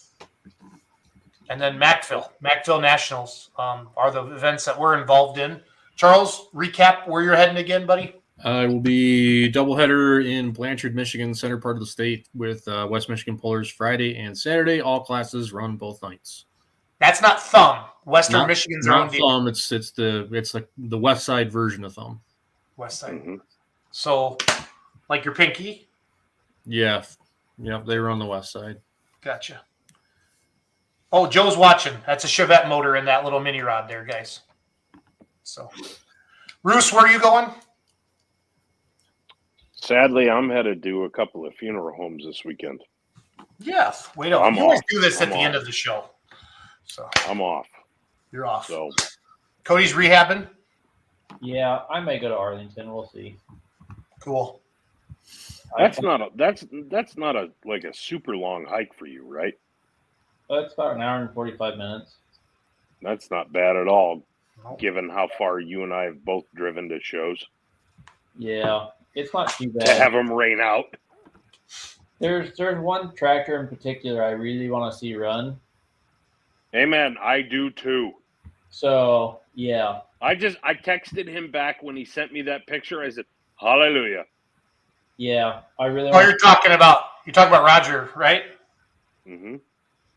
And then Macville Nationals are the events that we're involved in. Charles, recap where you're heading again, buddy. It will be doubleheader in Blanchard, Michigan, center part of the state with West Michigan Pullers Friday and Saturday. All classes run both nights. That's not Thumb. Western Michigan's own deal. Thumb. It's like the West Side version of Thumb. West Side. Mm-hmm. So, like your pinky. Yeah. Yep. They run the West Side. Gotcha. Oh, Joe's watching. That's a Chevette motor in that little mini rod there, guys. So, Roos, where are you going? Sadly, I'm headed to a couple of funeral homes this weekend. Yes. Wait up. You always do this at the end of the show. So I'm off. You're off. So Cody's rehabbing? Yeah, I may go to Arlington. We'll see. Cool. That's not a super long hike for you, right? It's about an hour and 45 minutes. That's not bad at all, given how far you and I have both driven to shows. Yeah, it's not too bad. To have them rain out. There's one tractor in particular I really want to see run. Hey, man, I do too. So yeah, I texted him back when he sent me that picture. I said, "Hallelujah." yeah. I really. Oh, you're talking about Roger, right? Mm-hmm.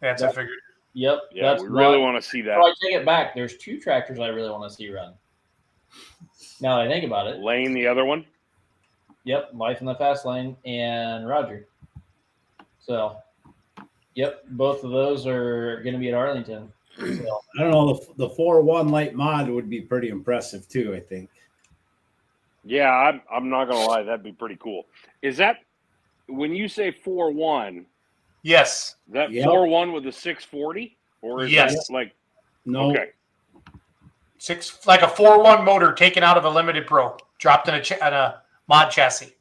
That's I figured. Yep. Yeah, that's we really one. want to see that. So I take it back. There's 2 tractors I really want to see run. Now that I think about it. Lane, the other one. Yep, Life in the Fast Lane and Roger. So, yep, both of those are going to be at Arlington. So, I don't know. The 4-1 light mod would be pretty impressive too, I think. Yeah, I'm not gonna lie, that'd be pretty cool. Is that when you say 4-1? Yes. That Yep. 4-1 with a 640, or is Yes. that like No, okay? Like a 4-1 motor taken out of a limited pro, dropped in a mod chassis.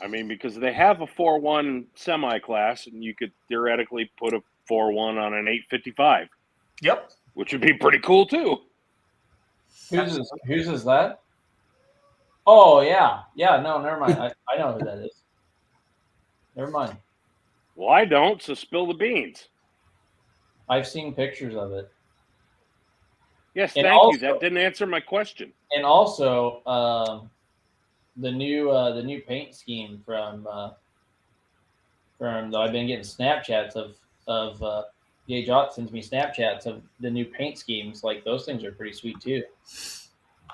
I mean, because they have a 4-1 semi class, and you could theoretically put a 4-1 on an 855. Yep. Which would be pretty cool too. whose is that? Oh, yeah. Yeah, no, never mind. I know who that is. Never mind. Well, I don't, so spill the beans. I've seen pictures of it. Yes, And thank you. also- That didn't answer my question. And also, the new paint scheme from I've been getting Snapchats of Gage Ott sends me Snapchats of the new paint schemes. Like those things are pretty sweet too.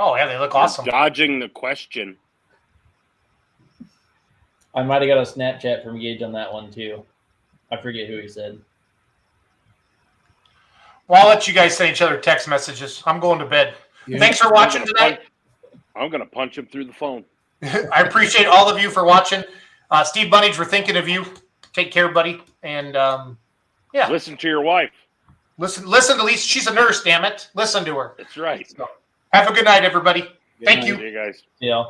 Oh yeah, they look awesome. Dodging the question. I might have got a Snapchat from Gage on that one too. I forget who he said. Well, I'll let you guys send each other text messages. I'm going to bed. Yeah. Thanks for watching tonight. I'm gonna punch him through the phone. I appreciate all of you for watching. Steve Bunnage, we're thinking of you. Take care, buddy. And yeah, Listen to your wife. listen to Lisa. She's a nurse. Damn it, listen to her. That's right. So, have a good night, everybody. Thank you. See you guys. Yeah.